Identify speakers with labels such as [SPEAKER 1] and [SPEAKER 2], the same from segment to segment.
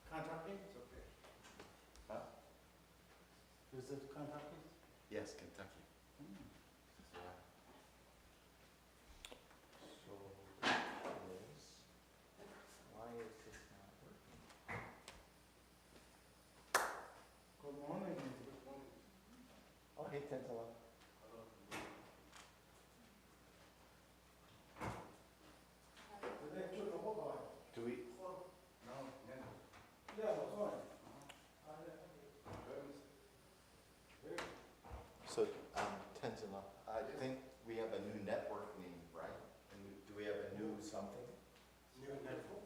[SPEAKER 1] Kentucky?
[SPEAKER 2] It's okay.
[SPEAKER 3] Huh?
[SPEAKER 1] Is it Kentucky?
[SPEAKER 3] Yes, Kentucky.
[SPEAKER 1] Hmm.
[SPEAKER 3] Yeah. So, is, why is this not working?
[SPEAKER 1] Good morning.
[SPEAKER 2] Good morning.
[SPEAKER 3] Oh, hey, Tenzala.
[SPEAKER 2] Hello.
[SPEAKER 1] They took a walk on.
[SPEAKER 3] Do we,
[SPEAKER 2] No, yeah.
[SPEAKER 1] Yeah, what's on?
[SPEAKER 3] so, Tenzala, I think we have a new network name, right? And do we have a new something?
[SPEAKER 2] New network.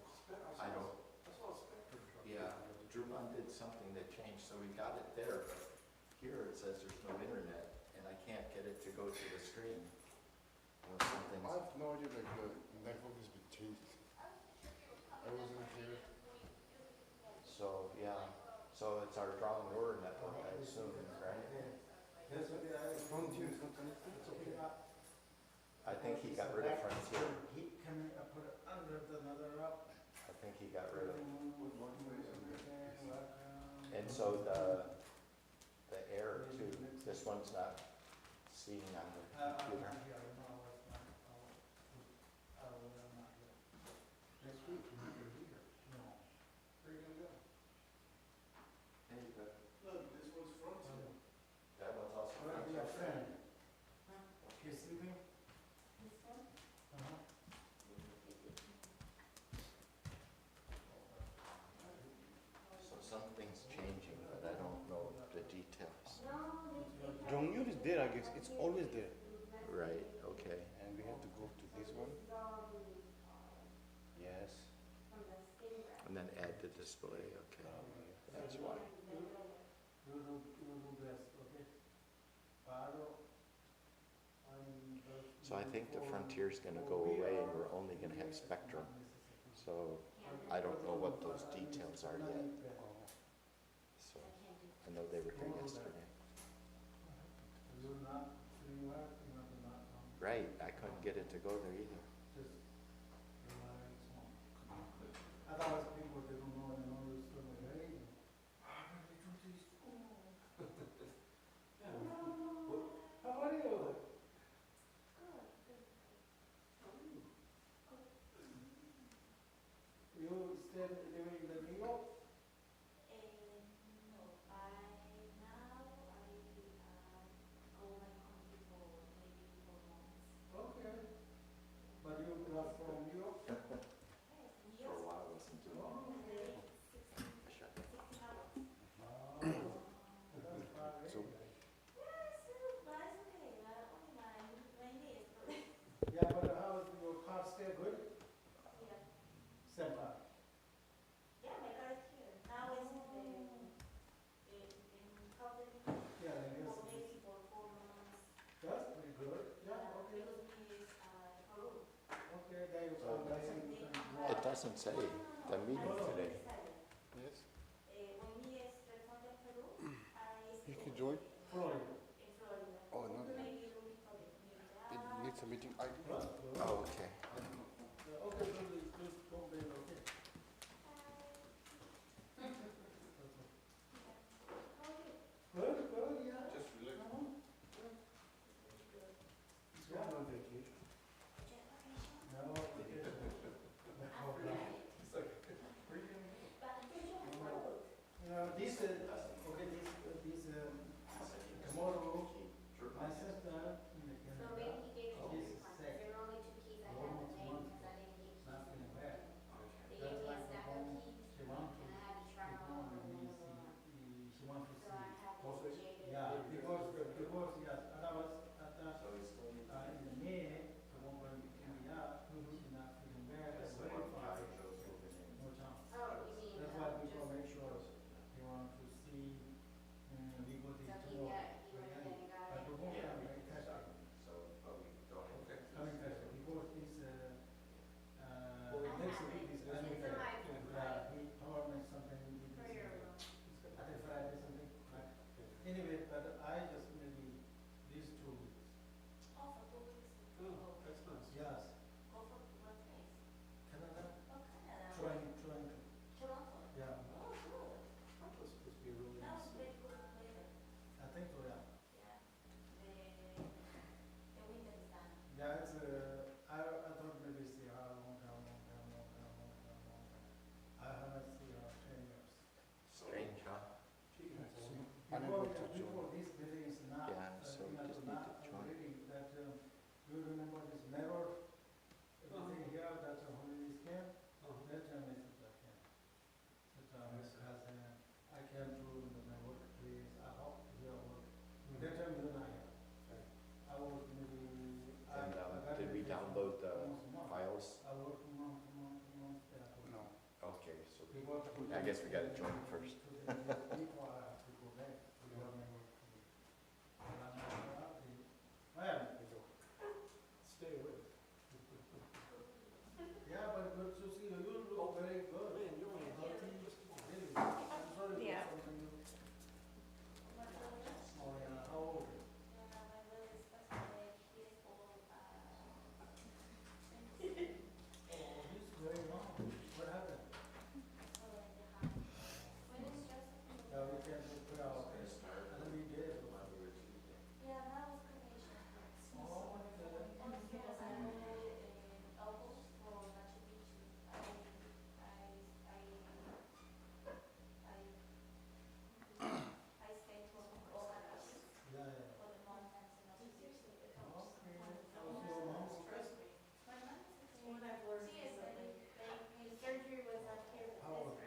[SPEAKER 3] I don't,
[SPEAKER 2] I saw a Spectrum truck.
[SPEAKER 3] yeah, Drupon did something that changed, so we got it there, but here it says there's no internet, and I can't get it to go to the screen. Something's,
[SPEAKER 2] I have no idea, like, the network has been changed. I wasn't here.
[SPEAKER 3] so, yeah, so it's our drawing order network, I assume, right?
[SPEAKER 1] That's what I.
[SPEAKER 2] Frontier is not connected? It's okay.
[SPEAKER 3] I think he got rid of Frontier.
[SPEAKER 1] He can put it under another up.
[SPEAKER 3] I think he got rid of it.
[SPEAKER 1] And
[SPEAKER 3] And so the error too, this one's not seeing on the computer.
[SPEAKER 1] Next week, you're not gonna be here. No.
[SPEAKER 2] Where are you gonna go?
[SPEAKER 3] Hey, but
[SPEAKER 2] Look, this one's Frontier.
[SPEAKER 3] that one's also
[SPEAKER 1] Well, be a
[SPEAKER 3] Frontier.
[SPEAKER 1] friend. You sleeping? Uh-huh.
[SPEAKER 3] So something's changing, but I don't know the details.
[SPEAKER 2] Dongyur is there, I guess. It's always there.
[SPEAKER 3] Right, okay.
[SPEAKER 2] And we have to go to this one. Yes.
[SPEAKER 3] And then add the display, okay. That's why.
[SPEAKER 1] You do best, okay?
[SPEAKER 3] So I think the Frontier's gonna go away and we're only gonna have Spectrum. So I don't know what those details are yet. So I know they were here yesterday.
[SPEAKER 1] You're not free work, you're not.
[SPEAKER 3] Right, I couldn't get it to go there either.
[SPEAKER 1] Just relax. Otherwise, people, they don't know, it's so late. How are you? You still living in the New York? Okay. But you are from New York?
[SPEAKER 3] For a while, it wasn't too long. Shut it.
[SPEAKER 1] That's far away.
[SPEAKER 2] So,
[SPEAKER 1] Yeah, but how is your car stay good? Same car? Yeah, I guess. That's pretty good. Yeah, okay. Okay, then you come back and you can drive.
[SPEAKER 3] It doesn't say the meeting today.
[SPEAKER 2] yes. You can join.
[SPEAKER 1] Florida.
[SPEAKER 2] Oh, no. It needs a meeting ID.
[SPEAKER 3] Oh, okay.
[SPEAKER 1] Okay, so just go there, okay? Good, good, yeah.
[SPEAKER 2] Just relax. He's going on vacation.
[SPEAKER 1] No, vacation. No,
[SPEAKER 2] It's like, where are you gonna go?
[SPEAKER 3] voice?
[SPEAKER 1] I work month there.
[SPEAKER 2] No.
[SPEAKER 3] Okay, so
[SPEAKER 1] People have to go
[SPEAKER 3] I guess we gotta
[SPEAKER 1] to-
[SPEAKER 3] join first.
[SPEAKER 1] to the people have to go back. We don't know what to do. Well, stay away. Yeah, but good to see you. You look very good. Healthy. Really. I'm sorry for
[SPEAKER 4] Yeah.
[SPEAKER 1] something you. Oh, yeah. How old? Oh, he's very long. What happened? Yeah, we can just put out. And then we did. Oh, yeah, yeah. Okay. How's your mom? Okay. How old?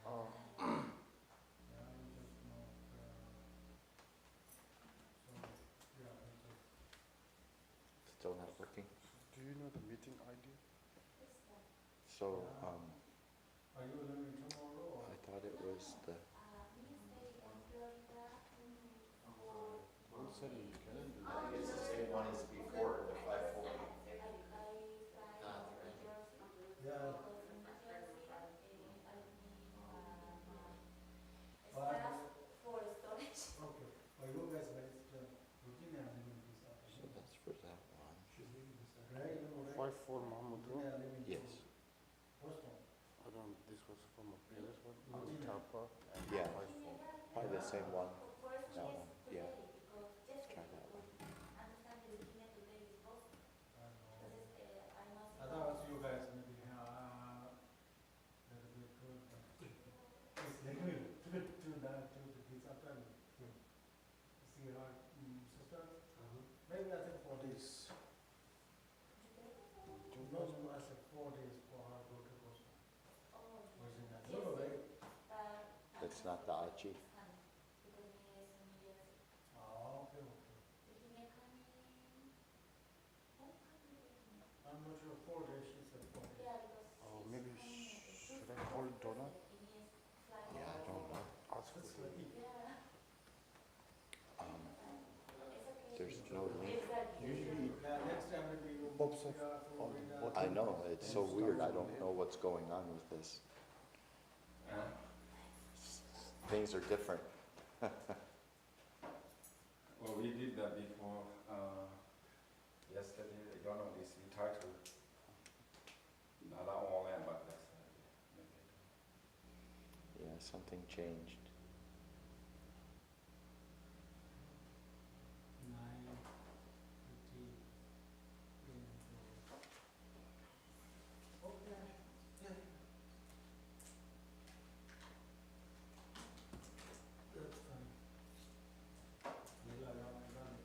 [SPEAKER 3] Oh. Still not working.
[SPEAKER 2] Do you know the meeting ID?
[SPEAKER 3] So,
[SPEAKER 1] Are you leaving tomorrow?
[SPEAKER 3] I thought it was the,
[SPEAKER 2] Who said you can do
[SPEAKER 3] I think it's the same one as before, the Fivefold.
[SPEAKER 1] Yeah. Okay. Are you guys ready to routine and living this
[SPEAKER 3] So
[SPEAKER 1] afternoon?
[SPEAKER 3] that's for that one.
[SPEAKER 1] Right, you know, right?
[SPEAKER 2] 54 Mahamudra?
[SPEAKER 1] Yeah, living
[SPEAKER 3] Yes.
[SPEAKER 1] Boston.
[SPEAKER 2] I don't, this was from a previous one.
[SPEAKER 1] Routine.
[SPEAKER 2] Tapa and
[SPEAKER 3] Yeah.
[SPEAKER 2] Fivefold.
[SPEAKER 3] Probably the same one. That one, yeah. Let's try that one.
[SPEAKER 1] I know. I thought it was you guys maybe, that'd be good, but it's little too that, to this afternoon. See how, sister? Maybe I think 4 days. No, I said 4 days for her to go to Boston. Wasn't that? No, right?
[SPEAKER 3] That's not the Achi.
[SPEAKER 1] Oh, okay, okay. I'm not sure, 4 days, she said 4 days.
[SPEAKER 2] Oh, maybe should I call Donna?
[SPEAKER 3] Yeah, I don't know.
[SPEAKER 2] Ask her.
[SPEAKER 1] That's lucky.
[SPEAKER 3] There's no link.
[SPEAKER 2] Usually
[SPEAKER 1] Yeah, next time maybe you.
[SPEAKER 2] Pops up
[SPEAKER 1] you have to
[SPEAKER 2] on
[SPEAKER 1] read
[SPEAKER 2] the
[SPEAKER 1] that.
[SPEAKER 2] bottom.
[SPEAKER 3] I know, it's so weird. I don't know what's going on with this. Things are different.
[SPEAKER 5] Well, we did that before, yesterday, I don't know this title. Not all that, but that's,
[SPEAKER 3] Yeah, something changed.
[SPEAKER 1] 9:50. Okay, yeah. That's fine. Leila, you're my brother.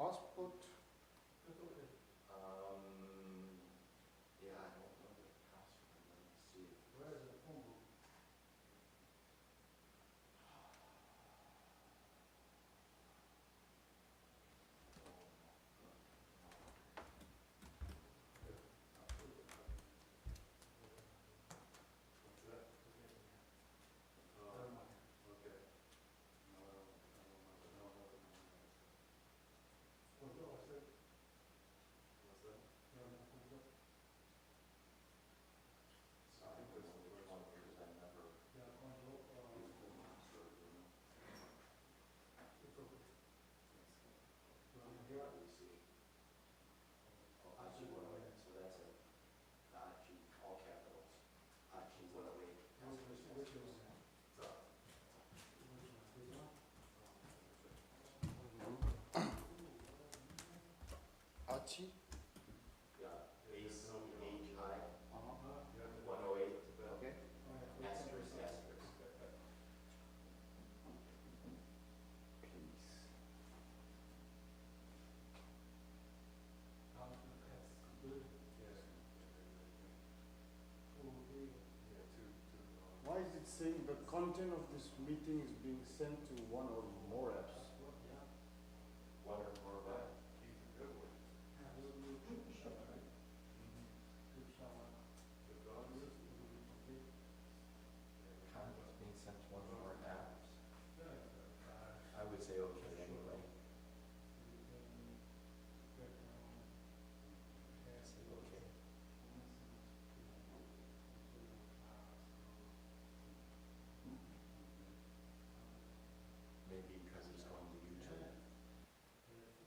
[SPEAKER 2] passport?
[SPEAKER 3] Yeah, I don't know the password. Let me see.
[SPEAKER 1] Where is the phone book?
[SPEAKER 2] Achi?
[SPEAKER 3] ACHI 108.
[SPEAKER 2] Okay.
[SPEAKER 3] Asterisk, asterisk. Please.
[SPEAKER 2] Why is it saying the content of this meeting is being sent to one or more apps?
[SPEAKER 3] One or more what? Content's being sent to one or more apps. I would say okay anyway. Say okay. Maybe because it's going to YouTube.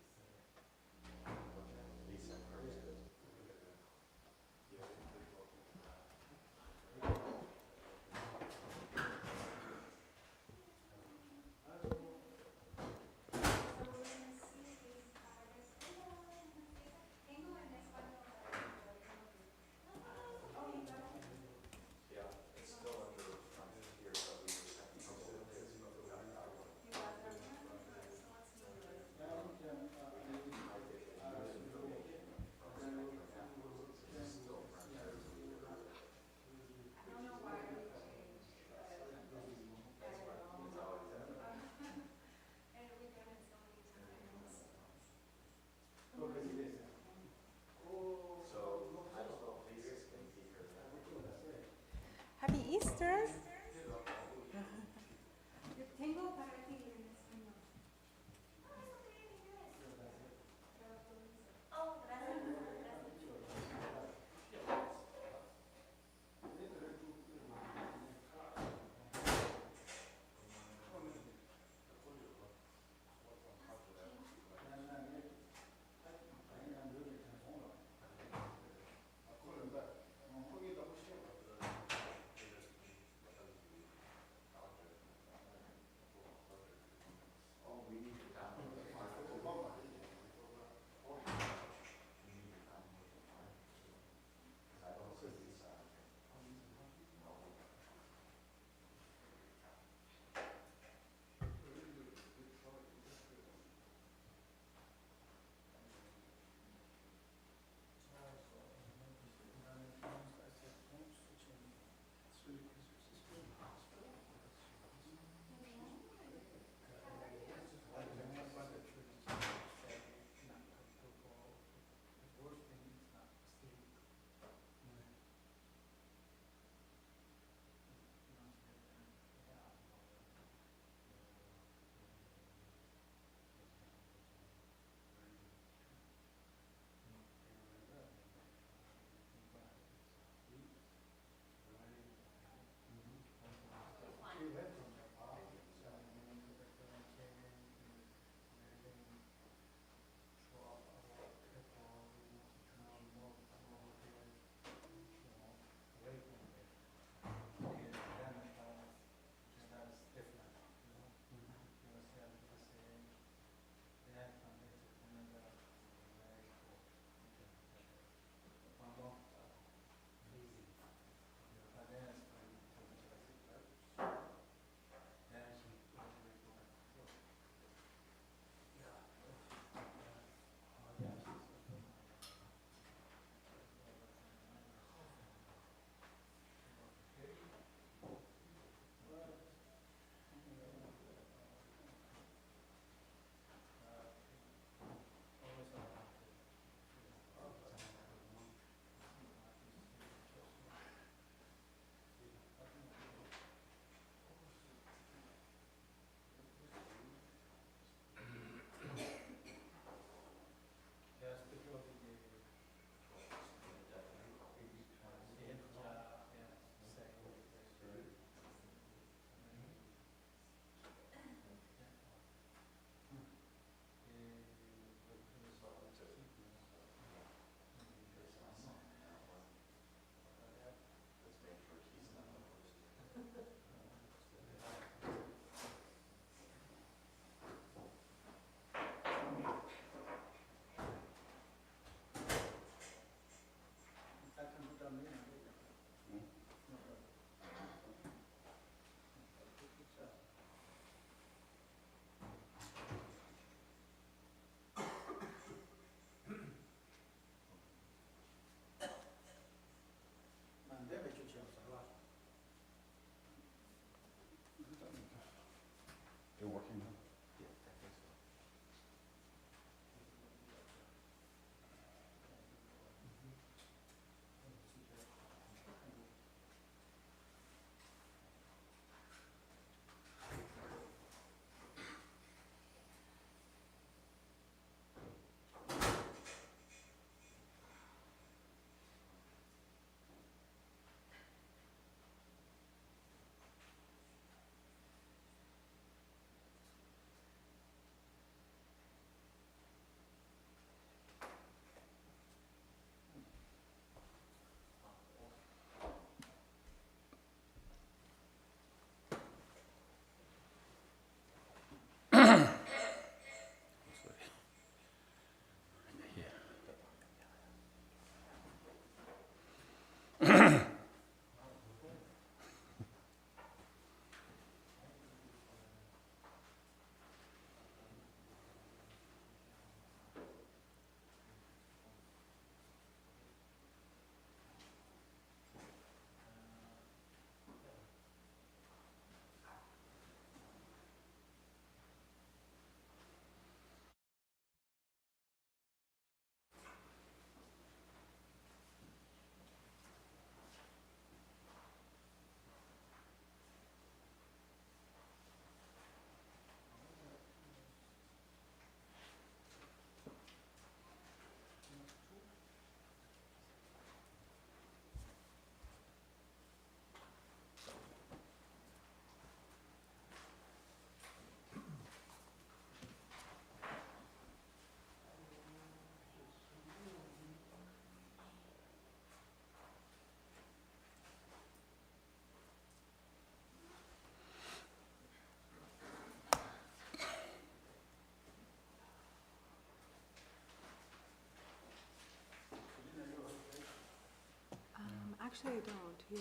[SPEAKER 4] Actually, I don't, yeah.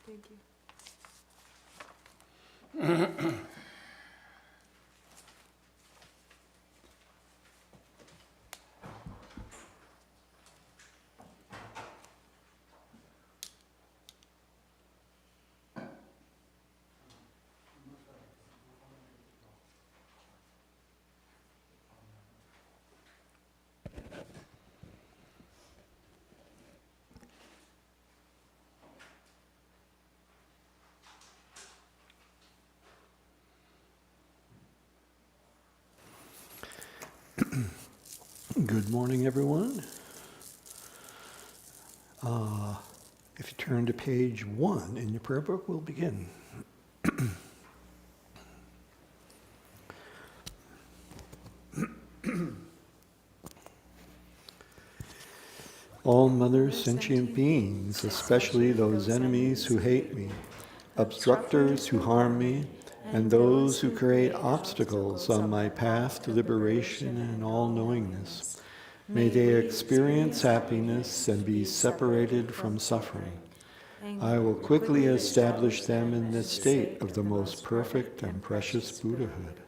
[SPEAKER 4] Thank you.
[SPEAKER 6] Good morning, everyone. If you turn to page 1 in your prayer book, we'll begin. All mother sentient beings, especially those enemies who hate me, obstructors who harm me, and those who create obstacles on my path to liberation and all-knowingness, may they experience happiness and be separated from suffering. I will quickly establish them in the state of the most perfect and precious Buddhahood.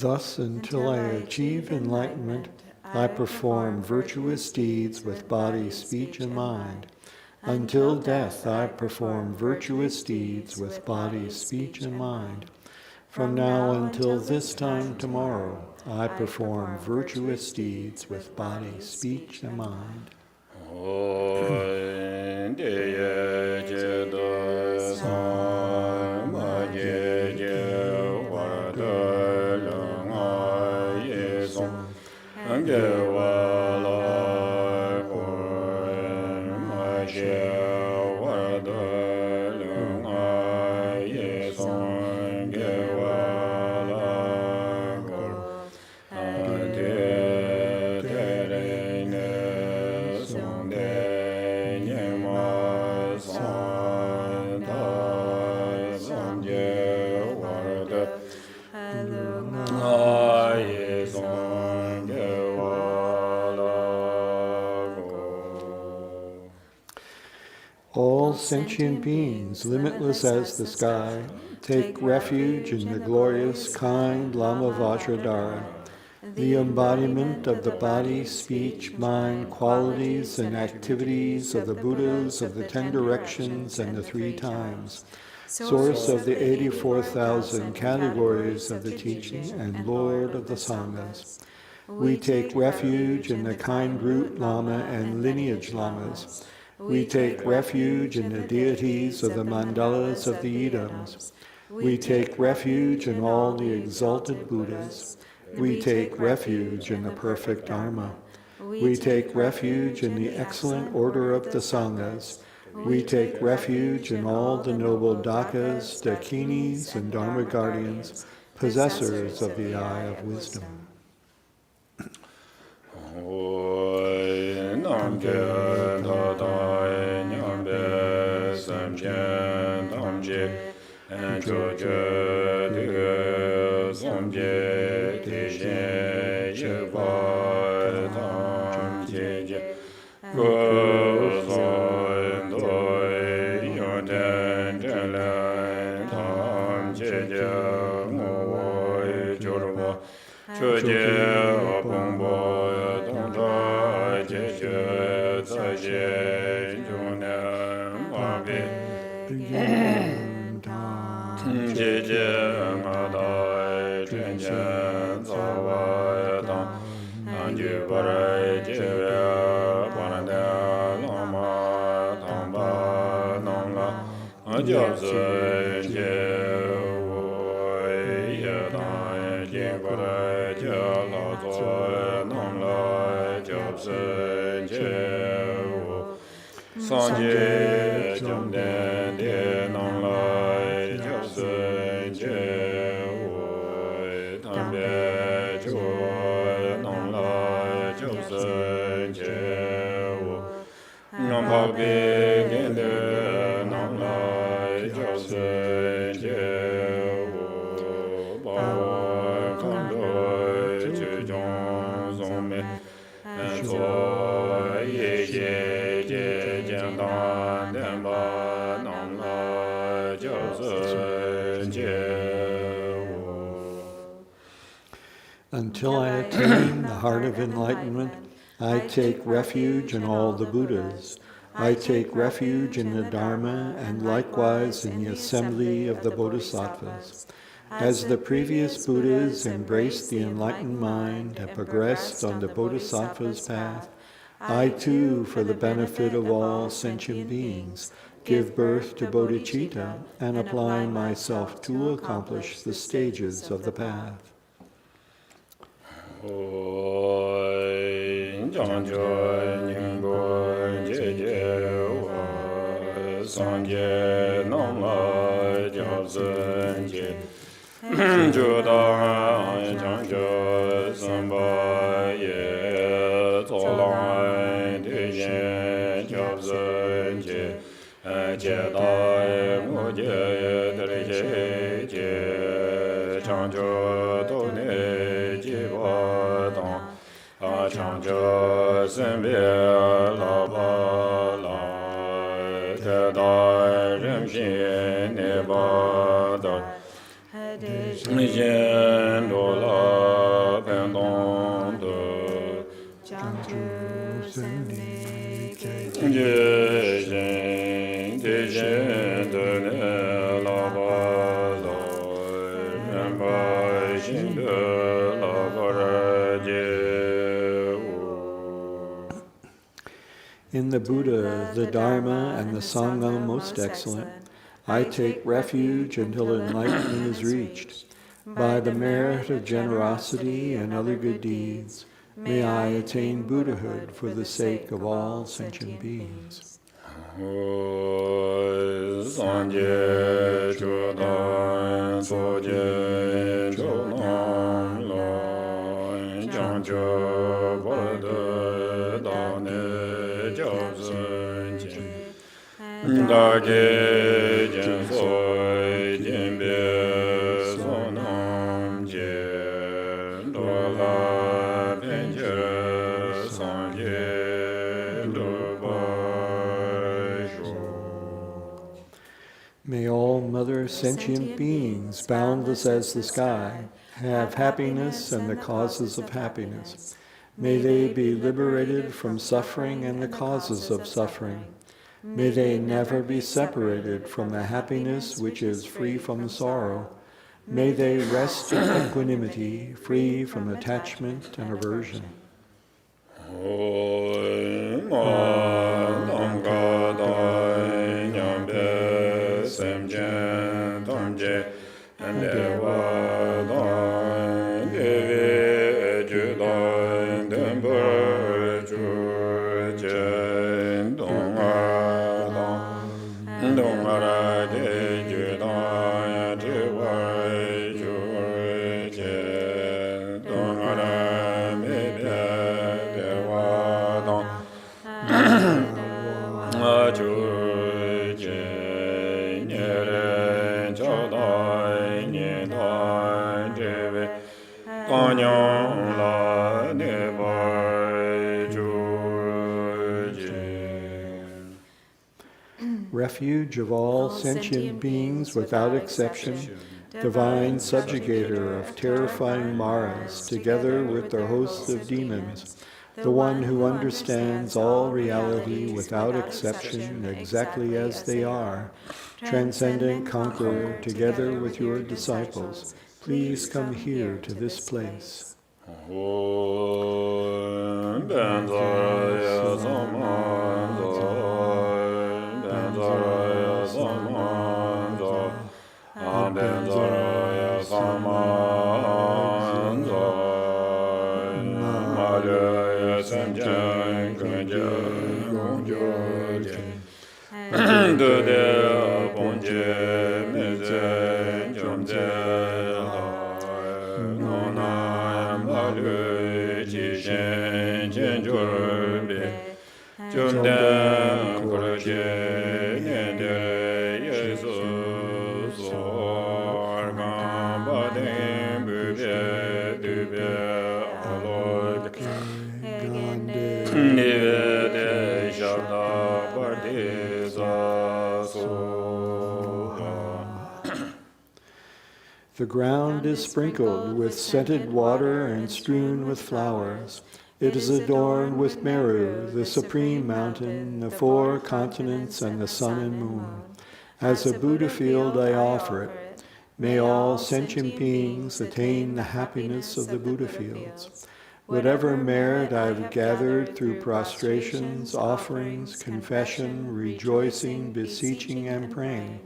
[SPEAKER 6] Thus, until I achieve enlightenment, I perform virtuous deeds with body, speech, and mind. Until death, I perform virtuous deeds with body, speech, and mind. From now until this time tomorrow, I perform virtuous deeds with body, speech, and mind. All sentient beings, limitless as the sky, take refuge in the glorious, kind Lama Vajradhara, the embodiment of the body, speech, mind, qualities, and activities of the Buddhas of the 10 directions and the 3 times, source of the 84,000 categories of the teaching and Lord of the Sanghas. We take refuge in the kind root Lama and lineage Lamas. We take refuge in the deities of the mandalas of the Idams. We take refuge in all the exalted Buddhas. We take refuge in the perfect Dharma. We take refuge in the excellent order of the Sanghas. We take refuge in all the noble Dakas, Dakinis, and Dharma guardians, possessors of the eye of wisdom. Until I attain the heart of enlightenment, I take refuge in all the Buddhas. I take refuge in the Dharma and likewise in the assembly of the Bodhisattvas. As the previous Buddhas embraced the enlightened mind and progressed on the Bodhisattva's path, I too, for the benefit of all sentient beings, give birth to bodhicitta and apply myself to accomplish the stages of the path. In the Buddha, the Dharma, and the Sangha most excellent, I take refuge until enlightenment is reached. By the merit of generosity and other good deeds, may I attain Buddhahood for the sake of all sentient beings. May all mother sentient beings, boundless as the sky, have happiness and the causes of happiness. May they be liberated from suffering and the causes of suffering. May they never be separated from the happiness which is free from sorrow. May they rest in equanimity, free from attachment and aversion. Refuge of all sentient beings without exception, divine subjugator of terrifying Maras, together with their hosts of demons, the one who understands all reality without exception exactly as they are, transcendent conqueror, together with your disciples, please come here to this place. The ground is sprinkled with scented water and strewn with flowers. It is adorned with Meru, the supreme mountain, the 4 continents, and the sun and moon. As a Buddha field I offer it. May all sentient beings attain the happiness of the Buddha fields. Whatever merit I've gathered through prostrations, offerings, confession, rejoicing, beseeching, and praying,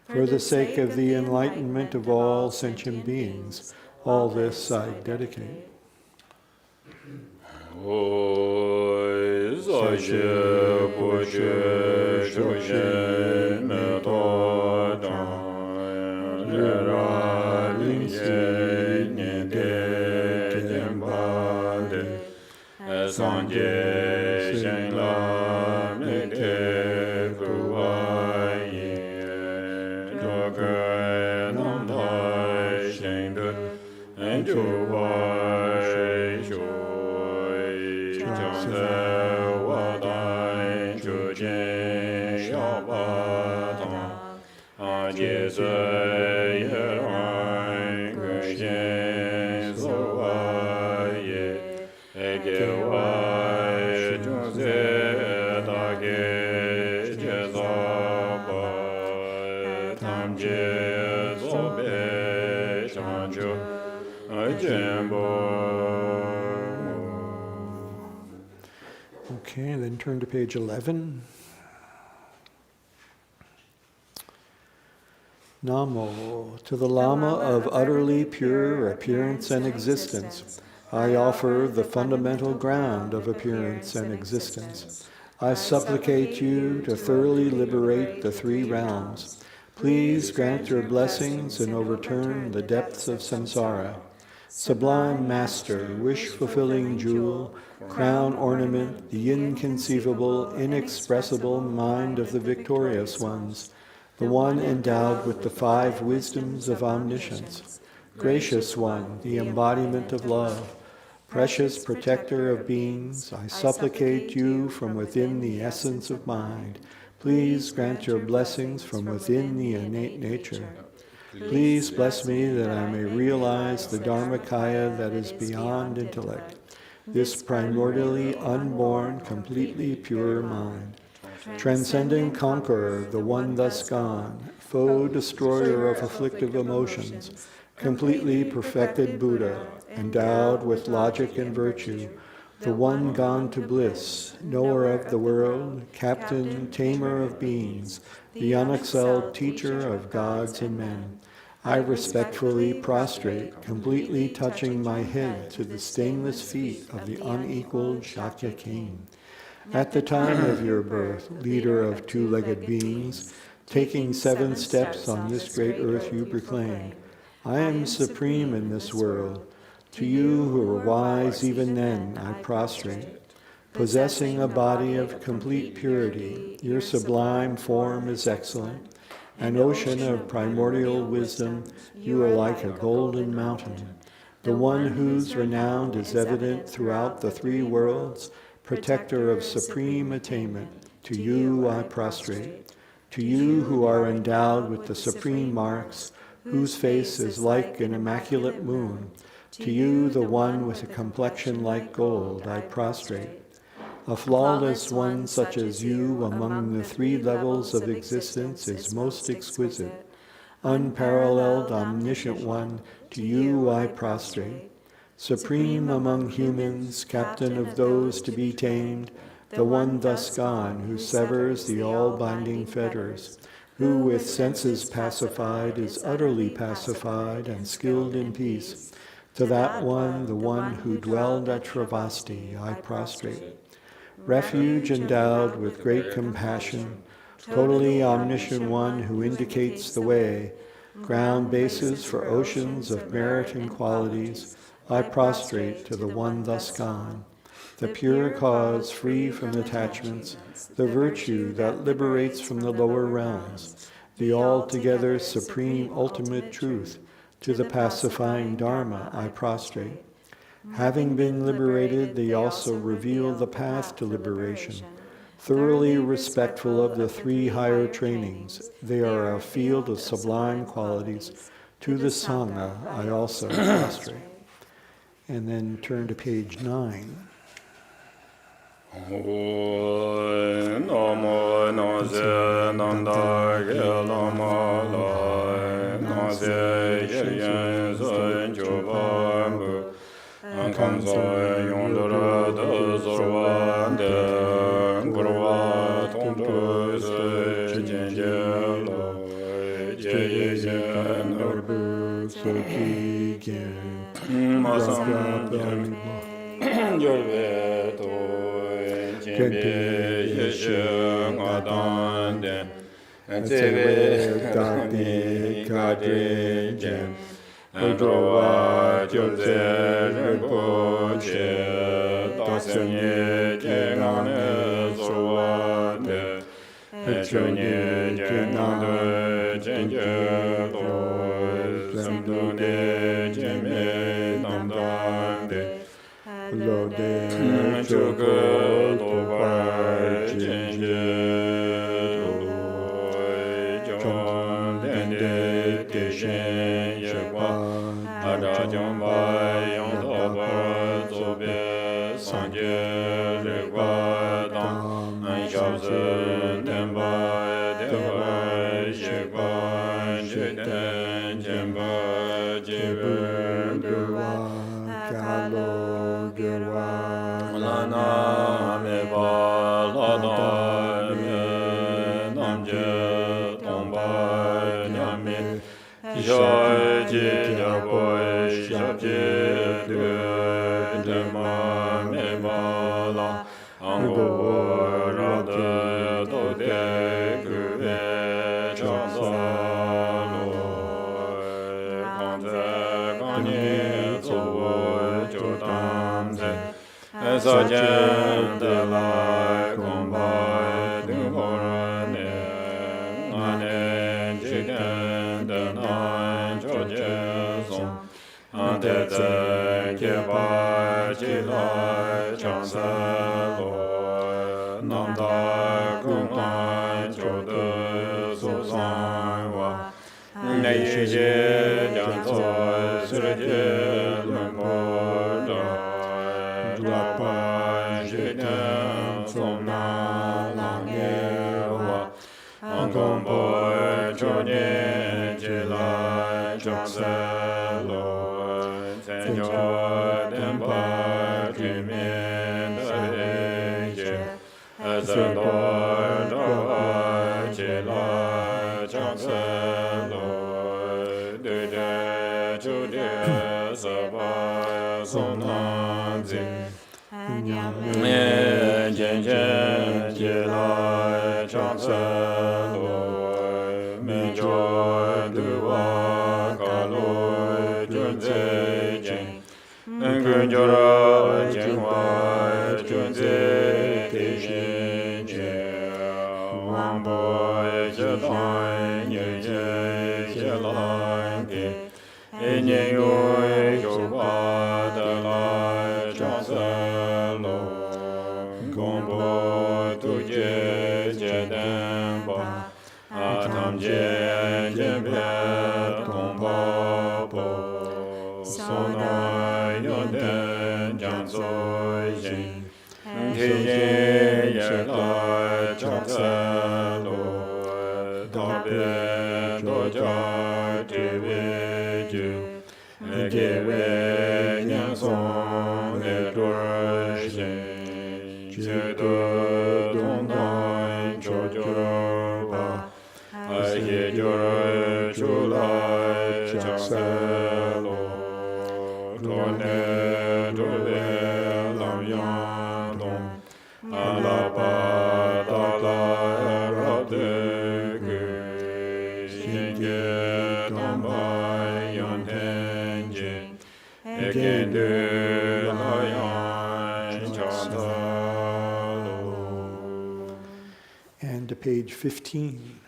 [SPEAKER 6] for the sake of the enlightenment of all sentient beings, all this I dedicate. Okay, then turn to page 11. Namo, to the Lama of utterly pure appearance and existence, I offer the fundamental ground of appearance and existence. I supplicate you to thoroughly liberate the 3 realms. Please grant your blessings and overturn the depths of samsara. Sublime Master, wish-fulfilling jewel, crown ornament, the inconceivable, inexpressible mind of the victorious ones, the one endowed with the 5 wisdoms of omniscience, gracious one, the embodiment of love, precious protector of beings, I supplicate you from within the essence of mind. Please grant your blessings from within the innate nature. Please bless me that I may realize the Dharmakaya that is beyond intellect, this primordially unborn, completely pure mind. Transcendent conqueror, the one thus gone, foe destroyer of afflictive emotions, completely perfected Buddha, endowed with logic and virtue, the one gone to bliss, knower of the world, captain, tamer of beings, the unexcelled teacher of gods and men. I respectfully prostrate, completely touching my head to the stainless feet of the unequaled Shakya king. At the time of your birth, leader of 2-legged beings, taking 7 steps on this great earth you proclaimed, I am supreme in this world. To you who are wise even then, I prostrate. Possessing a body of complete purity, your sublime form is excellent. An ocean of primordial wisdom, you are like a golden mountain. The one whose renown is evident throughout the 3 worlds, protector of supreme attainment, to you I prostrate. To you who are endowed with the supreme marks, whose face is like an immaculate moon. To you, the one with a complexion like gold, I prostrate. A flawless one such as you among the three levels of existence is most exquisite. Unparalleled, omniscient one, to you I prostrate. Supreme among humans, captain of those to be tamed, the one thus gone, who severs the all-binding fetters, who with senses pacified is utterly pacified and skilled in peace. To that one, the one who dwelled at Travasti, I prostrate. Refuge endowed with great compassion, totally omniscient one who indicates the way, ground bases for oceans of merit and qualities, I prostrate to the one thus gone, the pure cause free from attachments, the virtue that liberates from the lower realms, the altogether supreme ultimate truth. To the pacifying Dharma I prostrate. Having been liberated, they also reveal the path to liberation. Thoroughly respectful of the three higher trainings, they are a field of sublime qualities. To the Sangha I also prostrate. And then turn to page 9.
[SPEAKER 5] Jiang Zu Yin, Ti Yin Ye Lai Chang Tse Lu, Da Bi Do Jia Ti Wei Ju, Ge Wei Nian Song Le Du Xin, Jie De Dong Dong Zhou Jiu Ba, Ai Ye Jiu Zhu Lai Jiang Se Lu, Zhuo Ne Zhu Le Lang Yang Dong, A La Ba Da La Ra De Gu, Xin Ge Dong Ba Yang Ten Jing, E Gen De La Yang Chang Ta Lu.
[SPEAKER 6] And to page 15.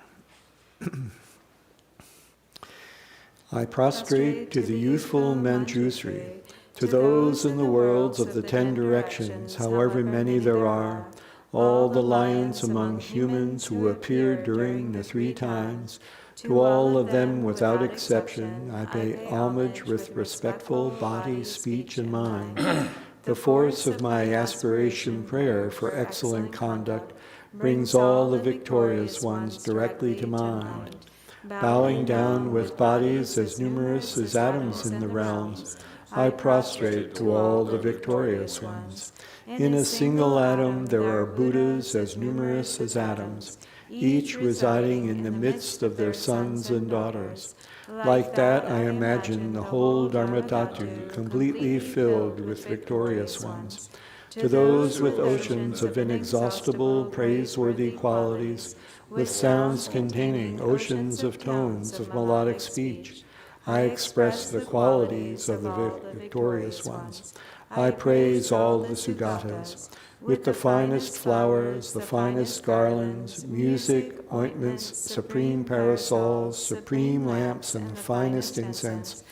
[SPEAKER 6] I prostrate to the youthful Manjusri, to those in the worlds of the 10 directions, however many there are, all the lions among humans who appeared during the 3 times, to all of them without exception, I pay homage with respectful body, speech, and mind. The force of my aspiration prayer for excellent conduct brings all the victorious ones directly to mind. Bowing down with bodies as numerous as atoms in the realms, I prostrate to all the victorious ones. In a single atom there are Buddhas as numerous as atoms, each residing in the midst of their sons and daughters. Like that, I imagine the whole Dharmatatu completely filled with victorious ones. To those with oceans of inexhaustible, praiseworthy qualities, with sounds containing oceans of tones of melodic speech, I express the qualities of the victorious ones. I praise all the Sugatas. With the finest flowers, the finest garlands, music, ointments, supreme parasols, supreme lamps, and the finest incense,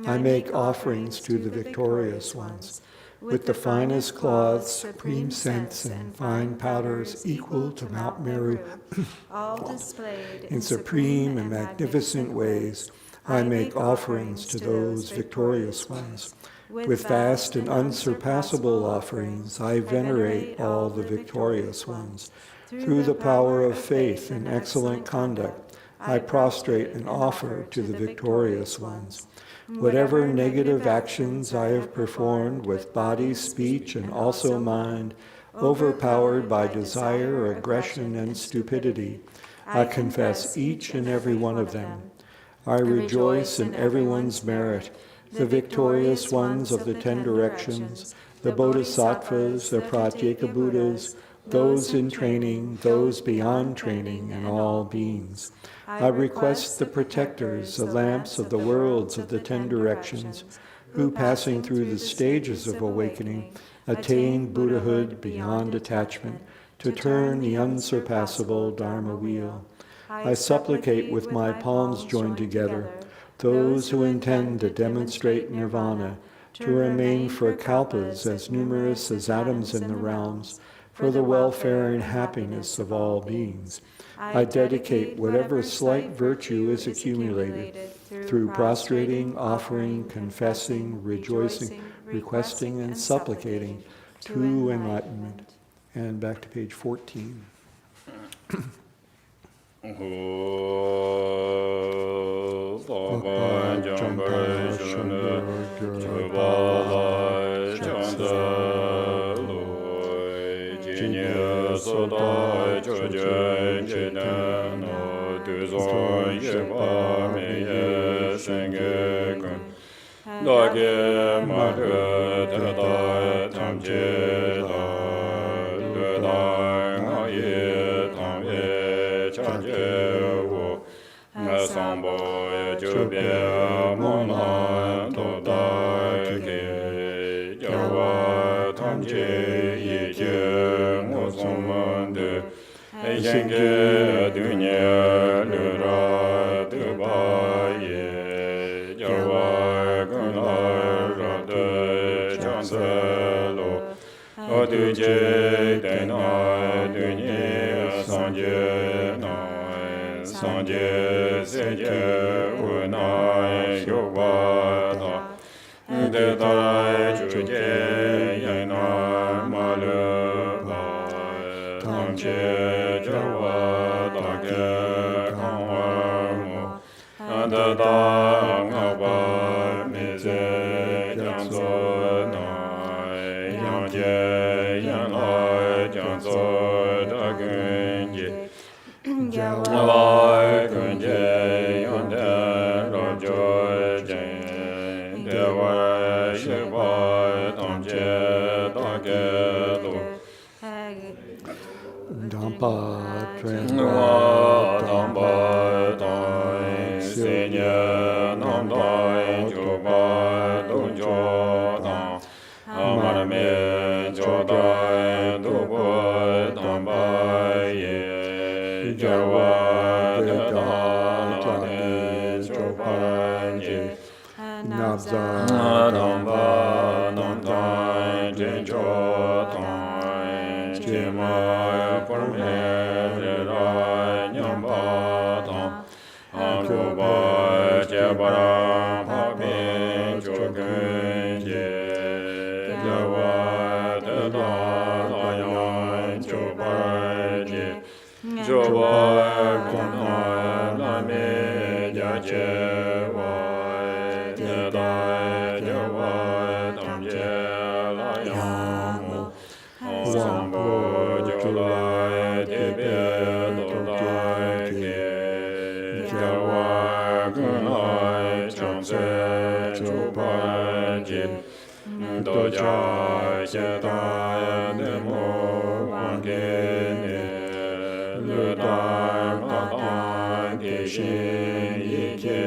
[SPEAKER 6] I make offerings to the victorious ones. With the finest cloths, supreme scents, and fine powders equal to Mount Meru,
[SPEAKER 7] all displayed
[SPEAKER 6] in supreme and magnificent ways, I make offerings to those victorious ones. With vast and unsurpassable offerings, I venerate all the victorious ones. Through the power of faith and excellent conduct, I prostrate and offer to the victorious ones. Whatever negative actions I have performed with body, speech, and also mind, overpowered by desire, aggression, and stupidity, I confess each and every one of them. I rejoice in everyone's merit, the victorious ones of the 10 directions, the bodhisattvas, the pratyeka Buddhas, those in training, those beyond training, and all beings. I request the protectors, the lamps of the worlds of the 10 directions, who, passing through the stages of awakening, attain Buddhahood beyond attachment, to turn the unsurpassable Dharma wheel. I supplicate with my palms joined together those who intend to demonstrate nirvana, to remain for kalpas as numerous as atoms in the realms, for the welfare and happiness of all beings. I dedicate whatever slight virtue is accumulated through prostrating, offering, confessing, rejoicing, requesting, and supplicating to enlightenment. And back to page 14.
[SPEAKER 5] che jawa da ge kang wa mo da da nga ba me ze jiang zo na yang jie yang lai jiang zo da gen ji lai gen jie yang de ro jo jie de wa shi ba dong jie da ge du
[SPEAKER 6] Dampa
[SPEAKER 5] Wa Dampa Dai Se Nye Nam Dai Jo Ba Dong Jo Dang Amar Me Jo Dai Du Bo Dang Ba Ye Jo Wa De Da La Ne Jo Ba Ye
[SPEAKER 6] Nabza
[SPEAKER 5] Dang Ba Dang Dai Je Jo Dang Je Ma Par Me Re Ra Nyam Ba Dang An Jo Ba Je Ba Ra Pa Bin Jo Gun Je Je Wa De Da La Yan Jo Ba Je Jo Ba Gun Na La Me Ja Je Wa De Da Je Wa Dam Je La Yan Mo Wang Bo Jo Lai De Be Do Lai Ge Ja Wa Gun Lai Chang Se Chu Ba Ji Do Ja Xie Da De Mo Wang Ge Ne Le Da Ma Da Ge Xin Yi Jie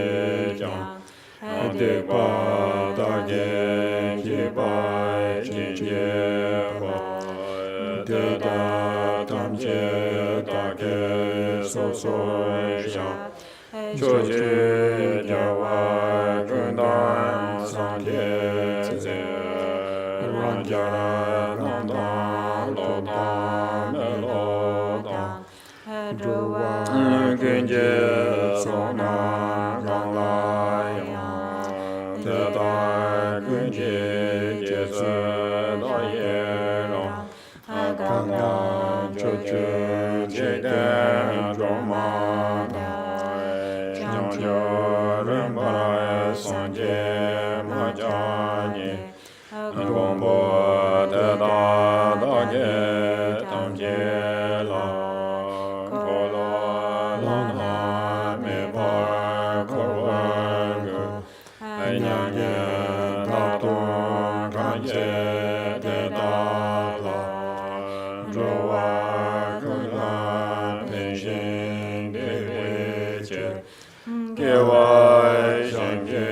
[SPEAKER 5] Jiang De Ba Da Ge Ji Ba Jin Jie Ba De Da Tam Jie Da Ge So So Xiang Cho Ji Jia Wa Gun Dan San Tie Zi Ran Jia Ra Nam Dan Lo Dan Me Lo Dan Gun Jie So Na Gang La Yang De Da Gun Jie Jie Se Da Ye Rang Gang Yang Cho Chu Jie Den Zhong Ma Dai Jiang Jiao Ren Ba Rai San Jie Ma Jia Ni Gong Bo De Da Da Ge Tam Jie La Ko La La Na Me Ba Ko Wa Gu Ai Nyang Ye Da Dong Kan Ye De Da La Zhou Wa Gu La Pen Xin De Wei Jie Ge Wai Xiang Ge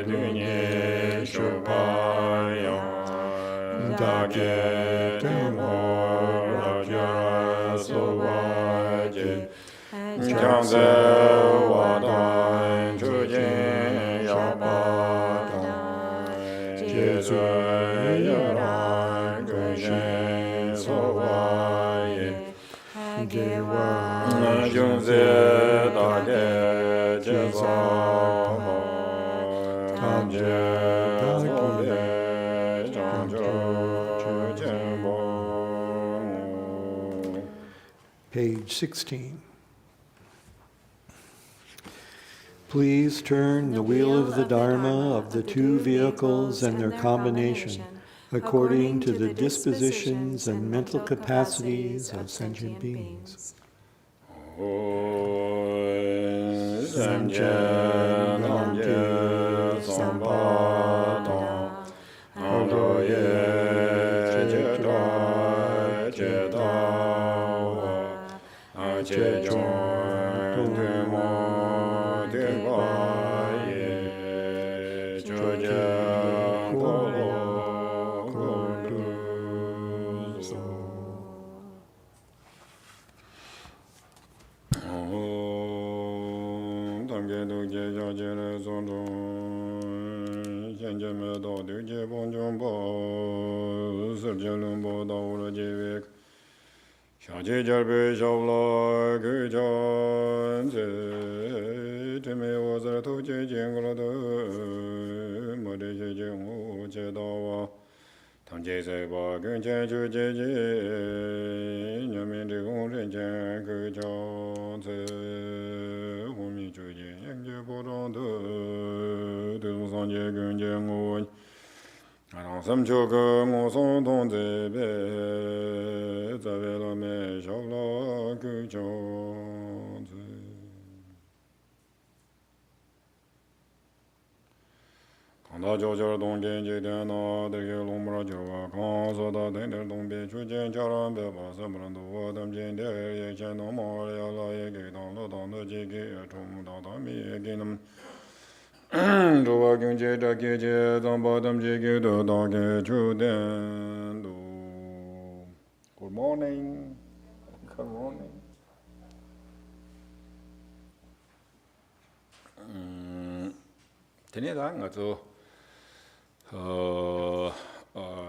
[SPEAKER 5] Du Ni Shu Ba Yang Da Ge De Mo Ra Jia So Wa Ji Jiang Ze Wa Dan Chu Jin Ya Ba Dan Jie Zui Ya Ran Gun Shen So Wa Ye
[SPEAKER 6] Ge Wa
[SPEAKER 5] Jung Ze Da Ge Jie Sa Ho Tam Jie So Be Zhang Zhou Jian Bo
[SPEAKER 6] Page 16. Please turn the wheel of the Dharma of the two vehicles and their combination according to the dispositions and mental capacities of sentient beings.
[SPEAKER 5] Sam Jie Nam Jie Sam Ba Dong Ang Do Ye Jie Da Jie Da Wa Ang Jie Chong De Mo De Ba Ye Jo Jie Ko Lo Ko Du So Tam Ge Du Jie Jia Jie Re Zong Zong Xian Jie Me Do Du Jie Bong Zhong Bo Ser Jie Lung Bo Da Wu Re Jie Wek Xia Jie Jia Bei Xiao La Ge Jian Zi Zhe Me Wo Zer Tu Jie Jing Gu La De Mo De Jie Jing Wu Jie Da Wa 당제세 바근제 주제제 녀면제 공전제 그정세 호미 주제 양제 보ron도 등선제 근제고 아랑섬초그 모송동제베 자벨라메 샤라 그정세 강다 조절 동gen제 되나 되게 롱무라 저와 강서다 되는 동배 주제 자란 배바서브란도 담진데 예전 노모야라에 게당도 당도 지게 통다다미 얘기는 조와 경제다 계제 담바담 지게도 당게 주된도 Good morning. Good morning. 테네다 가서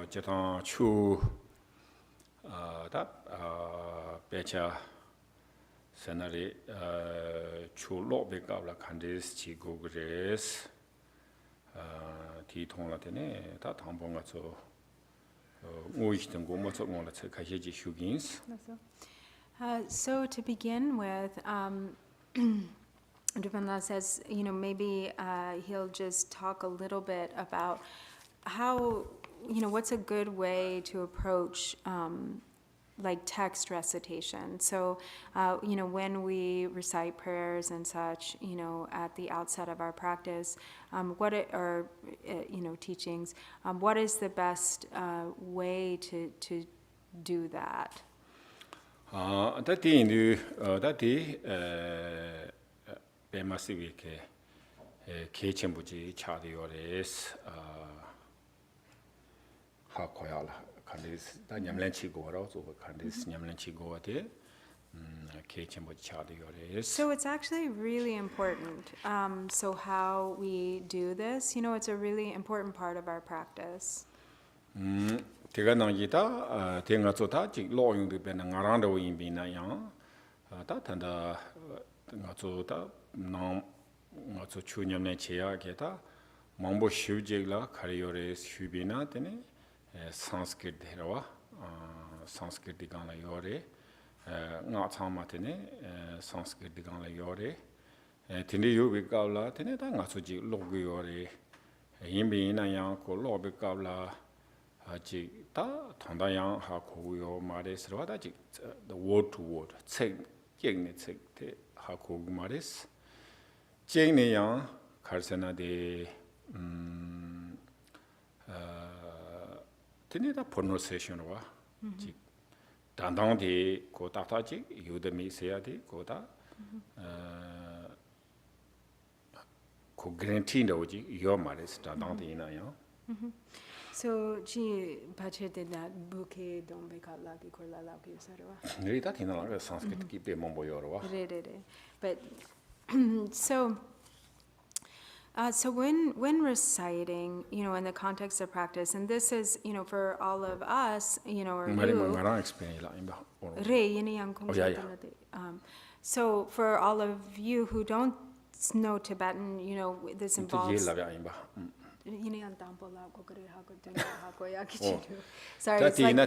[SPEAKER 5] 제타 추 배차 세나리 추로 베가블라 칸데스 지고 그레스 디통라테네 다 담봉 가서 오이시던 거 뭐서 뭐라 가시지 휴긴스.
[SPEAKER 7] So to begin with, Drupon says, maybe he'll just talk a little bit about how, what's a good way to approach like text recitation. So, when we recite prayers and such, at the outset of our practice, teachings, what is the best way to do that?
[SPEAKER 5] 배마시비케 개체무지 차디오레스 하코야라 칸디스 다 냠렌치고라고 저 칸디스 냠렌치고데 개체무지 차디오레스.
[SPEAKER 7] So it's actually really important. So how we do this, it's a really important part of our practice.
[SPEAKER 5] 제가 나기다 대가서다 직 로용도 배는 나란도 인비나야 다 단다 나서다 나서 추념내 제약에다 망보 휴제라 카리오레스 휴비나 되네 산스크리트라와 산스크리트가나 요레 나 참마테네 산스크리트가나 요레 틴디 요비가라 되네 다 나서지 로그요레 인비나야 고 로비가라 아직 다 통다양 하고요 말에서다 아직 the word to word 책 읽는 책때 하고 말했어. 쟁내양 가르쳐나데 테네다 pronunciation와 즉 단당데 고 따따지 유데미세야데 고다 고 그랜티노지 요 말했어 단당데나요.
[SPEAKER 7] So, ji bachete that bouquet don't be called lucky korla lucky sarwa.
[SPEAKER 5] Rita tina Sanskrit ki pe momboyorwa.
[SPEAKER 7] But so when reciting, in the context of practice, and this is, for all of us, or you. So for all of you who don't know Tibetan, this involves. Sorry, it's like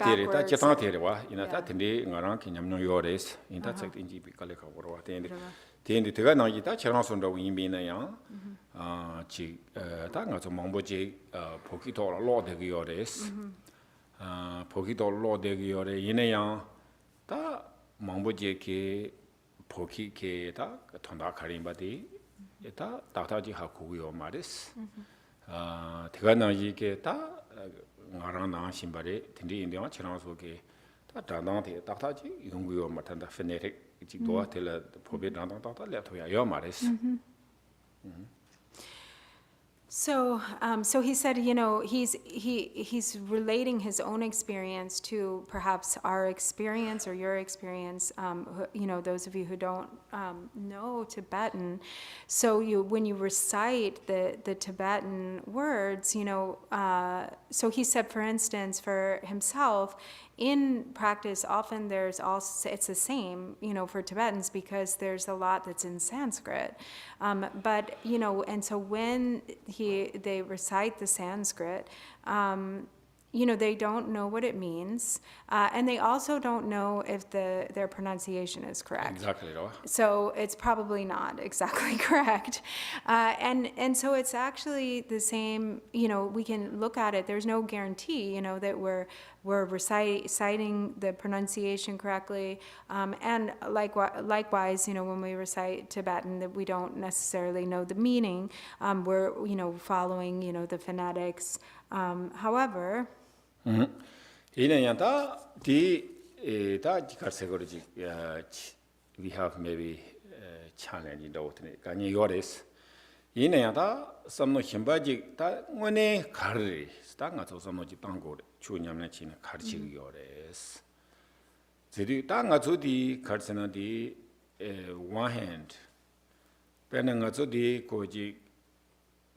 [SPEAKER 5] 대가나이게 다 나라나 신발에 딘디 인디와 지나서게 다 단단한테 딱다지 연구요 맡한다 페네릭 직도와 텔라 포베 단단다 레토야 요 말했어.
[SPEAKER 7] So he said, he's relating his own experience to perhaps our experience or your experience, those of you who don't know Tibetan. So when you recite the Tibetan words, so he said, for instance, for himself, in practice, often it's the same, for Tibetans because there's a lot that's in Sanskrit. But, and so when they recite the Sanskrit, they don't know what it means, and they also don't know if their pronunciation is correct.
[SPEAKER 5] Exactly.
[SPEAKER 7] So it's probably not exactly correct. And so it's actually the same, we can look at it. There's no guarantee, that we're reciting the pronunciation correctly. And likewise, when we recite Tibetan, that we don't necessarily know the meaning. We're, following, the phonetics. However,
[SPEAKER 5] we have maybe challenge in the alternate. Can you yours? In a some no himbaji that one a carry, stang at some of the tango, chunyamachin, carching yours. The tangatudi, carcinadi, one hand. Penangatudi, koji,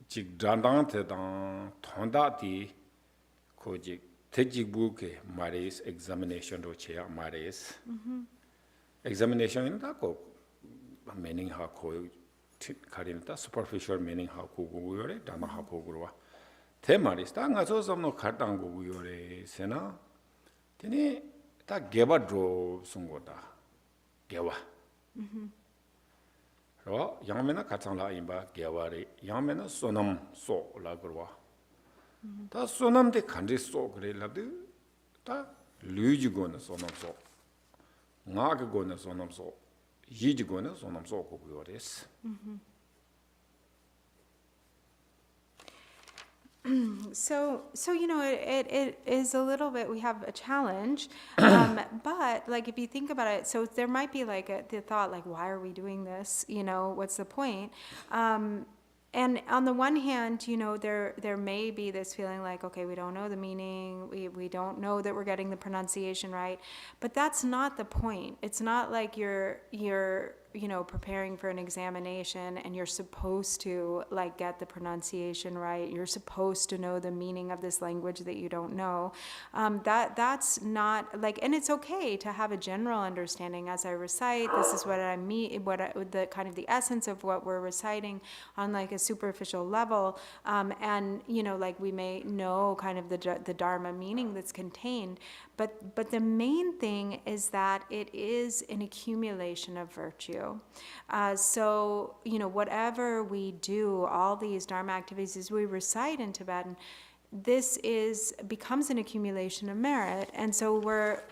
[SPEAKER 5] jig dandante dan, tondati, koji, tejig book, maris, examination, rochea, maris. Examination in the meaning how Karinta, superficial meaning how Kugure, Dama Hapogura. Temaris, Tangazo some no Kartangure, Sena. Tene, that Geva drove Sungota. Geva. Yamena Katanga imba, Gevari, Yamena Sonam so Lagua. Ta Sonam de country so great ladu, ta Lugigona Sonam so. Nagagona Sonam so. Yijigona Sonam so Gures.
[SPEAKER 7] So it is a little bit, we have a challenge, but like if you think about it, so there might be like the thought like, why are we doing this? What's the point? And on the one hand, there may be this feeling like, okay, we don't know the meaning, we don't know that we're getting the pronunciation right, but that's not the point. It's not like you're preparing for an examination and you're supposed to like get the pronunciation right. You're supposed to know the meaning of this language that you don't know. That's not like, and it's okay to have a general understanding as I recite. This is what I mean, the kind of the essence of what we're reciting on like a superficial level. And like we may know kind of the Dharma meaning that's contained, but the main thing is that it is an accumulation of virtue. So, whatever we do, all these Dharma activities as we recite in Tibetan, this becomes an accumulation of merit. And so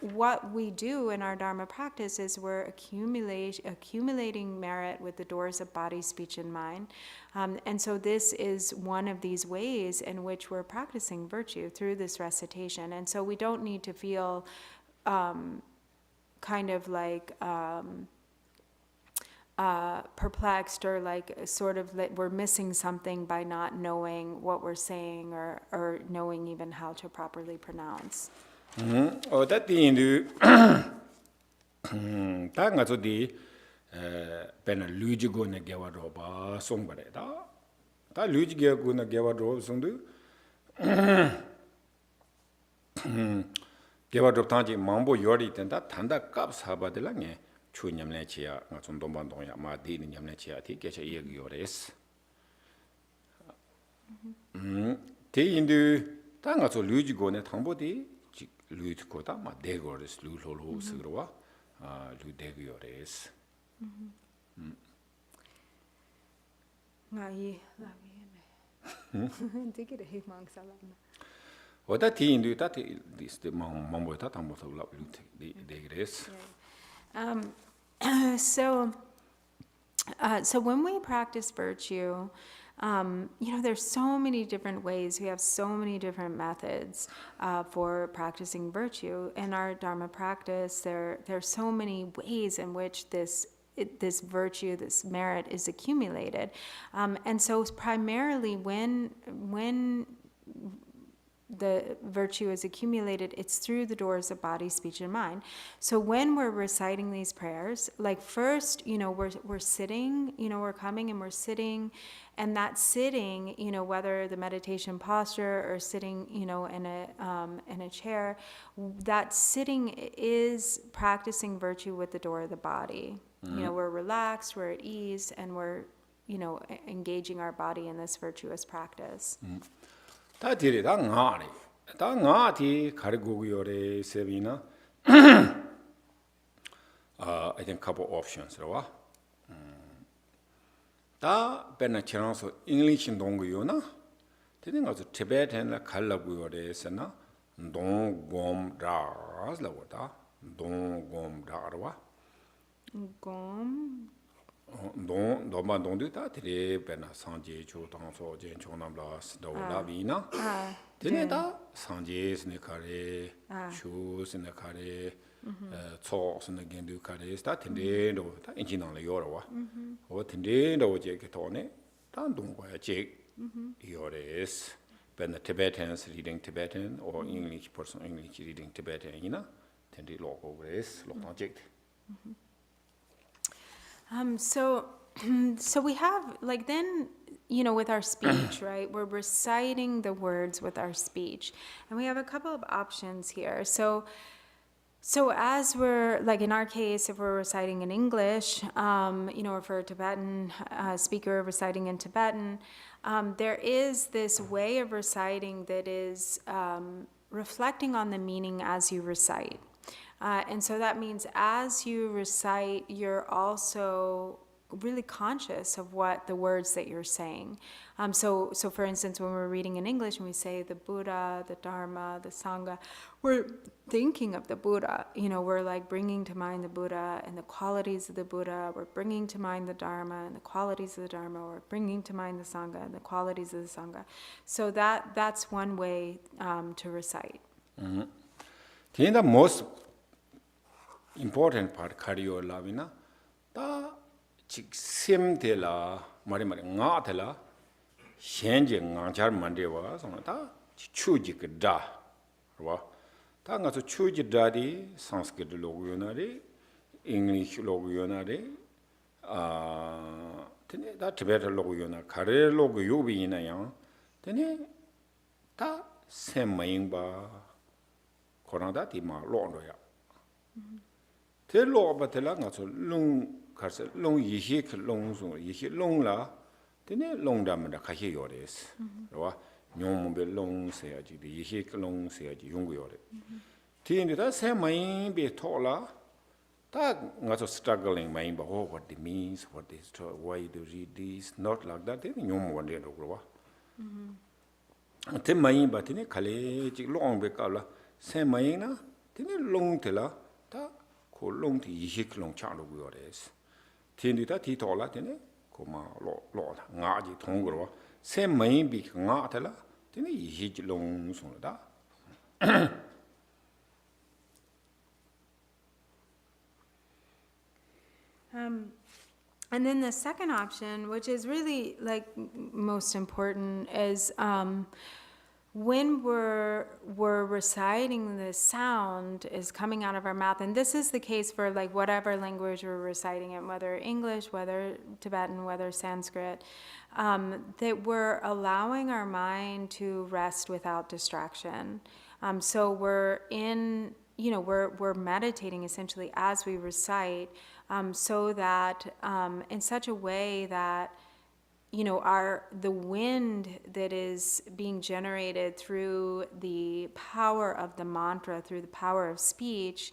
[SPEAKER 7] what we do in our Dharma practice is we're accumulating merit with the doors of body, speech, and mind. And so this is one of these ways in which we're practicing virtue through this recitation. And so we don't need to feel kind of like perplexed or like sort of like we're missing something by not knowing what we're saying or knowing even how to properly pronounce.
[SPEAKER 5] Oh, that the Hindu Tangato di Pena Lugigona Gavaroba Songbareda. Ta Lugiguna Gavadro Sundu Gavadro Tanji Mambo Yori Tenda Tanda Caps Habadelange. Chunyamnechia, Matsundombandoya, Madin, Yamnechia, Tikesha Yores. Te Indu Tangato Lugigone Tambodi, Ludkota, Madegores, Lulu Sigrua, Ludegores. What that Indu, that is the Mambo Tatambo Ludegres.
[SPEAKER 7] So when we practice virtue, there's so many different ways. We have so many different methods for practicing virtue. In our Dharma practice, there's so many ways in which this virtue, this merit is accumulated. And so primarily when the virtue is accumulated, it's through the doors of body, speech, and mind. So when we're reciting these prayers, like first, we're sitting, we're coming and we're sitting, and that sitting, whether the meditation posture or sitting, in a chair, that sitting is practicing virtue with the door of the body. We're relaxed, we're at ease, and we're, engaging our body in this virtuous practice.
[SPEAKER 5] 다 나티 가르고기요레 세비나 I think couple options 라와 다 베나 chance English 동고요나 되는 거죠 Tibetan 갈라고요레스나 동곰다라스라고다 동곰다라와
[SPEAKER 7] 곰
[SPEAKER 5] 너만 동도다 되레 베나 상제조 당소 젠초남라스 도라비나 되네다 상제스네 카레 슈스네 카레 초스네 겐두 카레 스타 텐데로 다 인지나라 요라와 오 텐데로 제게 토네 단동과야 제 요레스 베나 Tibetans reading Tibetan or English person English reading Tibetan ina 텐데 로고 그레스 로project
[SPEAKER 7] So we have, like, then, with our speech, right? We're reciting the words with our speech. And we have a couple of options here. So as we're, like in our case, if we're reciting in English, or for a Tibetan speaker reciting in Tibetan, there is this way of reciting that is reflecting on the meaning as you recite. And so that means as you recite, you're also really conscious of what the words that you're saying. So for instance, when we're reading in English and we say the Buddha, the Dharma, the Sangha, we're thinking of the Buddha. We're like bringing to mind the Buddha and the qualities of the Buddha. We're bringing to mind the Dharma and the qualities of the Dharma. We're bringing to mind the Sangha and the qualities of the Sangha. So that's one way to recite.
[SPEAKER 5] The most important part cardio lavina ta chik de la mari nga de la shenje nga jar mande wa so ta chuji da wa ta nga so chuji da di sanskrit logo yona de English logo yona de tene da Tibetan logo yona kare logo yobi ina yang tene ta semaing ba koranda di ma lo ndo ya te lo ba te la nga so long karse long yi ke long so yi long la tene long da ma da ka he yo des wa nyom be long se ya ji yi ke long se ya ji yung yo de ti ni da se mai be to la ta nga so struggling mai ba what it means what is why do read this not like that nyom one de do wa te mai ba tene khale ji long be ka la se mai na tene long te la ta ko long ti yi ke long cha lo yo des ti ni da ti to la tene ko ma lo nga ji thong go se mai bi nga ta la tene yi ji long so da
[SPEAKER 7] And then the second option, which is really like most important, is when we're reciting, the sound is coming out of our mouth, and this is the case for like whatever language we're reciting it, whether English, whether Tibetan, whether Sanskrit, that we're allowing our mind to rest without distraction. So we're we're meditating essentially as we recite, so that in such a way that the wind that is being generated through the power of the mantra, through the power of speech,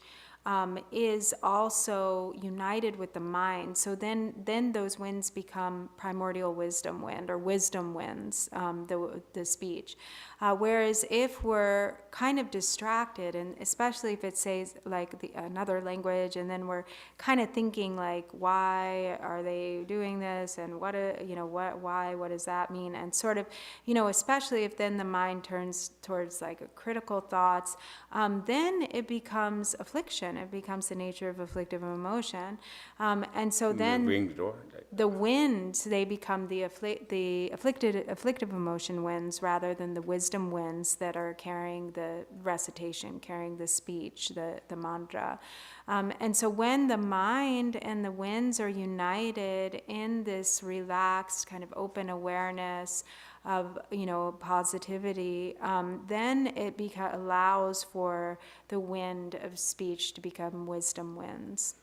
[SPEAKER 7] is also united with the mind. So then those winds become primordial wisdom wind, or wisdom winds, the speech. Whereas if we're kind of distracted, and especially if it says like another language, and then we're kind of thinking like, why are they doing this, and what does that mean, and sort of, especially if then the mind turns towards like critical thoughts, then it becomes affliction. It becomes the nature of afflictive emotion, and so then the winds, they become the afflictive emotion winds rather than the wisdom winds that are carrying the recitation, carrying the speech, the mantra. And so when the mind and the winds are united in this relaxed kind of open awareness of positivity, then it allows for the wind of speech to become wisdom winds.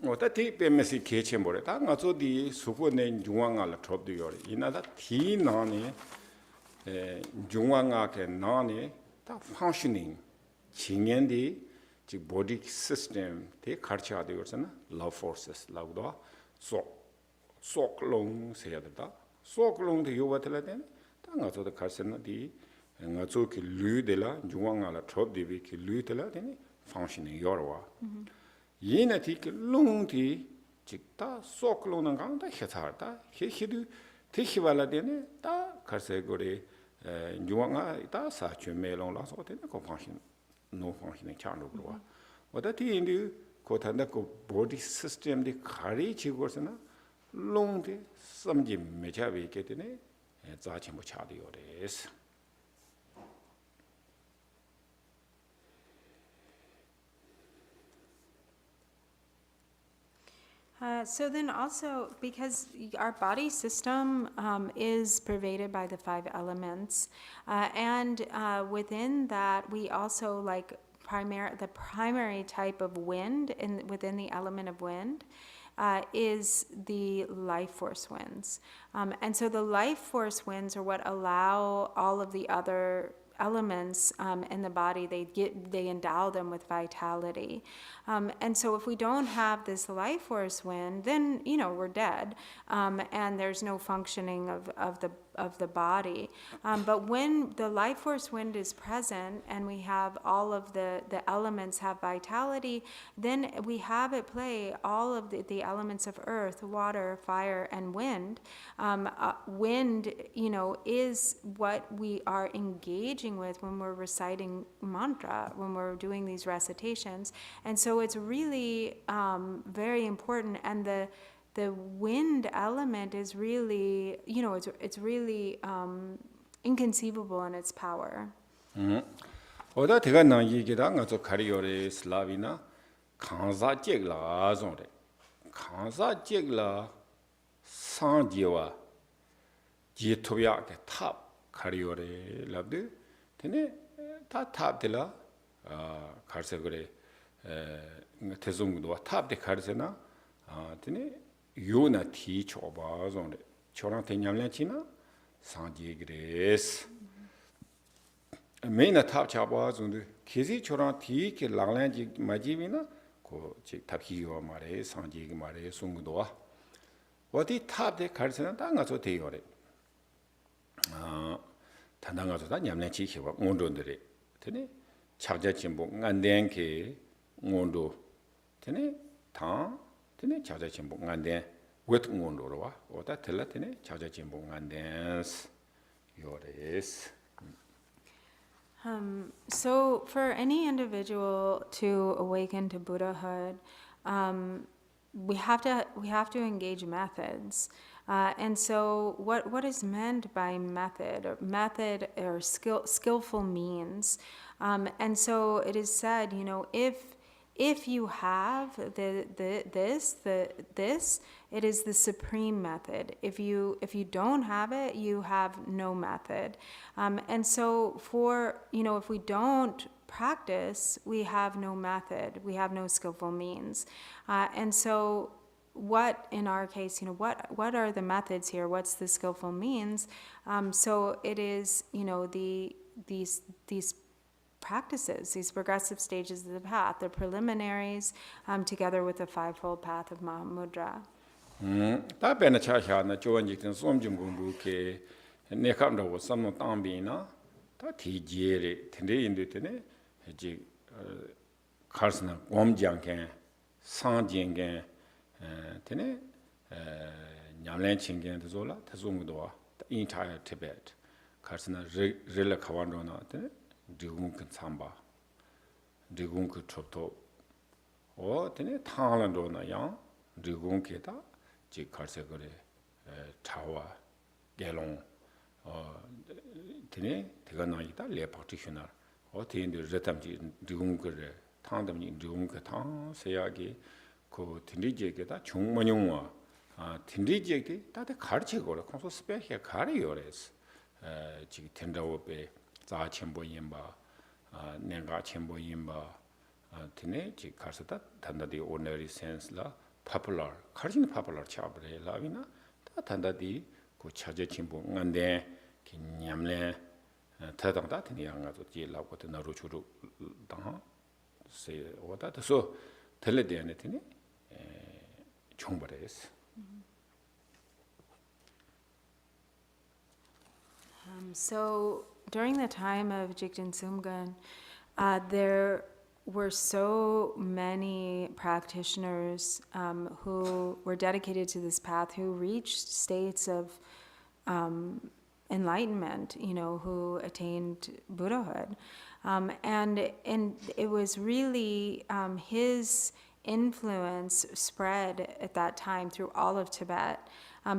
[SPEAKER 5] 어떻게 빼면서 개체 뭐래 다 가서디 수고는 중앙을 톱도 요리 이나다 티 나네 중앙하게 나네 다 functioning 진행의 즉 body system 대 가르쳐야 되거든요. love forces 라고도 속롱 세야 된다. 속롱도 요바텔라 된 당가서도 가르치는 디 ngazo ki lu de la juwanga la trop de bi ki lu de la de functioning yorwa yina ti ki lung ti jikta sok long nang gang da heta da he hidu te hiwala de ne da karse gore juwanga da sa chue me long la so de ko function no functioning cha lo wa oda ti indu ko tanda ko body system de khari chi go sana long de samji me cha be ke de ne za chen mo cha de yores.
[SPEAKER 7] So then also, because our body system is pervaded by the 5 elements, and within that we also like the primary type of wind within the element of wind is the life force winds. And so the life force winds are what allow all of the other elements in the body, they endow them with vitality. And so if we don't have this life force wind, then we're dead, and there's no functioning of the body. But when the life force wind is present and we have all of the elements have vitality, then we have at play all of the elements of earth, water, fire, and wind. Wind, is what we are engaging with when we're reciting mantra, when we're doing these recitations. And so it's really very important. And the wind element is really, it's really inconceivable in its power.
[SPEAKER 5] 오다 대간나 얘기다 가서 가리오레 슬라비나 강사 잭라 zon래 강사 잭라 상지와 지토야게 탑 가리오레 랍드 되네 다 탑들라 가르세 그래 대송도 탑데 가르세나 되네 요나 티 초바 zon래 초랑 대냠량치나 상지 그레스 메이나 탑 잡아 정도 계시 초랑 뒤게 랑랑지 마지비나 고지 탑히요 말에 상지기 말에 송도와 어디 탑에 가르치는 땅가서 대요래 단당가서 다 냠냥치 히와 온도들이 되네 차자 진보 안된게 온도 되네 다 되네 차자 진보 안된 웨트 온도로 와 오다 틀라 되네 차자 진보 안된 요레스.
[SPEAKER 7] So for any individual to awaken to Buddhahood, we have to engage methods. And so what is meant by method or skillful means? And so it is said, if you have this, it is the supreme method. If you don't have it, you have no method. And so if we don't practice, we have no method. We have no skillful means. And so what, in our case, what are the methods here? What's the skillful means? So it is, these practices, these progressive stages of the path, the preliminaries, together with the fivefold path of Mahamudra.
[SPEAKER 5] 다 배나 차샤나 조원직든 솜좀 공부케 내감도 삼노 땅비나 다 디지에레 텐데인데테네 이제 가르스나 곰장게 상진게 테네 냠랭칭게 도졸라 다송도와 entire Tibet 가르스나 릴라 카완도나 테네 디군크 참바 디군크 초토 테네 탕란도나 양 디군케다 지 가르세 그래 차와 개롱 테네 대가 나이다 레 파티셔널 테인데 레탐지 디군크레 탕담니 디군크 탕 세야기 그 틴리지에게다 중문용와 틴리지에게 다들 가르쳐 거라 콘소 스페셜 가르요레스 지 텐다오베 자 첨보임바 내가 첨보임바 테네 지 가르다 단다디 ordinary sense라 popular 가르치는 popular 차브레 라비나 다 단다디 그 차제 첨보 안데 냠레 태당다 되냐 가지고 지라고 나로 주로 당 세 오다 서 텔레디안에 되니 총벌했어.
[SPEAKER 7] So during the time of Jigten Sumgun, there were so many practitioners who were dedicated to this path, who reached states of enlightenment, who attained Buddhahood. And it was really his influence spread at that time through all of Tibet.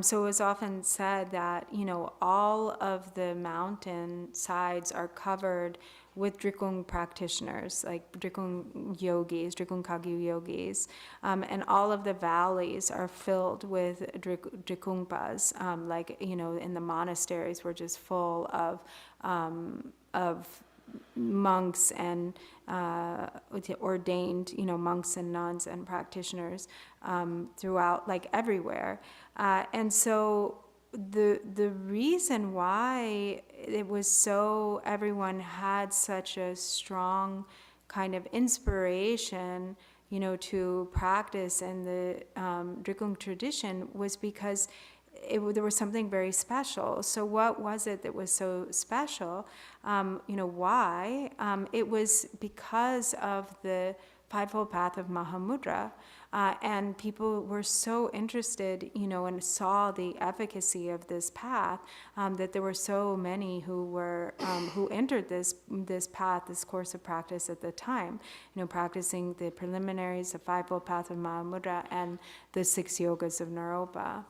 [SPEAKER 7] So it was often said that, all of the mountain sides are covered with Drikung practitioners, like Drikung yogis, Drikung Kagyu yogis, and all of the valleys are filled with Drikungpas, in the monasteries were just full of monks and ordained, monks and nuns and practitioners throughout, everywhere. And so the reason why it was so, everyone had such a strong kind of inspiration, to practice in the Drikung tradition was because there was something very special. So what was it that was so special? Why? It was because of the Fivefold path of Mahamudra. And people were so interested, and saw the efficacy of this path, that there were so many who entered this path, this course of practice at the time, practicing the preliminaries of Fivefold path of Mahamudra and the 6 yogas of Naropa.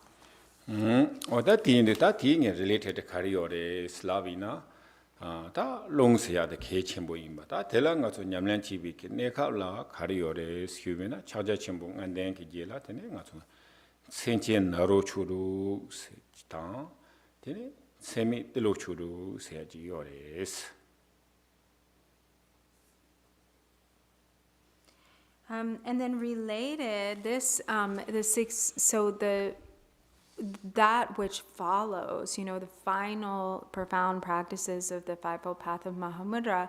[SPEAKER 5] That related career Slavina. 다 롱스야데 개침보임바 다 대랑가서 냠란 집이 내가라 가리오레 스큐베나 차자침봉 안된 기jel라 되네 가서 센체 나로추루 다 되네 세미 뜰로추루 세지요레스.
[SPEAKER 7] And then related this the 6, so that which follows, the final profound practices of the Fivefold Path of Mahamudra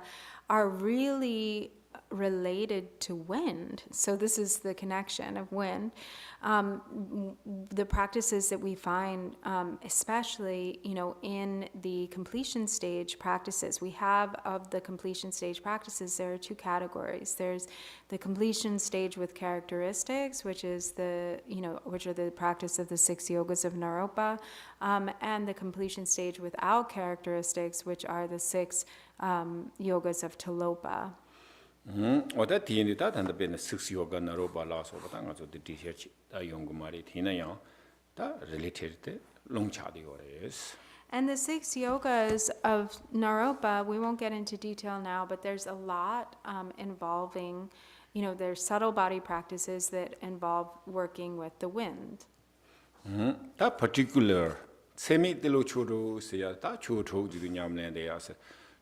[SPEAKER 7] are really related to wind. So this is the connection of wind. The practices that we find, especially, in the completion stage practices, we have of the completion stage practices, there are 2 categories. There's the completion stage with characteristics, which is which are the practice of the 6 yogas of Naropa, and the completion stage without characteristics, which are the 6 yogas of Tilopa.
[SPEAKER 5] 어다 디엔디다 단다베는 6 yoga Naropa laso 가서 디티셔치 다 연구말이 되나요? 다 related 롱차디오레스.
[SPEAKER 7] And the 6 yogas of Naropa, we won't get into detail now, but there's a lot involving, there's subtle body practices that involve working with the wind.
[SPEAKER 5] 다 particular 세미들로추로 세야 다 추초지도 냠내데야서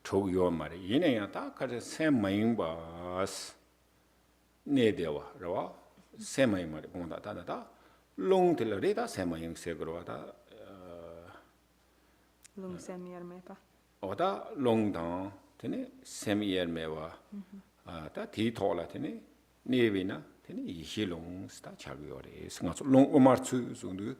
[SPEAKER 5] 초요 말이 이내야 다 가서 세마잉바스 네데와 라와 세마잉 말이 본다 다다 롱들레다 세마잉 세그로다
[SPEAKER 7] 롱세미얼메파.
[SPEAKER 5] 어다 롱당 되네 세미엘메와 다 디토라 되네 네비나 되네 이힐롱 스타 차비오레 승아서 롱 오마르츠 정도.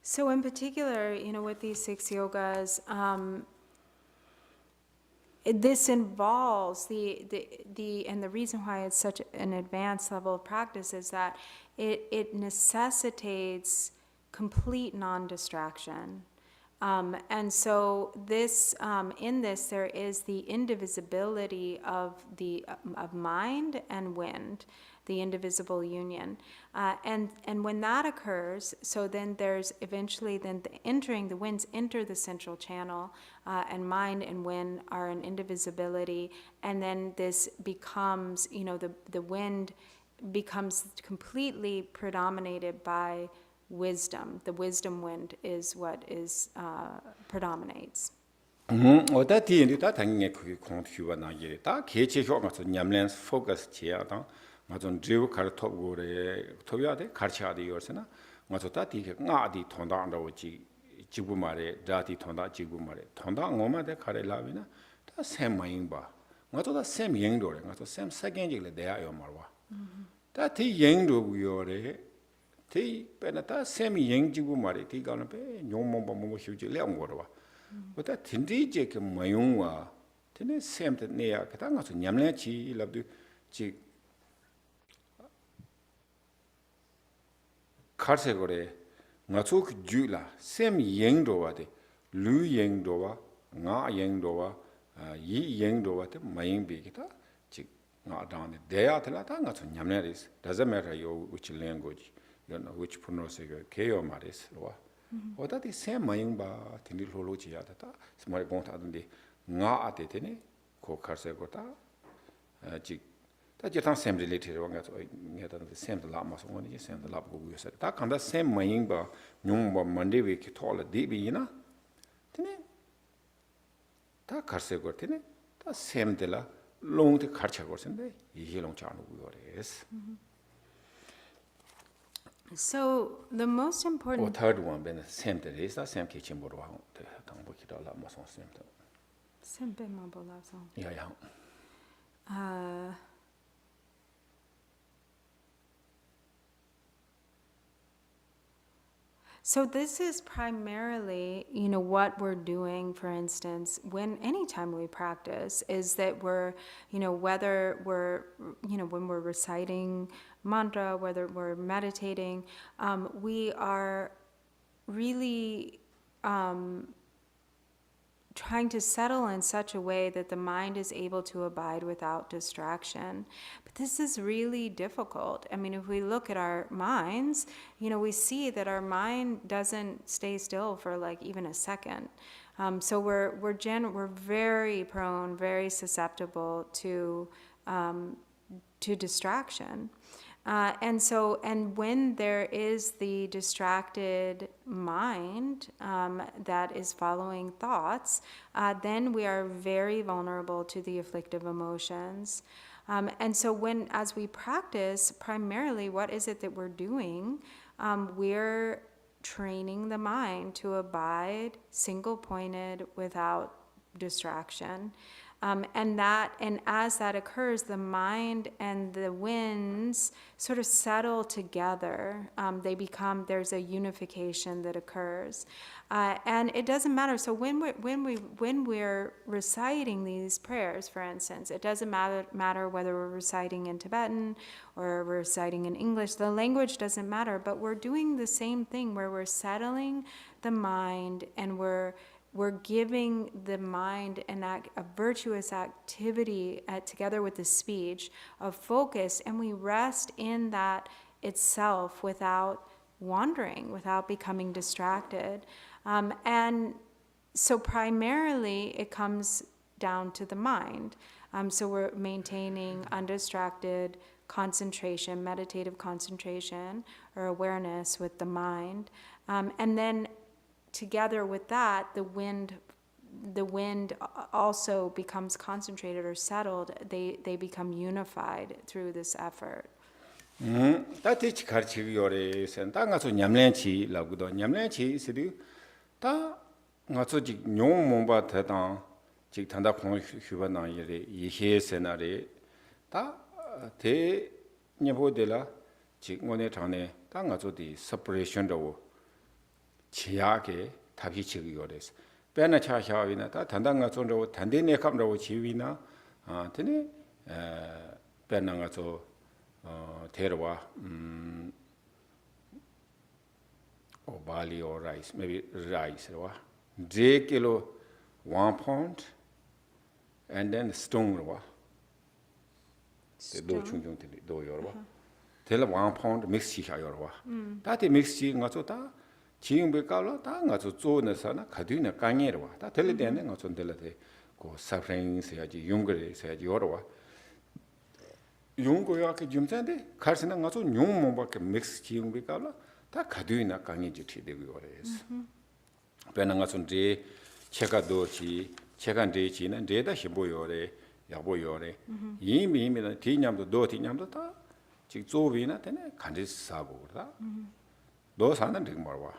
[SPEAKER 7] So in particular, with these 6 yogas, this involves and the reason why it's such an advanced level of practice is that it necessitates complete non-distraction. And so this, in this, there is the indivisibility of mind and wind, the indivisible union. And when that occurs, so then there's eventually the winds enter the central channel, and mind and wind are an indivisibility, and then this becomes, the wind becomes completely predominated by wisdom. The wisdom wind is what predominates.
[SPEAKER 5] 어다 디엔디다 당연히 그게 공투가 나게 다 개체효가 가서 냠랜 포커스 지야다 맞은 드리브 카르토고레 토비아데 가르치아데 요르스나 맞았다 디게 나디 통다한다고 지 jibu mare dati thonda jibu mare thonda ngoma de khare lavina ta sem maying ba nga to da sem yeng do re nga to sem second jile de ayo marwa ta thi yeng do bu yo re thi penata sem yeng jibu mare thi ga na pe nyom mo mo hyu ji le ngor wa but ta thindi je ke mayung wa thine sem te ne ya ka ta nga so nyamle chi labdu chi kharse gore nga so ju la sem yeng do wa de lu yeng do wa nga yeng do wa yi yeng do wa te maying bi kita chi nga down de ya tla ta nga so nyamle ris doesn't matter your which language you know which pronunciation ke yo maris wa oda de sem maying ba tini lo chi ya ta smart gon ta de nga ate te ne ko kharse go ta chi ta jetan sem related wa nga so nga ta de sem la ma so ni sem la go gu sa ta kan da sem maying ba nyung ba mande we ki thol de bi na tene 다 갈세 거트네 다 샘들라 롱데 가르쳐 거는데 이게 롱 자는 거래스.
[SPEAKER 7] So the most important.
[SPEAKER 5] Or third one ben 샘들 is that 샘 kitchen 보러 와. 당보 기다라 마선 샘들.
[SPEAKER 7] 샘배만 보라서.
[SPEAKER 5] 야야.
[SPEAKER 7] So this is primarily, what we're doing, for instance, anytime we practice, is that we're, whether we're, when we're reciting mantra, whether we're meditating, we are really trying to settle in such a way that the mind is able to abide without distraction. But this is really difficult. I mean, if we look at our minds, we see that our mind doesn't stay still for like even a second. So we're very prone, very susceptible to distraction. And when there is the distracted mind that is following thoughts, then we are very vulnerable to the afflictive emotions. And so as we practice, primarily, what is it that we're doing? We're training the mind to abide single-pointed without distraction. And as that occurs, the mind and the winds sort of settle together. There's a unification that occurs. And it doesn't matter. So when we're reciting these prayers, for instance, it doesn't matter whether we're reciting in Tibetan or we're reciting in English. The language doesn't matter, but we're doing the same thing where we're settling the mind and we're giving the mind a virtuous activity together with the speech of focus, and we rest in that itself without wandering, without becoming distracted. And so primarily it comes down to the mind. So we're maintaining undistracted concentration, meditative concentration or awareness with the mind. And then together with that, the wind also becomes concentrated or settled. They become unified through this effort.
[SPEAKER 5] 따뜻이 가르치기 요래선 땅가서 냠len치 라고도 냠len치 있으리 다 가서 지 용몽바 대당 지 단다 공 휴바나 이래 이해세나리 다대 녀보들라 지 오늘 전에 땅가서디 세퍼레이션도 지하게 답이 지기 요래서 빼나 차샤위나 다 단단가 존로 단대내 감로 지위나 되네 빼나가서 terwa or barley or rice, maybe rice. 3 kilo 1 pound, and then stone. The do chung do yorwa. Tell 1 pound mix chi yorwa. That mix chi ngazota, ching becalo, tangazo zone sana, caduna canierwa. That tell it then on delete go suffering, say, younger, say, yorwa. 용고야게 좀잔데 가르치는 가서 용몽밖에 믹스 지용비가라 다 가두이나 강이지 되고 그래서 배는 가서 이제 체가도지 체간데지는 데다 희보요래 야보요래 이미미는 뒤냠도 너 뒤냠도 다 지금 조비나 되네 간지 사고 그러다 너 사는 되게 말와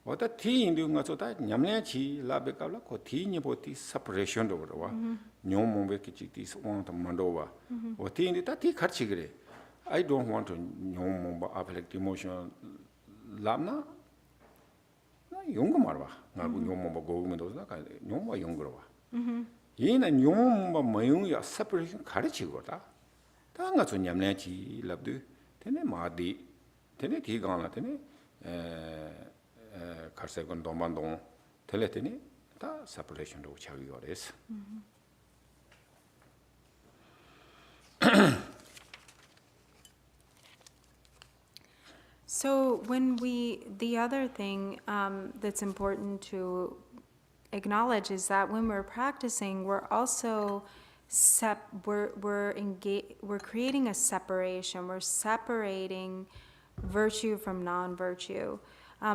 [SPEAKER 5] What a teen doing a sort of Yamlachi, Labecala, Cotini, Boti, separation over the one. No Mombekitis want a Mandova. Or teen it at Kachigre. I don't want to know affect emotional lamna. Younger Marva, Nabu go windows, no more younger. In a Yomba Mayuya separation Karachigota. Tanga to Yamlachi, Labdu, Tene Madi, Tene Tigana, Tene. Carsegon Domandon Teletini, the separation of Chaviores.
[SPEAKER 7] So the other thing that's important to acknowledge is that when we're practicing, we're also we're creating a separation. We're separating virtue from non-virtue.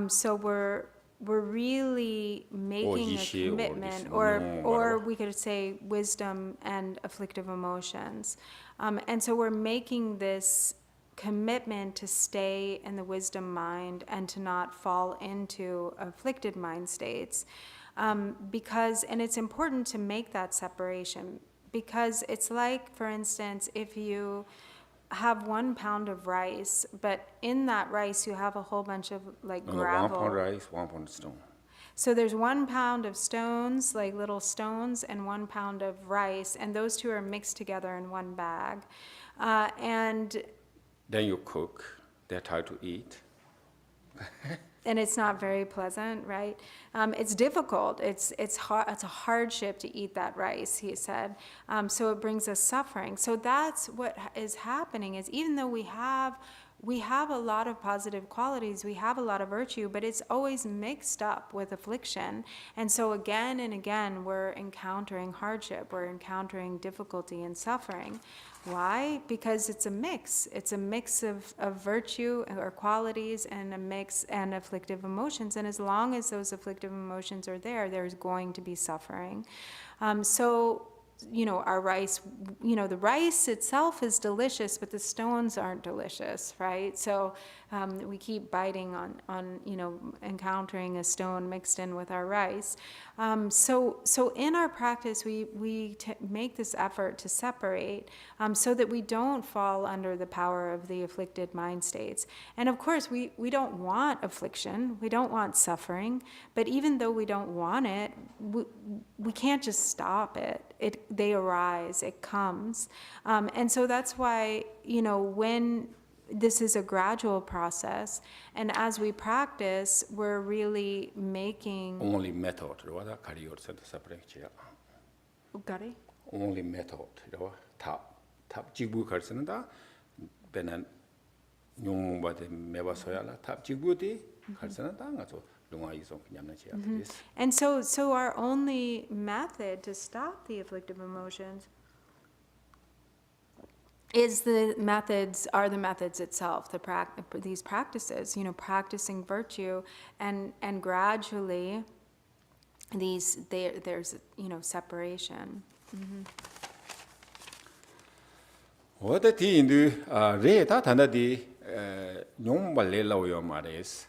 [SPEAKER 7] So we're really making a commitment, or we could say wisdom and afflictive emotions. And so we're making this commitment to stay in the wisdom mind and to not fall into afflicted mind states. And it's important to make that separation, because it's like, for instance, if you have 1 pound of rice, but in that rice you have a whole bunch of like gravel.
[SPEAKER 5] 1 pound rice, 1 pound stone.
[SPEAKER 7] So there's 1 pound of stones, like little stones, and 1 pound of rice, and those two are mixed together in one bag. And
[SPEAKER 5] then you cook, they're tired to eat.
[SPEAKER 7] And it's not very pleasant, right? It's difficult. It's hard. It's a hardship to eat that rice, he said. So it brings us suffering. So that's what is happening. Is even though we have a lot of positive qualities, we have a lot of virtue, but it's always mixed up with affliction. And so again and again, we're encountering hardship. We're encountering difficulty and suffering. Why? Because it's a mix. It's a mix of virtue or qualities and a mix and afflictive emotions. And as long as those afflictive emotions are there, there's going to be suffering. So, our rice, the rice itself is delicious, but the stones aren't delicious, right? So we keep biting on encountering a stone mixed in with our rice. So in our practice, we make this effort to separate so that we don't fall under the power of the afflicted mind states. And of course, we don't want affliction, we don't want suffering, but even though we don't want it, we can't just stop it. They arise, it comes. And so that's why, when this is a gradual process, and as we practice, we're really making...
[SPEAKER 5] Only method, only method, tap jibu karsanada, benan nyumbate meba soyala, tap jibuti karsanada, ngato.
[SPEAKER 7] And so our only method to stop the afflictive emotions are the methods itself, these practices, practicing virtue, and gradually there's separation.
[SPEAKER 5] What a teen do re tatandi nyombalela mares.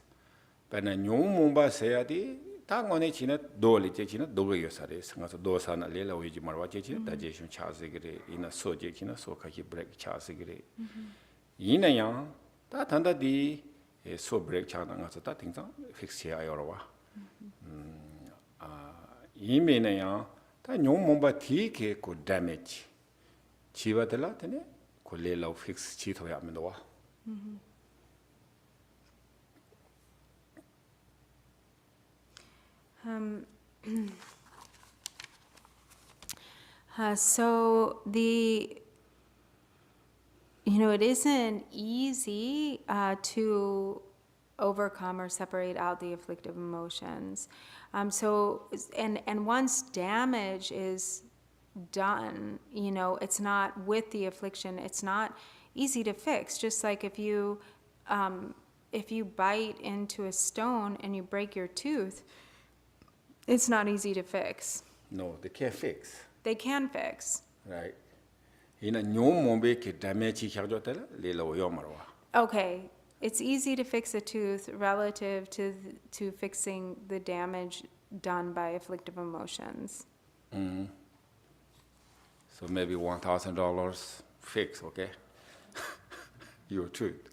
[SPEAKER 5] Pena nyomba sayadi, tangone china doli china doyo sare, sangaso dosana lela wiji marwa china, digestion chasigre, ina soje china, sokahi break chasigre. Ina yang, ta tanda di so break chana ngaso ta things fix here ayorowa. Imena yang, ta nyomba tike ko damage. Chiva dela tene, ko lela fix chito ya mendoa.
[SPEAKER 7] So it isn't easy to overcome or separate out the afflictive emotions. And once damage is done, it's not with the affliction, it's not easy to fix. Just like if you bite into a stone and you break your tooth, it's not easy to fix.
[SPEAKER 5] No, they can't fix.
[SPEAKER 7] They can fix.
[SPEAKER 5] Right. In a new mombe ki damage charjotela lelo yomarwa.
[SPEAKER 7] Okay. it's easy to fix a tooth relative to fixing the damage done by afflictive emotions.
[SPEAKER 5] So maybe $1,000 fix, okay? Your tooth.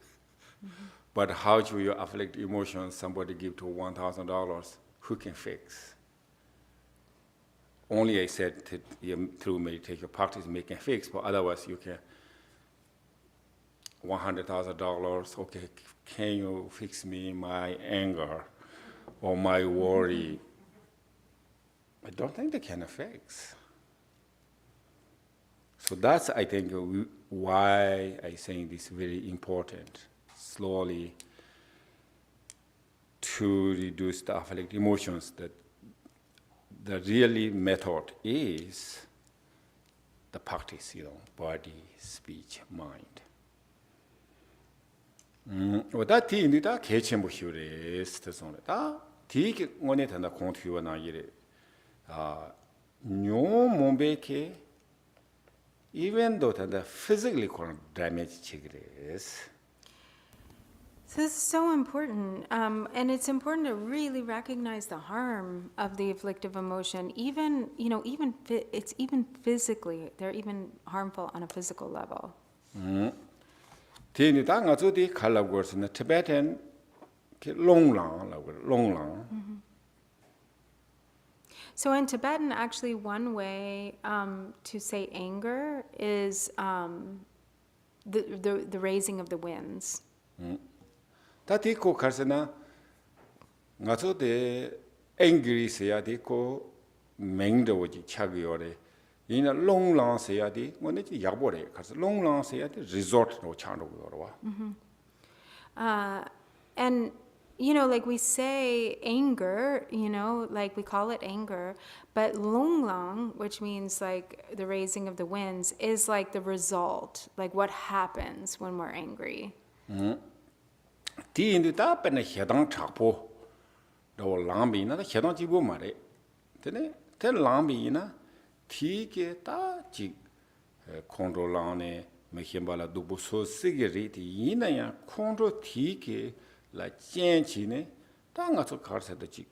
[SPEAKER 5] But how do you afflict emotions somebody give to $1,000? Who can fix? Only I said that through meditation practice make can fix, but otherwise you can $100,000, okay, can you fix me my anger or my worry? I don't think they can fix. So that's, I think, why I think this is very important, slowly to reduce the afflictive emotions. That the really method is the practice, body, speech, mind. That thing that catching with you is the song. That take on it and the control na yere. No mombeke, even though the physically damage chigres.
[SPEAKER 7] So this is so important, and it's important to really recognize the harm of the afflictive emotion. Even it's even physically, they're even harmful on a physical level.
[SPEAKER 5] Tini ta nga zu di khala gors na Tibetan ke long lang.
[SPEAKER 7] So in Tibetan, actually, one way to say anger is the raising of the winds.
[SPEAKER 5] Ta di ko karsana nga zu de angry se ya di ko meng de wo ji chag yore. Ina long lang se ya di ngone ji yabore kars long lang se ya di resort no chando yore wa.
[SPEAKER 7] And like we say anger, like we call it anger, but long lang, which means like the raising of the winds, is like the result, like what happens when we're angry.
[SPEAKER 5] Ti indu ta pena hedang chakpo do lambi na hedang jibo mare. Tene te lambi na ti ke ta ji control lane me himbala dubu so sigiri ti ina ya control ti ke la change ne ta nga so karsa da ji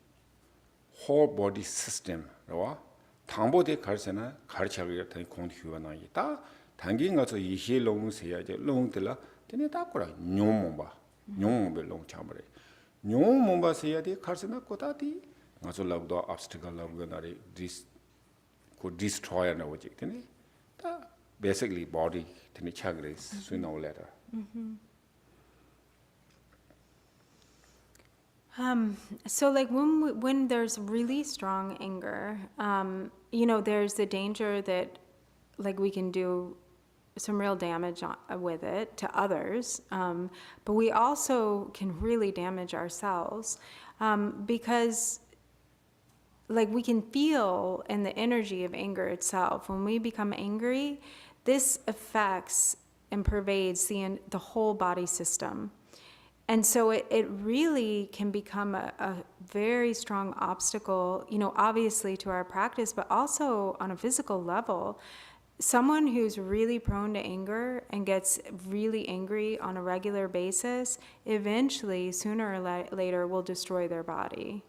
[SPEAKER 5] whole body system ro 당보 대 karsa karchaga ta konhyuwa na yi ta tangi nga so yi he long se ya je long de la tene ta kora nyomba nyombe long chambre nyomba se ya de karsa na ko ta ti nga so lag do obstacle lag na re this could destroy na wo je tene ta basically body tene chagre sooner or later.
[SPEAKER 7] So like when there's really strong anger, there's the danger that like we can do some real damage with it to others, but we also can really damage ourselves because like we can feel in the energy of anger itself. When we become angry, this affects and pervades the whole body system. And so it really can become a very strong obstacle, obviously to our practice, but also on a physical level. Someone who's really prone to anger and gets really angry on a regular basis, eventually, sooner or later, will destroy their body.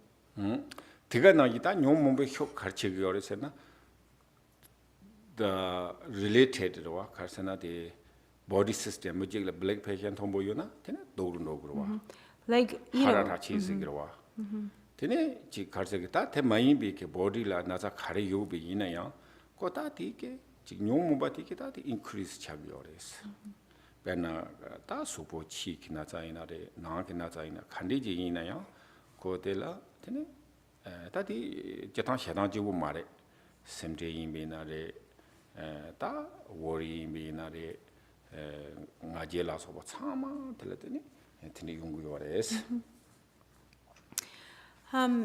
[SPEAKER 5] The related the body system, which is black patient tomboyuna, then do no grow.
[SPEAKER 7] Like,
[SPEAKER 5] Harata cheese grow. Then she carsegata, te may be a body la nasa carry you be in a young, kota tike, chignum batikita, increase chagiores. Bena ta supo cheek nata in a nank nata in a candidi in a young, cotella, tene, tati jatan shadanji mare, same day in binare, ta worry in binare.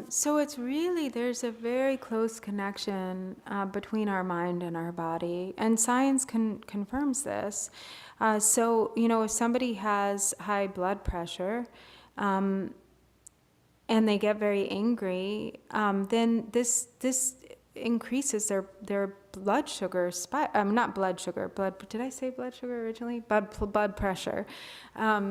[SPEAKER 7] So it's really, there's a very close connection between our mind and our body, and science confirms this. So, if somebody has high blood pressure and they get very angry, then this increases their blood sugar not blood sugar, did I say blood sugar originally? Blood pressure.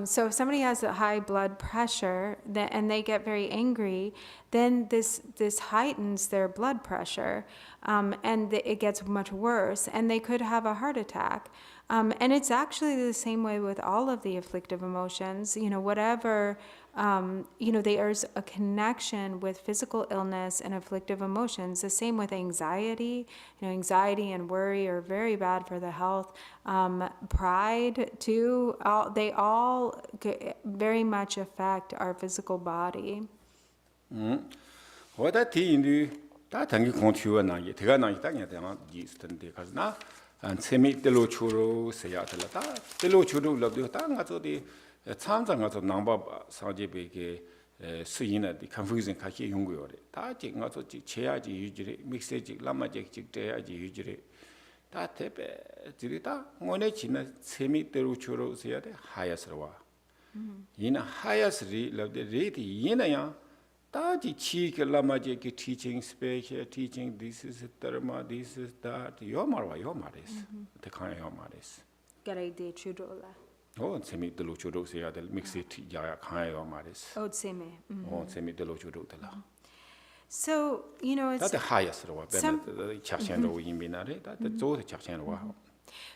[SPEAKER 7] So if somebody has a high blood pressure and they get very angry, then this heightens their blood pressure, and it gets much worse, and they could have a heart attack. And it's actually the same way with all of the afflictive emotions. Whatever, there's a connection with physical illness and afflictive emotions. The same with anxiety. Anxiety and worry are very bad for the health. Pride, too. They all very much affect our physical body.
[SPEAKER 5] What I think that I continue na ye tega na ita nya tema jistende kazna and semi telo churu se ya tela ta telo churu labdu ta nga zo di 참자 가서 남바 사제베게 수인의 컨퓨전 같이 연구요래 다 지금 가서 제야지 유지리 믹스지 라마지 직대야지 유지리 다 대배 지리다 뭐네 지나 세미대로 줄어서야 돼 하야스러워 이나 하야스리 럽데 레디 이나야 다지 치게 라마지 기 teaching special teaching this is dharma this is that yo 말이스 대칸 요 말이스
[SPEAKER 7] 가라이데 추도라
[SPEAKER 5] 세미 들로 주도세야 될 믹스 야야 강해요 말이스.
[SPEAKER 7] 세미.
[SPEAKER 5] 세미 들로 주도들라.
[SPEAKER 7] So, it's
[SPEAKER 5] that's the highest one.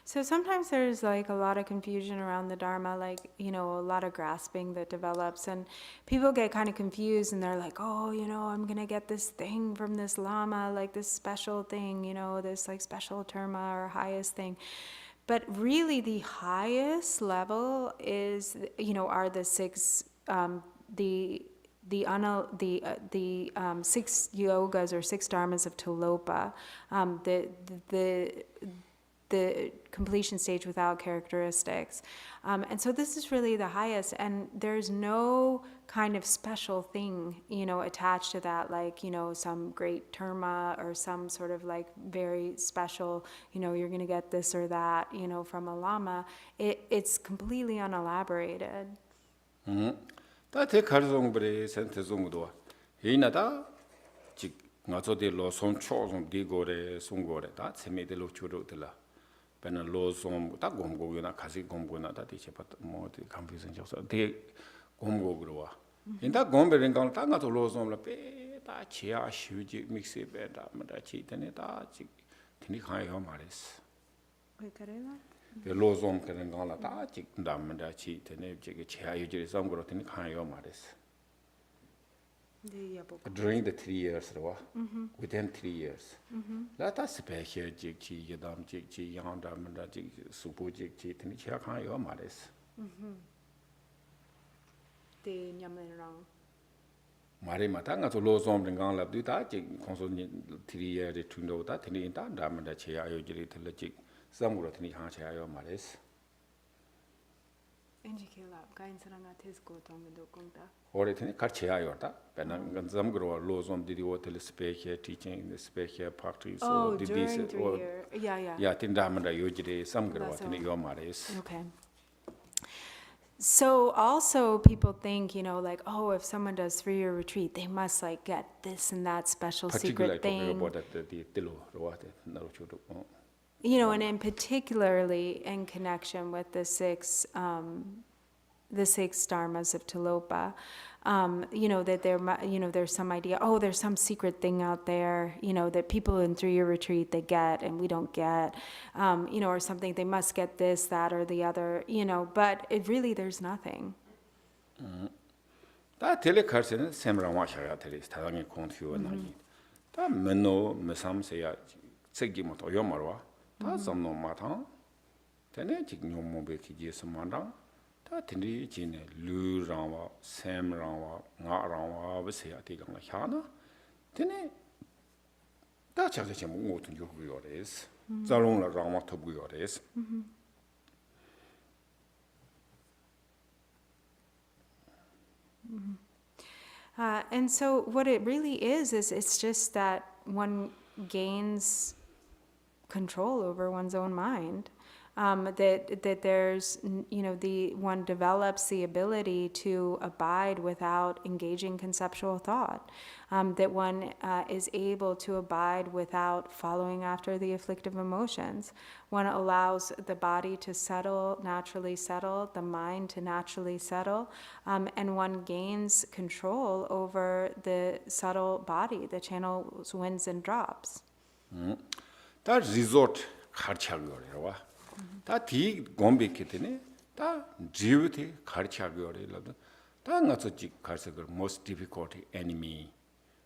[SPEAKER 7] So sometimes there's like a lot of confusion around the Dharma, like, a lot of grasping that develops, and people get kind of confused and they're like, oh, I'm going to get this thing from this Lama, like this special thing, this like special terma or highest thing. But really, the highest level is, are the six, the 6 yogas or 6 dharmas of Tilopa, the completion stage without characteristics, and so this is really the highest. And there's no kind of special thing, attached to that, like, some great terma or some sort of like very special, you're going to get this or that, from a lama. It's completely unelaborated.
[SPEAKER 5] 다 대가르송브레 센테송도 이나다 직 나조데로 손초좀 디고레 송고레 다 세메데로 주로들라 베나 로송 다 공고요나 가시 공고나 다 디체파 뭐디 컨퓨전 적서 데 공고그로 와 인다 공베른 강 땅가도 로송라 베다 지야 슈지 믹스 베다 마다 치테네 다 직 티니 가요 말레스
[SPEAKER 7] 왜 그래요?
[SPEAKER 5] 로좀 그런 거라 다 직담다 치테네 저게 제아유지 섬으로 되는 가요 말했어. During the 3 years, within 3 years, that special 직지 예담 직지 양담다 직 수부 직지 되는 제가 가요 말했어.
[SPEAKER 7] 네 냠내랑
[SPEAKER 5] 말이 마땅한 로좀 그런 거라 다 직 공소니 3 years 퉁도다 되는 다 담다 제아유지 들지 Samguro tini hanchayo mares.
[SPEAKER 7] Enjikela kainsaranga tesko tongdo kongta.
[SPEAKER 5] Ore tini karchayo ta. Pena samguro lozom didi hotel speaker teaching the speaker factory so
[SPEAKER 7] did this or yeah
[SPEAKER 5] tin damanda yojide samguro tini yo mares.
[SPEAKER 7] Okay. So also people think, like, oh, if someone does 3-year retreat, they must like get this and that special secret thing. And in particularly in connection with the six dharmas of Tilopa, that there's some idea, oh, there's some secret thing out there, that people in 3-year retreat, they get and we don't get, or something, they must get this, that, or the other, but it really, there's nothing.
[SPEAKER 5] 다 텔레카르스는 샘랑 와샤야 텔레스 다당이 콘티오나기 다 menno mesam세야 책임도 요마로와 다 섬노 마타 테네 직뇽모베 기지에서 만당 다 텐디 지네 루랑와 샘랑와 나랑와 버세야 되가나 하나 테네 다 자세히 모든 요구요레스 자롱라 랑마 토부요레스
[SPEAKER 7] And so what it really is it's just that one gains control over one's own mind. that there's, one develops the ability to abide without engaging conceptual thought, that one is able to abide without following after the afflictive emotions. One allows the body to naturally settle, the mind to naturally settle, and one gains control over the subtle body, the channels, winds, and drops.
[SPEAKER 5] That resort 가르쳐거려와. 다 디 공백했더니 다 지우티 가르쳐거려라도 다 가서 지 가르쳐거 most difficult enemy.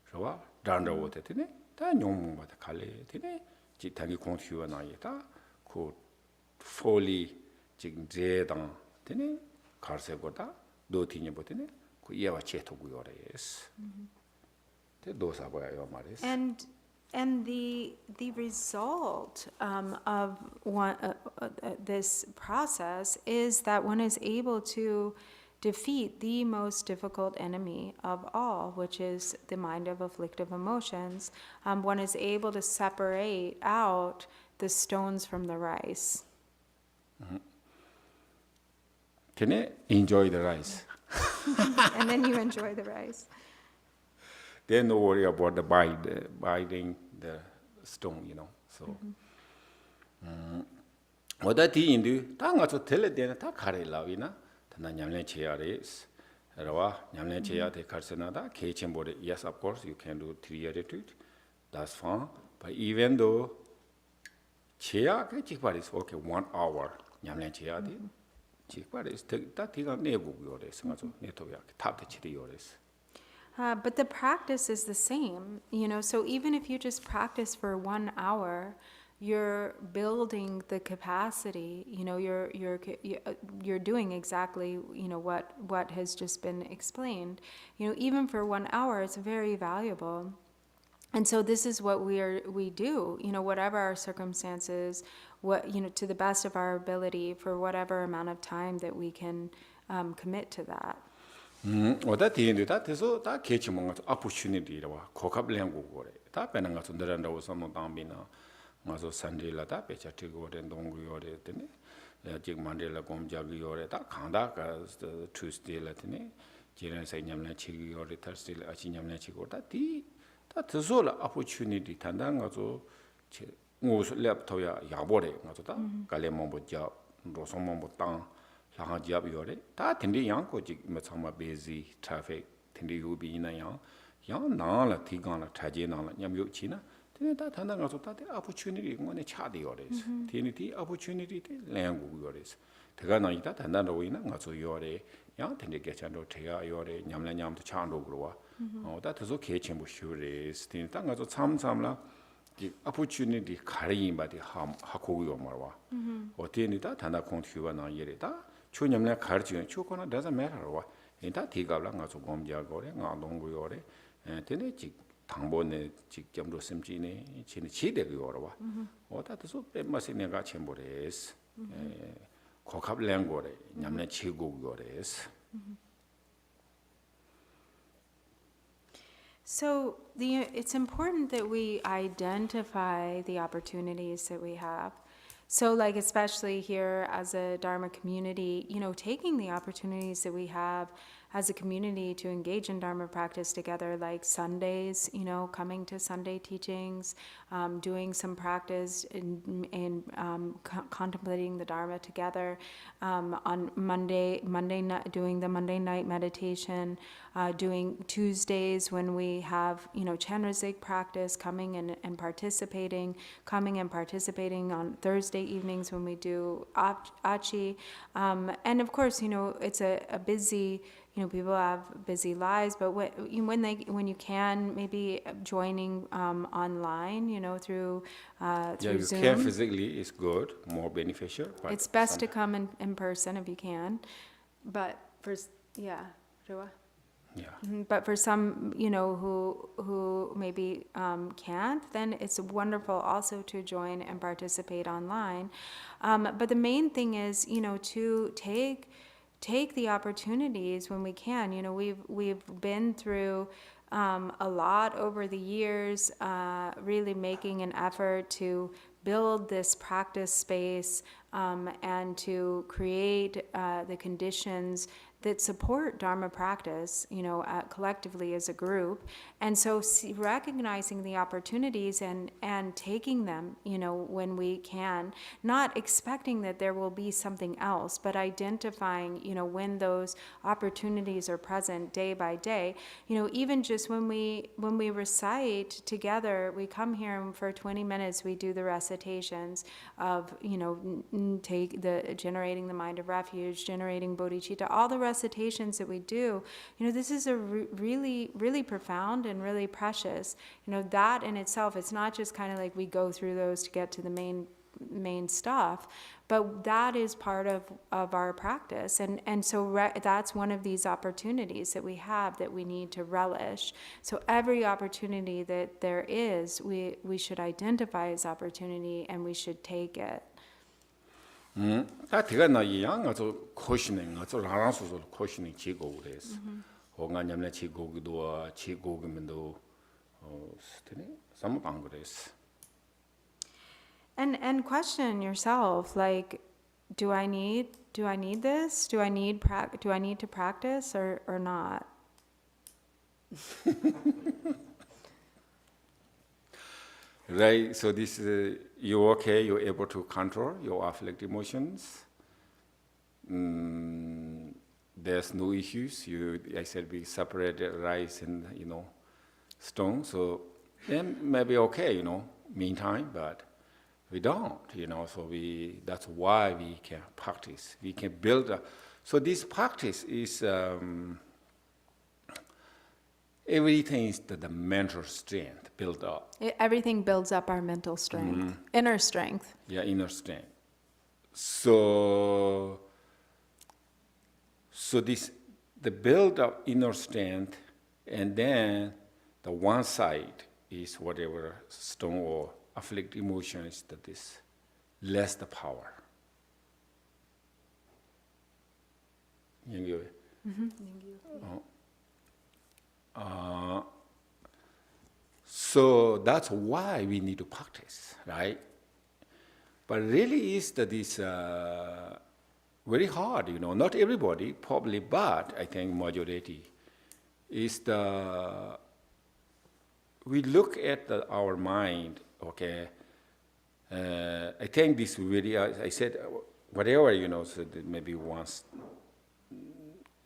[SPEAKER 5] 저와 단다고했더니 다 용문마다 갈래더니 지 당이 공투와 나이다. 그 fully 지금 제당 되네 가르쳐거다 노티니 보더니 그 이해와 제토고요레스. 대도사 봐요 말이스.
[SPEAKER 7] And the result of this process is that one is able to defeat the most difficult enemy of all, which is the mind of afflictive emotions. One is able to separate out the stones from the rice.
[SPEAKER 5] Can you enjoy the rice?
[SPEAKER 7] And then you enjoy the rice.
[SPEAKER 5] Then no worry about the biting the stone, So, what that in do? Tangato tell it then, Takare lavina, Tananyamle Chearis, Rawa, Yamle Chea, the Carsenada, Kitchen body. Yes, of course, you can do 3 attitude. That's fine. But even though Chea, Chikpar is okay 1 hour, Yamle Chea, Chikpar is that thing on Nebu Yores, Netoyak, tap the Chitty Yores.
[SPEAKER 7] But the practice is the same, so even if you just practice for 1 hour, you're building the capacity, you're doing exactly, what has just been explained. Even for 1 hour, it's very valuable. And so this is what we do, whatever our circumstances, to the best of our ability, for whatever amount of time that we can commit to that.
[SPEAKER 5] 어다 뒤에다 돼서 다 개치 뭔가 opportunity라고 고갑량고 거래. 다 빼는 거 손들한다고 서면 담비나 맞아 산딜라다 배차티고 된 동구요래 되네. 지금 만들라 공작이요래 다 강다가 투스딜라더니 지난 사냥내 치기요래 탈스딜 아치냥내 치고 다 드솔 opportunity 단단 가서 무슨 랩토야 야보래 가서다 갈레몬보자 로송몬보땅 Lang job yore, ta tindi yang ko jik matsama busy traffic tindi ubi ina yang na la tigang la traje na la nyam yu chi na, tindi ta tanda nga so ta te opportunity ngone cha de yores, tindi ti opportunity te langu yores, tega na ita tanda ro ina nga so yore, yang tindi ke chan do tega yore nyam la nyam to chan do growa, ta tezo ke chen bu shures, tindi ta nga so sam la. The opportunity carrying by the hakoyo marwa. Or tinita tanda contua na yereta, chunyamla cardigan chukona doesn't matter. In that tigabla to gomja gore, ngadongo yore, and tenetic tambone chicamdo simchine, chinichi de yorwa. Or that is so massinaga chambores, cockab langore, yamna chigo yores.
[SPEAKER 7] So it's important that we identify the opportunities that we have. So like especially here as a Dharma community, taking the opportunities that we have as a community to engage in Dharma practice together, like Sundays, coming to Sunday teachings, doing some practice in contemplating the Dharma together, on Monday night, doing the Monday night meditation, doing Tuesdays when we have, Chenrezig practice, coming and participating on Thursday evenings when we do Achi, and of course, it's a busy, people have busy lives, but when you can, maybe joining online, through
[SPEAKER 5] you
[SPEAKER 7] Zoom.
[SPEAKER 5] Can physically is good, more beneficial. But
[SPEAKER 7] it's best to come in person if you can, but Rua.
[SPEAKER 5] Yeah.
[SPEAKER 7] But for some, who maybe can't, then it's wonderful also to join and participate online. But the main thing is, to take the opportunities when we can. We've been through a lot over the years, really making an effort to build this practice space and to create the conditions that support Dharma practice, collectively as a group. And so recognizing the opportunities and taking them, when we can, not expecting that there will be something else, but identifying, when those opportunities are present day by day. Even just when we recite together, we come here and for 20 minutes, we do the recitations of, generating the mind of refuge, generating bodhicitta, all the recitations that we do. This is a really, really profound and really precious. That in itself, it's not just kind of like we go through those to get to the main stuff, but that is part of our practice. And so that's one of these opportunities that we have that we need to relish. So every opportunity that there is, we should identify as opportunity and we should take it.
[SPEAKER 5] 다 대가 나 이양 아주 코시는 아주 라랑소소 코시는 지고 그래서 호간냠내 지고기도 지고기면도 스테네 삼방 그래서
[SPEAKER 7] And question yourself, like, do I need this? Do I need to practice or not?
[SPEAKER 5] Right, so this you're okay, you're able to control your afflictive emotions. There's no issues. I said we separated rice and stone, so then maybe okay, meantime, but we don't, so that's why we can practice. We can build up. So this practice is everything is the mental strength built up.
[SPEAKER 7] Everything builds up our mental strength, inner strength.
[SPEAKER 5] Yeah, inner strength. So the build up inner strength, and then the one side is whatever stone or afflictive emotions that is less the power. So that's why we need to practice, right? But really is that this very hard, Not everybody, probably, but I think majority is we look at our mind. Okay, I think this very. I said whatever so that maybe once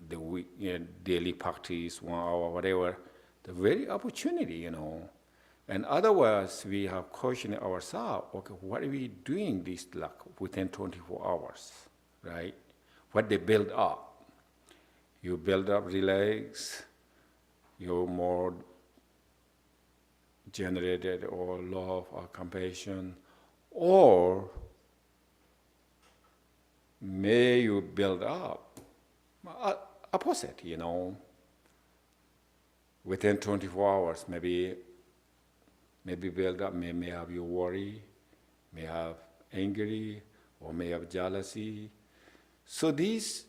[SPEAKER 5] the week, daily practice 1 hour, whatever. The very opportunity, And otherwise, we have questioned ourselves, okay, what are we doing this within 24 hours, right? What they build up. You build up relax, you're more generated or love or compassion, or may you build up opposite, Within 24 hours, maybe build up, may have you worry, may have angry, or may have jealousy. So these,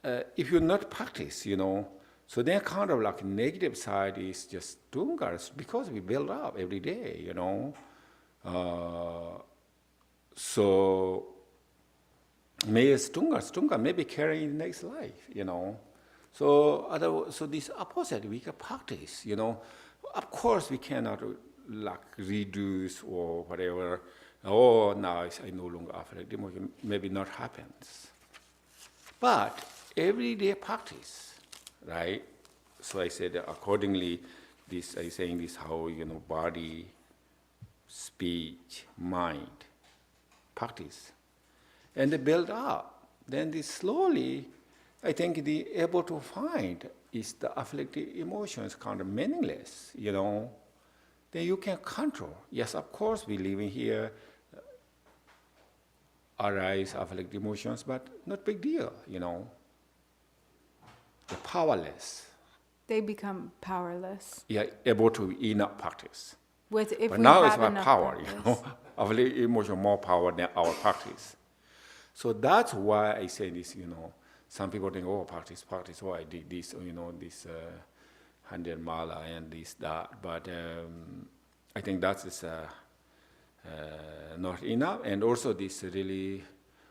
[SPEAKER 5] if you not practice, so then kind of like negative side is just dungas because we build up every day, So may stunga maybe carry in the next life, So this opposite we can practice, Of course we cannot reduce or whatever. Oh, now I no longer affect emotion. Maybe not happens. But everyday practice, right? So I said accordingly, I saying this how body, speech, mind, practice, and they build up. Then this slowly, I think the able to find is the afflictive emotions kind of meaningless, Then you can control. Yes, of course we live in here, arise afflictive emotions, but not big deal, They're powerless.
[SPEAKER 7] They become powerless.
[SPEAKER 5] Yeah, able to enough practice.
[SPEAKER 7] But
[SPEAKER 5] now it's about power, Afflictive emotion more power than our practice. So that's why I say this, Some people think, oh, practice, oh, I did this, this 100 mala and this, that. But I think that is not enough. And also this really,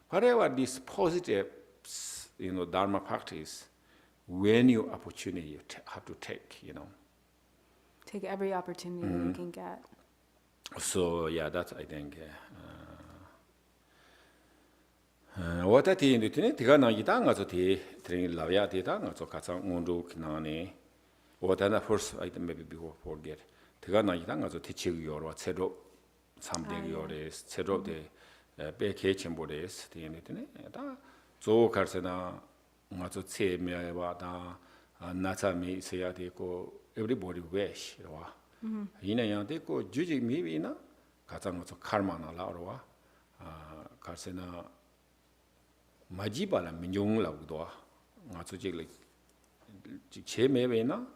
[SPEAKER 5] whatever this positive, Dharma practice, when you opportunity, you have to take,
[SPEAKER 7] Take every opportunity you can get.
[SPEAKER 5] So yeah, that's I think. What I think is that na ita nga so the training lavya data nga so katsa ngundu kinane. What I first I maybe before forget. Tiga na ita nga so teaching your zero something your is zero the be kitchen bodies the end it da so karsena nga so che me wa da na cha me se ya de ko everybody wish wa. Ina yang de ko juji maybe na katsa nga so karma na la wa. Karsena 마지발라 민용라고도 아주 지금 제매베나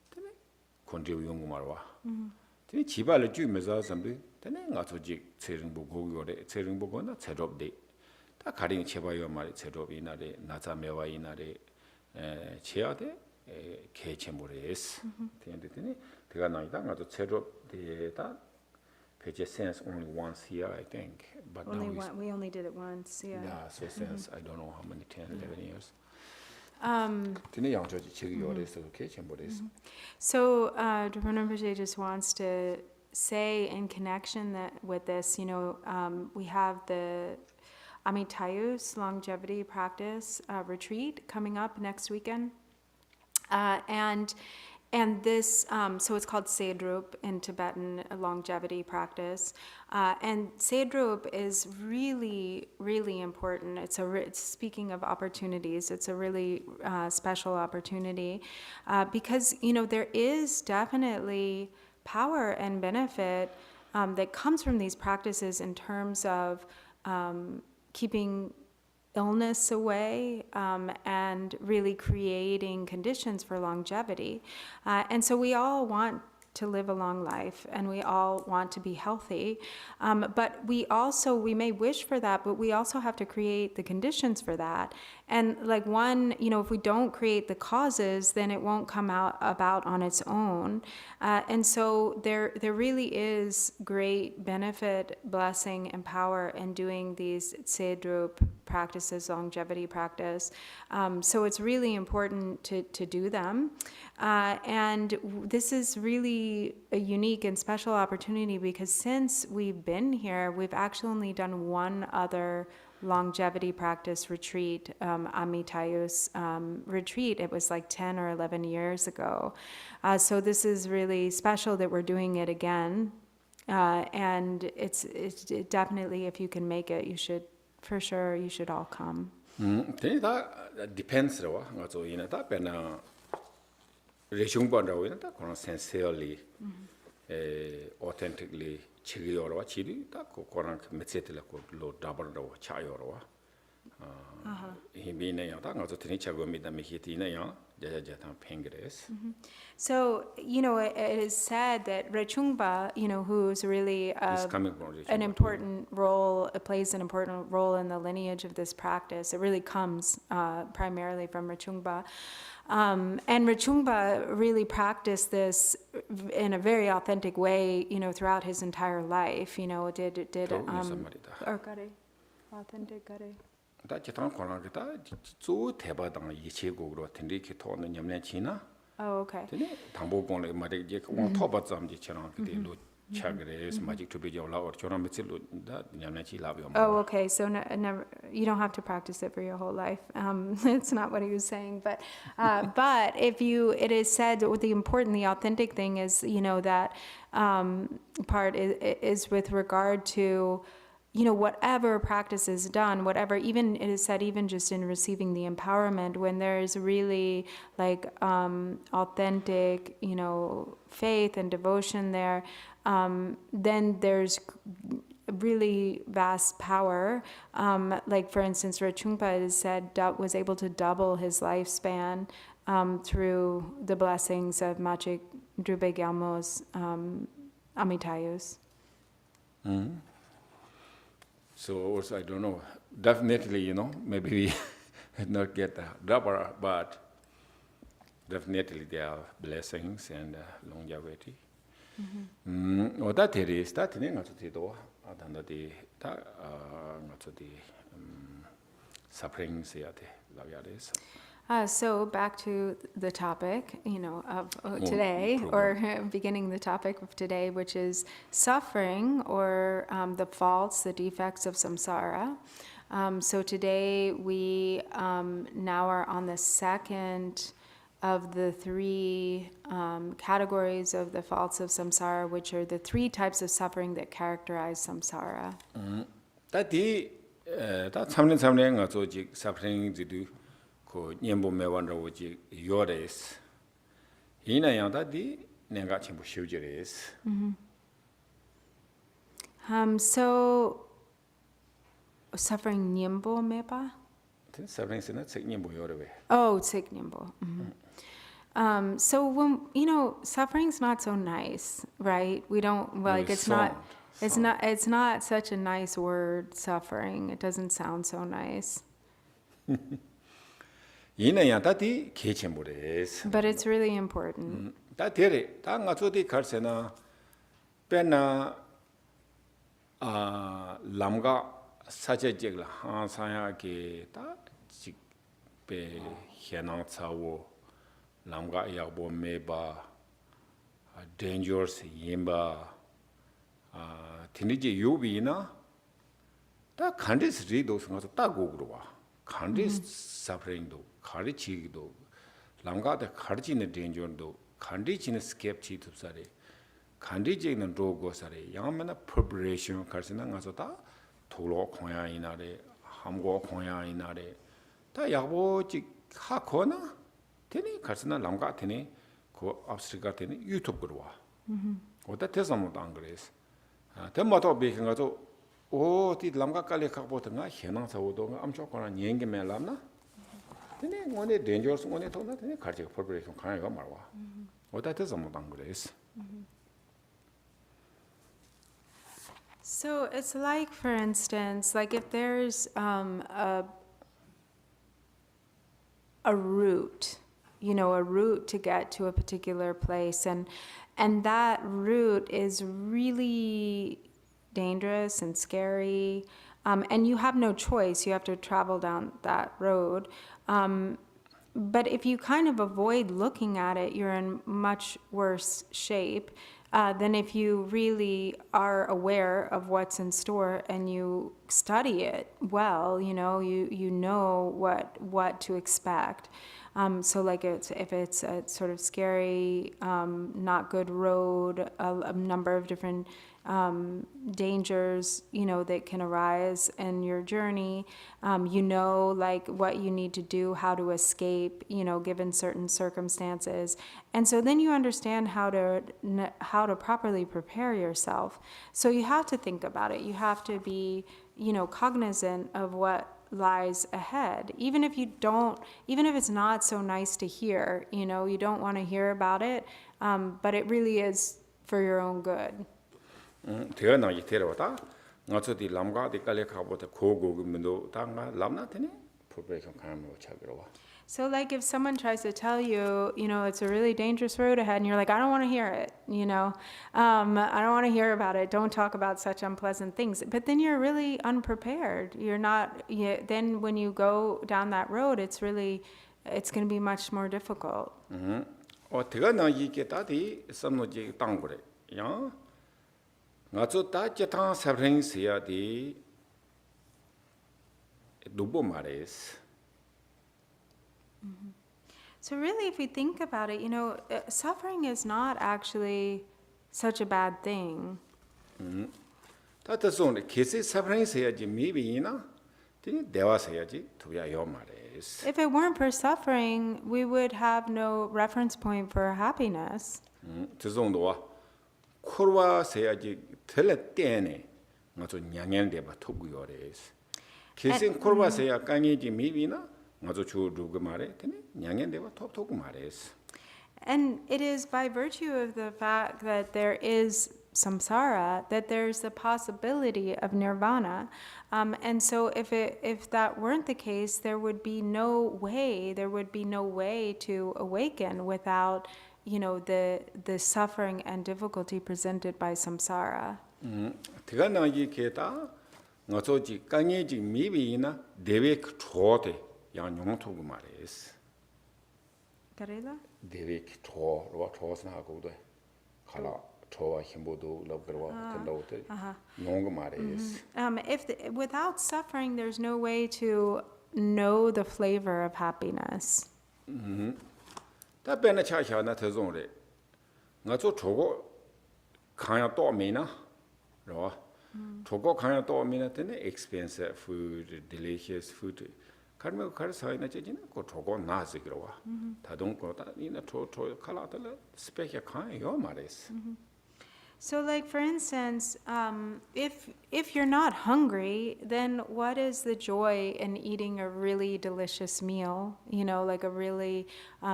[SPEAKER 5] 되네 컨트롤 용구 말와 되네 지발을 주면서 선비 되네 아주 지 세릉보 고고래 세릉보거나 제롭데 다 가령 제바요 말이 제롭이나래 나자매와 이나래 제야데 개체모레스 되네 내가 나이다 아주 제롭데다 Page sense only once here, I think. But
[SPEAKER 7] Only
[SPEAKER 5] now
[SPEAKER 7] we only did it once, yeah.
[SPEAKER 5] yeah, so since I don't know how many 10, 11 years.
[SPEAKER 7] So Drupon Rinpoche just wants to say in connection with this, we have the Amitayus longevity practice retreat coming up next weekend, and this, so it's called Sedrup in Tibetan, longevity practice. And Sedrup is really, really important. It's speaking of opportunities, it's a really special opportunity because, there is definitely power and benefit that comes from these practices in terms of keeping illness away and really creating conditions for longevity. And so we all want to live a long life and we all want to be healthy. But we may wish for that, but we also have to create the conditions for that. And if we don't create the causes, then it won't come about on its own. And so there really is great benefit, blessing, and power in doing these Sedrup practices, longevity practice. So it's really important to do them. And this is really a unique and special opportunity because since we've been here, we've actually only done one other longevity practice retreat, Amitayus retreat. It was like 10 or 11 years ago. So this is really special that we're doing it again. And it's definitely, if you can make it, you should all come.
[SPEAKER 5] That depends. Sincerely, authentically, chigiyorwa chiri ta ko koran metsetela ko lo dabarro chayorwa himbi ne ya ta ngazo tini chagomi da mehiti ne ya jaja ta pengres.
[SPEAKER 7] So it is said that Rechungpa, who's really an important role, plays an important role in the lineage of this practice. It really comes primarily from Rechungpa. And Rechungpa really practiced this in a very authentic way, throughout his entire life. Authentic gare. Oh, okay. Oh, okay. So never, you don't have to practice it for your whole life. It's not what he was saying, but it is said that the authentic thing is, that part is with regard to, whatever practice is done, even it is said, even just in receiving the empowerment, when there is really authentic, faith and devotion there, then there's really vast power. For instance, Rechungpa is said was able to double his lifespan through the blessings of Machik Drube Gyalmo's Amitayus.
[SPEAKER 5] So also, I don't know, definitely, maybe we not get the double, but definitely there are blessings and longevity. That is, that 단어디 다 어쩌디 suffering 세야데 라비아레스.
[SPEAKER 7] So back to the topic, of today, or beginning the topic of today, which is suffering, or the faults, the defects of samsara. So today we now are on the second of the three categories of the faults of samsara, which are the three types of suffering that characterize samsara.
[SPEAKER 5] 다디 다 참는 가지고 suffering 지도 그 년보 매원으로지 요레스 이나야다디 내가 전부 쉬우지레스.
[SPEAKER 7] So suffering nyembo meba?
[SPEAKER 5] Suffering is 년보 요레.
[SPEAKER 7] Oh, tsik nyembo. So when suffering's not so nice, right? We don't like it's not such a nice word, suffering. It doesn't sound so nice.
[SPEAKER 5] 이나야다디 개체모레스.
[SPEAKER 7] But it's really important.
[SPEAKER 5] 다 데레 다 가서디 갈세나 빼나 람가 사제직라 하사야게 다 직배 현황차고 람가 야보 메바 dangerous 임바 티니지 요비나 다 간디스 리도 생각서 딱 고그로 와 간디스 suffering도 가르치기도 람가데 가르치는 danger도 간디치는 스캡치 습사리 간디지는 로고사리 양면나 preparation 가르치나 가서 다 도로 공야이나래 함고 공야이나래 다 야보지 하거나 되니 가르치나 람가 되니 그 앞스리가 되니 유튜브로 와 어다 대사모도 안 그래서 대마도 비행 가서 오디 람가 깔리 갖고든가 현황사고도 암초거나 년개매 람나 되니 오늘 dangerous 오늘 돈나 되니 가르치고 preparation 가야가 말와 어다 대사모도 안 그래서.
[SPEAKER 7] So it's like, for instance, like if there's a route, a route to get to a particular place, and that route is really dangerous and scary, and you have no choice, you have to travel down that road. But if you kind of avoid looking at it, you're in much worse shape than if you really are aware of what's in store and you study it well. You know what to expect. So like if it's a sort of scary, not good road, a number of different dangers, that can arise in your journey, like what you need to do, how to escape, given certain circumstances. And so then you understand how to properly prepare yourself. So you have to think about it. You have to be, cognizant of what lies ahead. Even if it's not so nice to hear, you don't want to hear about it, but it really is for your own good.
[SPEAKER 5] 대나 이테로다 어쩌디 람가디 깔레카보다 고고금도 당가 람나테네 프로페션 카메라 차기로 와.
[SPEAKER 7] So like if someone tries to tell you, it's a really dangerous road ahead and you're like, I don't want to hear it, I don't want to hear about it. Don't talk about such unpleasant things. But then you're really unprepared. Then when you go down that road, it's going to be much more difficult.
[SPEAKER 5] 대나 이게 다디 섬노지 땅고래. 야. 나저 다제탕 사브링스야디 두보 말레스.
[SPEAKER 7] So really, if we think about it, suffering is not actually such a bad thing.
[SPEAKER 5] 다들 계속 사브링스야지 미비나, 되니 대화해야지 두야요 말레스.
[SPEAKER 7] If it weren't for suffering, we would have no reference point for happiness.
[SPEAKER 5] 저 정도와 코르와세야지 틀레 때네 맞아 냥냥대바 토구요레스. 계속 코르와세야 강이지 미비나. And
[SPEAKER 7] it is by virtue of the fact that there is samsara that there's the possibility of nirvana. And so if that weren't the case, there would be no way to awaken without, the suffering and difficulty presented by samsara.
[SPEAKER 5] 대간나기 게다 어쩌지 강예지 미비나 대외 초대 양용토고 말이스.
[SPEAKER 7] Karela?
[SPEAKER 3] 대외 초로 초스나고도 칼라 초와 힘보도 러그와 텐도데 용고 말이스.
[SPEAKER 7] Without suffering, there's no way to know the flavor of happiness.
[SPEAKER 5] 다 변에 차샤나 대종래. 나저 저거 강야 또 미나. 로. 저거 강야 또 미나 때는 expensive food, delicious food. karma kar saina chejina ko thogo na zikrowa tadong ko ta ina tho khala ta speke khan yo mares.
[SPEAKER 7] So, like for instance, if you're not hungry, then what is the joy in eating a really delicious meal? You know, like a really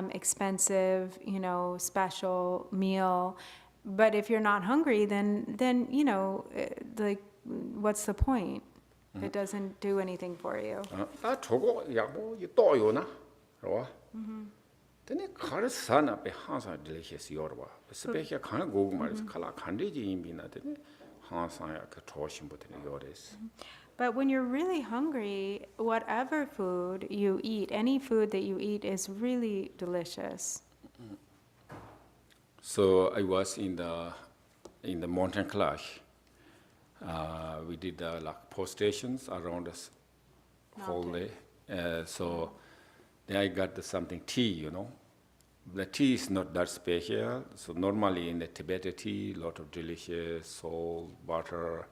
[SPEAKER 7] expensive, you know, special meal. But if you're not hungry, then you know, like, what's the point? It doesn't do anything for you.
[SPEAKER 5] 아 저거 야뭐 또 요나, 그러와. 근데 가르사나 배 항상 delicious 요르와. 스페셜 간 고구 말에서 칼라 간디지 임비나더니 항상 그 조심부터 요레스.
[SPEAKER 7] But when you're really hungry, whatever food you eat, any food that you eat is really delicious.
[SPEAKER 5] So I was in the mountain class. We did like post stations around us whole day. So then I got something tea, you know. The tea is not that special. So normally in the Tibetan tea, a lot of delicious salt, butter,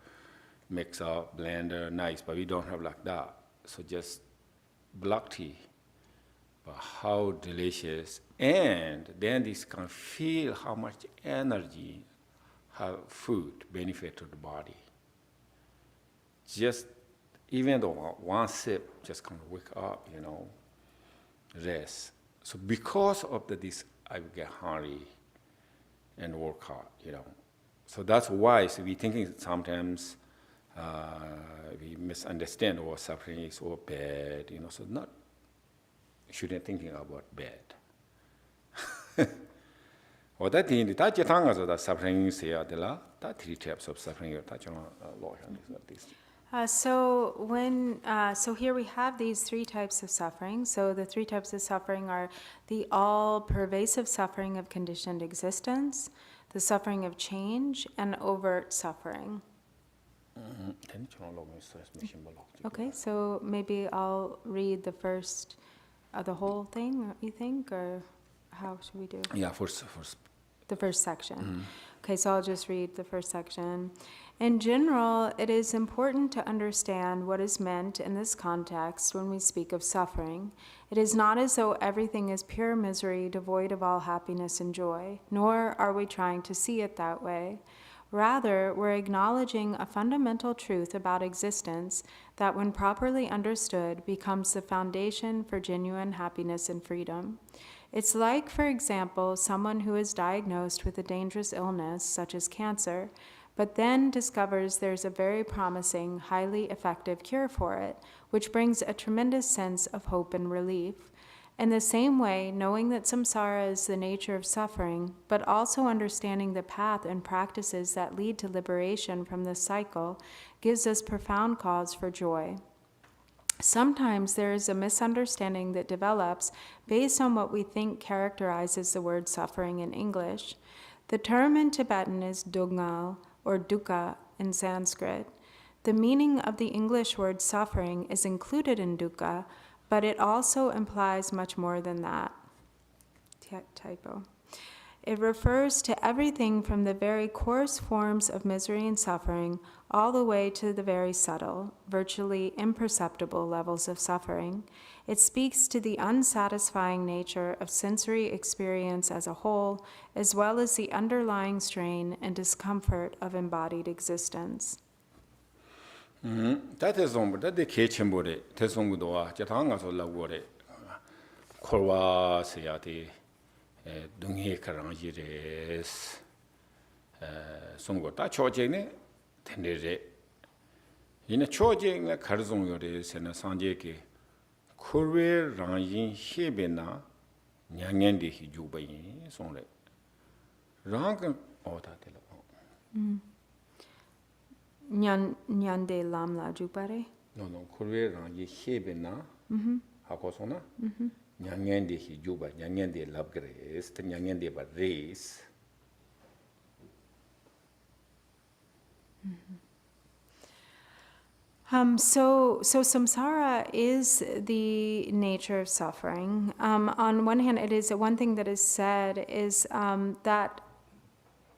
[SPEAKER 5] mix up, blender, nice. But we don't have like that. So just black tea. But how delicious. And then this can feel how much energy, how food benefit to the body. Just even though one sip just can wake up, you know, rest. So because of this, I would get hungry and work hard, you know. So that's why we thinking sometimes we misunderstand what suffering is or bad, you know. So not shouldn't thinking about bad. Or that in the Tajatanga that suffering is here, that three types of suffering you're touching on law like this.
[SPEAKER 7] So here we have these three types of suffering. So the three types of suffering are the all-pervasive suffering of conditioned existence, the suffering of change, and overt suffering. Okay, so maybe I'll read the first, the whole thing, you think, or how should we do it?
[SPEAKER 5] Yeah, first.
[SPEAKER 7] The first section. Okay, so I'll just read the first section. In general, it is important to understand what is meant in this context when we speak of suffering. It is not as though everything is pure misery, devoid of all happiness and joy, nor are we trying to see it that way. Rather, we're acknowledging a fundamental truth about existence that, when properly understood, becomes the foundation for genuine happiness and freedom. It's like, for example, someone who is diagnosed with a dangerous illness, such as cancer, but then discovers there's a very promising, highly effective cure for it, which brings a tremendous sense of hope and relief. In the same way, knowing that samsara is the nature of suffering, but also understanding the path and practices that lead to liberation from this cycle, gives us profound cause for joy. Sometimes there is a misunderstanding that develops based on what we think characterizes the word suffering in English. The term in Tibetan is dugnal, or dukkha in Sanskrit. The meaning of the English word suffering is included in dukkha, but it also implies much more than that. Typo. It refers to everything from the very coarse forms of misery and suffering all the way to the very subtle, virtually imperceptible levels of suffering. It speaks to the unsatisfying nature of sensory experience as a whole, as well as the underlying strain and discomfort of embodied existence.
[SPEAKER 5] That is on that the kitchen body, Tesongudoa, Jatangas or Lagore, Korwa Sayati, Dungi Karanjires, Songota Chojene, Tendere. In a Chojing, Karzongores and a Sanjeki, Kurwe Rangin Hebena, Nyangendi Hijubayi, Sonre. Rangan or that.
[SPEAKER 7] Nyande lamla jupare.
[SPEAKER 5] No, Korea rangi hebena, hakosona, nyangende hi juba, nyangende labgres, nyangende ba race.
[SPEAKER 7] So samsara is the nature of suffering. On one hand, it is one thing that is said is that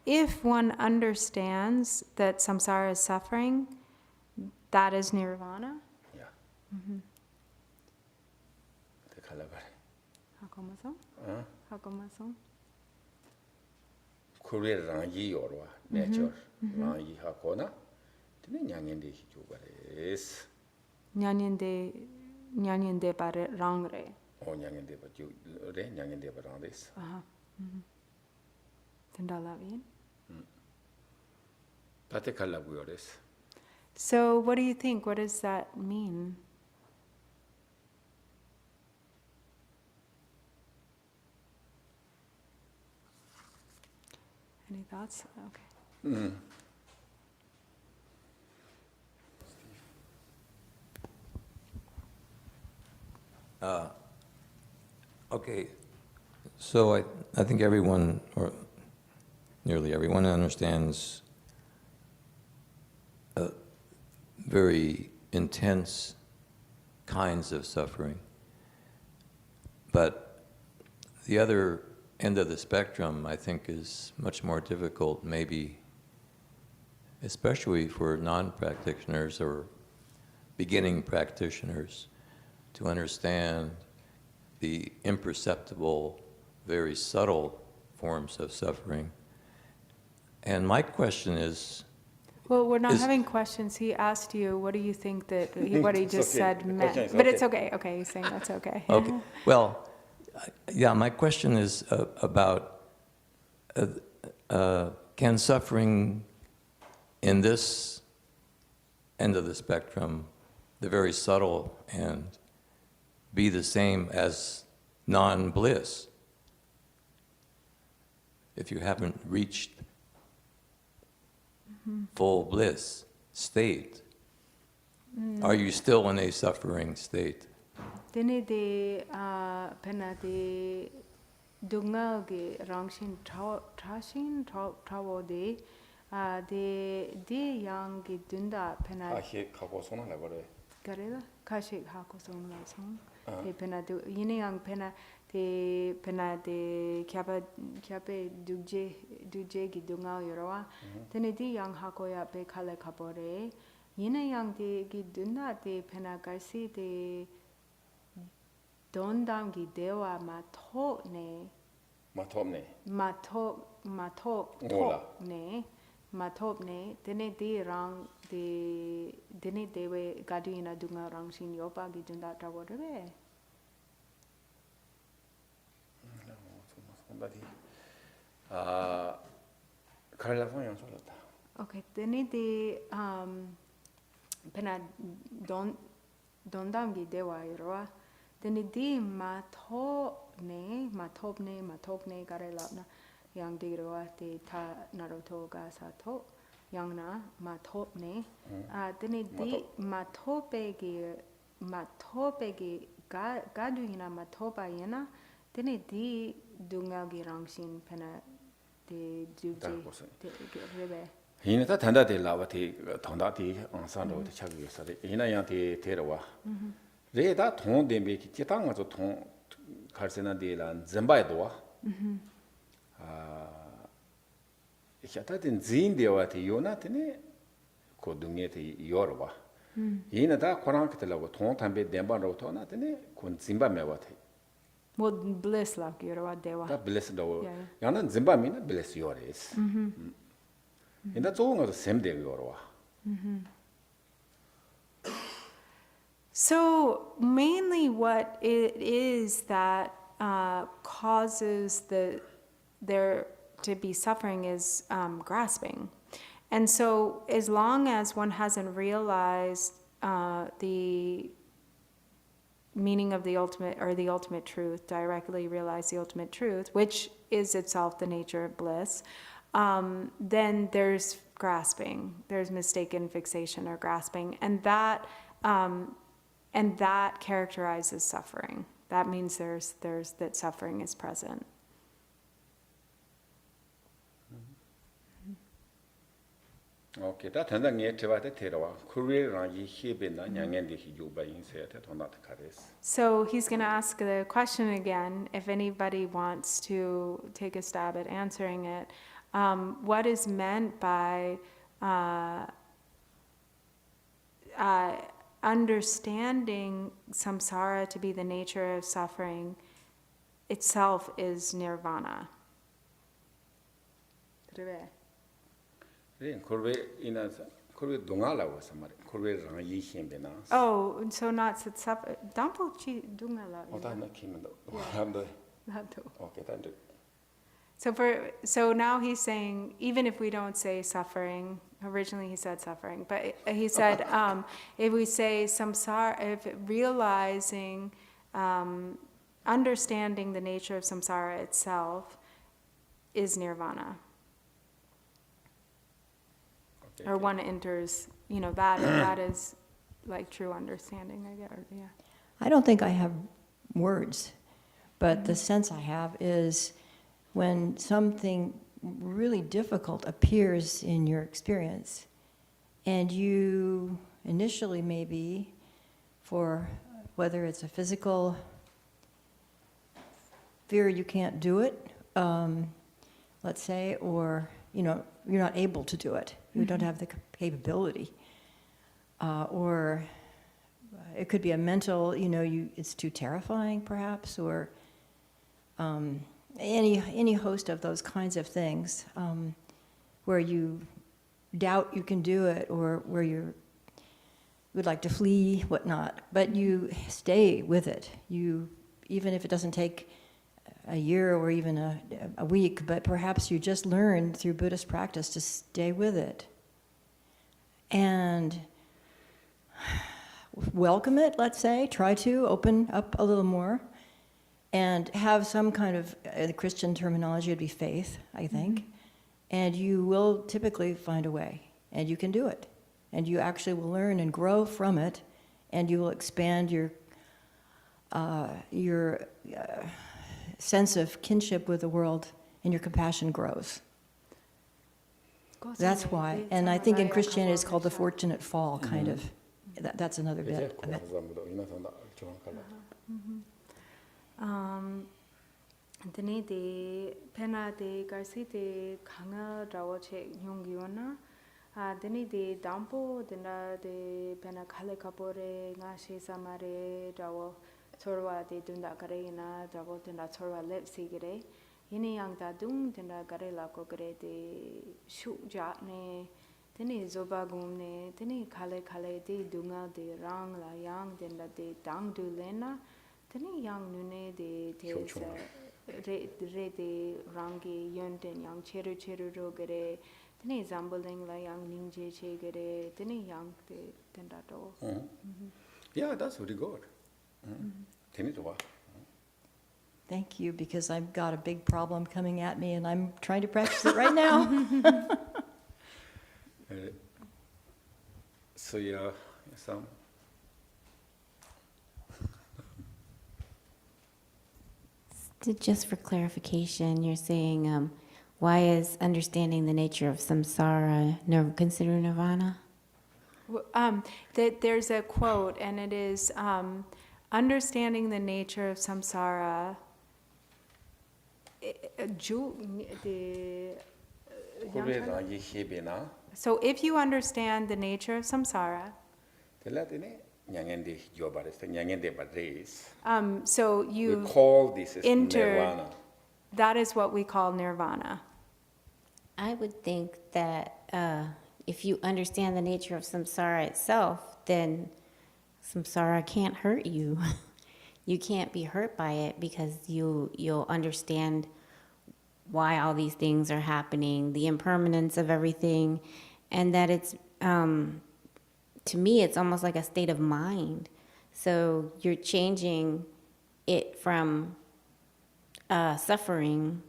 [SPEAKER 7] if one understands that samsara is suffering, that is nirvana.
[SPEAKER 5] Yeah. The kalabare.
[SPEAKER 7] How come so?
[SPEAKER 5] Korea rangi yorwa, nature, rangi hakona, tene nyangende hi juba res.
[SPEAKER 7] Nyanyende pare rangre.
[SPEAKER 5] O nyangende ba ju re, nyangende ba randes.
[SPEAKER 7] Tendalavian.
[SPEAKER 5] Tate kalabu yores.
[SPEAKER 7] So what do you think? What does that mean? Any thoughts? Okay.
[SPEAKER 8] Okay, so I think everyone, or nearly everyone, understands very intense kinds of suffering. But the other end of the spectrum, I think, is much more difficult, maybe, especially for non-practitioners or beginning practitioners, to understand the imperceptible, very subtle forms of suffering. And my question is...
[SPEAKER 7] Well, we're not having questions. He asked you, what do you think that what he just said meant? But
[SPEAKER 5] okay.
[SPEAKER 7] it's okay. Okay, he's saying that's okay.
[SPEAKER 8] Okay. Well, yeah, my question is about can suffering in this end of the spectrum, the very subtle end, be the same as non-bliss? If you haven't reached full bliss state, are you still in a suffering state?
[SPEAKER 7] Dene de pena de dunga ge rangshin trashin trawo de yang ge dunda pena
[SPEAKER 5] Ahe kakosona labare.
[SPEAKER 7] garela kashik hakosong la song de pena de yine yang pena de kyape duje gi dunga yorwa dene di yang hakoya be khale khapore yine yang de gi dunda de pena garsi de dondangi dewa matop ne dene di rang dene dewe gadina dunga rang sin yopa gi dunda tawore okay dene di pena dondangi dewa yorwa dene di matop ne garelapna yang diroa te ta naruto ga sato yang na matop ne dene di matope ge gaduina matopa yena dene di dunga gi rangshin pena de juje rebe
[SPEAKER 5] Hina ta tanda de lava te tanda de ansan ro de chagi sare hina yang te terwa re da thong de be ki chitang zo thong kharsena de la zembai do chata den zin de wa te yona te ne ko dunge te yorwa hina da korang te la thong tambe demba ro to na te ne kon zimba me wa te
[SPEAKER 7] well bliss la yorwa dewa
[SPEAKER 5] da bliss do yana zimba mi na bliss yores 인다 좋은 것도 샘되게 걸어와.
[SPEAKER 7] So mainly what it is that causes there to be suffering is grasping. And so as long as one hasn't realized the meaning of the ultimate or the ultimate truth, directly realize the ultimate truth, which is itself the nature of bliss, then there's grasping. There's mistaken fixation or grasping, and that characterizes suffering. That means there's that suffering is present.
[SPEAKER 5] Okay, that and then yet about the Terawa, career on ye hibin and young and he you by insert on that cares.
[SPEAKER 7] So he's going to ask the question again, if anybody wants to take a stab at answering it. What is meant by understanding samsara to be the nature of suffering itself is nirvana? Oh, so not suffering. Dampo chi dungala.
[SPEAKER 5] Okay,
[SPEAKER 7] So now he's saying, even if we don't say suffering, originally he said suffering, but he said if we say samsara, if realizing, understanding the nature of samsara itself is nirvana.
[SPEAKER 5] Okay,
[SPEAKER 7] or one enters, that is like true understanding, I guess. Yeah.
[SPEAKER 9] I don't think I have words, but the sense I have is when something really difficult appears in your experience, and you initially maybe, for whether it's a physical fear you can't do it, let's say, or you're not able to do it, you don't have the capability, or it could be a mental, it's too terrifying perhaps, or any host of those kinds of things, where you doubt you can do it, or where you would like to flee, whatnot, but you stay with it. Even if it doesn't take a year or even a week, but perhaps you just learn through Buddhist practice to stay with it. And welcome it, let's say, try to open up a little more, and have some kind of, the Christian terminology would be faith, I think, and you will typically find a way, and you can do it. And you actually will learn and grow from it, and you will expand your sense of kinship with the world, and your compassion grows. That's why, and I think in Christianity it's called the fortunate fall, kind of. That's another bit of it.
[SPEAKER 7] Dini de pena de garsi de kanga rawo che nyongiona. Dini de dampo dina de pena khale kapore nga she samare rawo chorwa de dunda kare ina rawo dina chorwa lep sigire. Yini yang da dung dina kare la ko kare de shu jatne. Dini zoba gumne dini khale de dunga de rang la yang dina de dang du lena. Dini yang nune de te re de rangi yonten yang cheru ro gare. Dini zamboling la yang ningje che gare. Dini yang de tenda do.
[SPEAKER 5] Yeah, that's really good.
[SPEAKER 9] Thank you, because I've got a big problem coming at me, and I'm trying to practice it right now.
[SPEAKER 5] So yeah, some.
[SPEAKER 10] Just for clarification, you're saying, why is understanding the nature of samsara considered nirvana?
[SPEAKER 7] There's a quote, and it is, understanding the nature of samsara. So if you understand the nature of samsara, so you
[SPEAKER 5] we call this
[SPEAKER 7] entered,
[SPEAKER 5] nirvana.
[SPEAKER 7] That is what we call nirvana.
[SPEAKER 10] I would think that if you understand the nature of samsara itself, then samsara can't hurt you. You can't be hurt by it, because you'll understand why all these things are happening, the impermanence of everything, and that it's, to me, it's almost like a state of mind. So you're changing it from suffering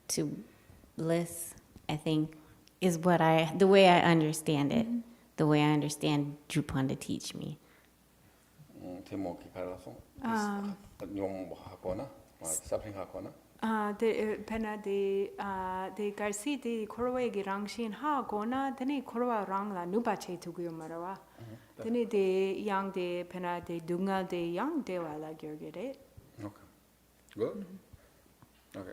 [SPEAKER 10] to bliss, I think, is the way I understand it, the way I understand Drupon to teach me.
[SPEAKER 5] 제목이 갈라서 용하거나 서핑하거나
[SPEAKER 7] pena de garci de korwa gi rangshin ha gona deni korwa rang la nuba che tugu marawa deni de yang de pena de dunga de yang de wala gyogere.
[SPEAKER 5] Okay. Good. Okay.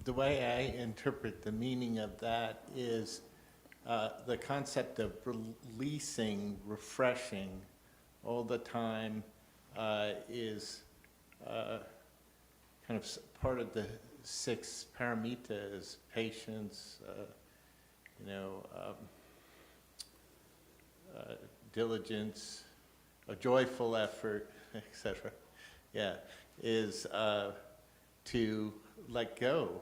[SPEAKER 11] The way I interpret the meaning of that is the concept of releasing, refreshing all the time is kind of part of the 6 paramitas: patience, diligence, a joyful effort, etc. Yeah, is to let go,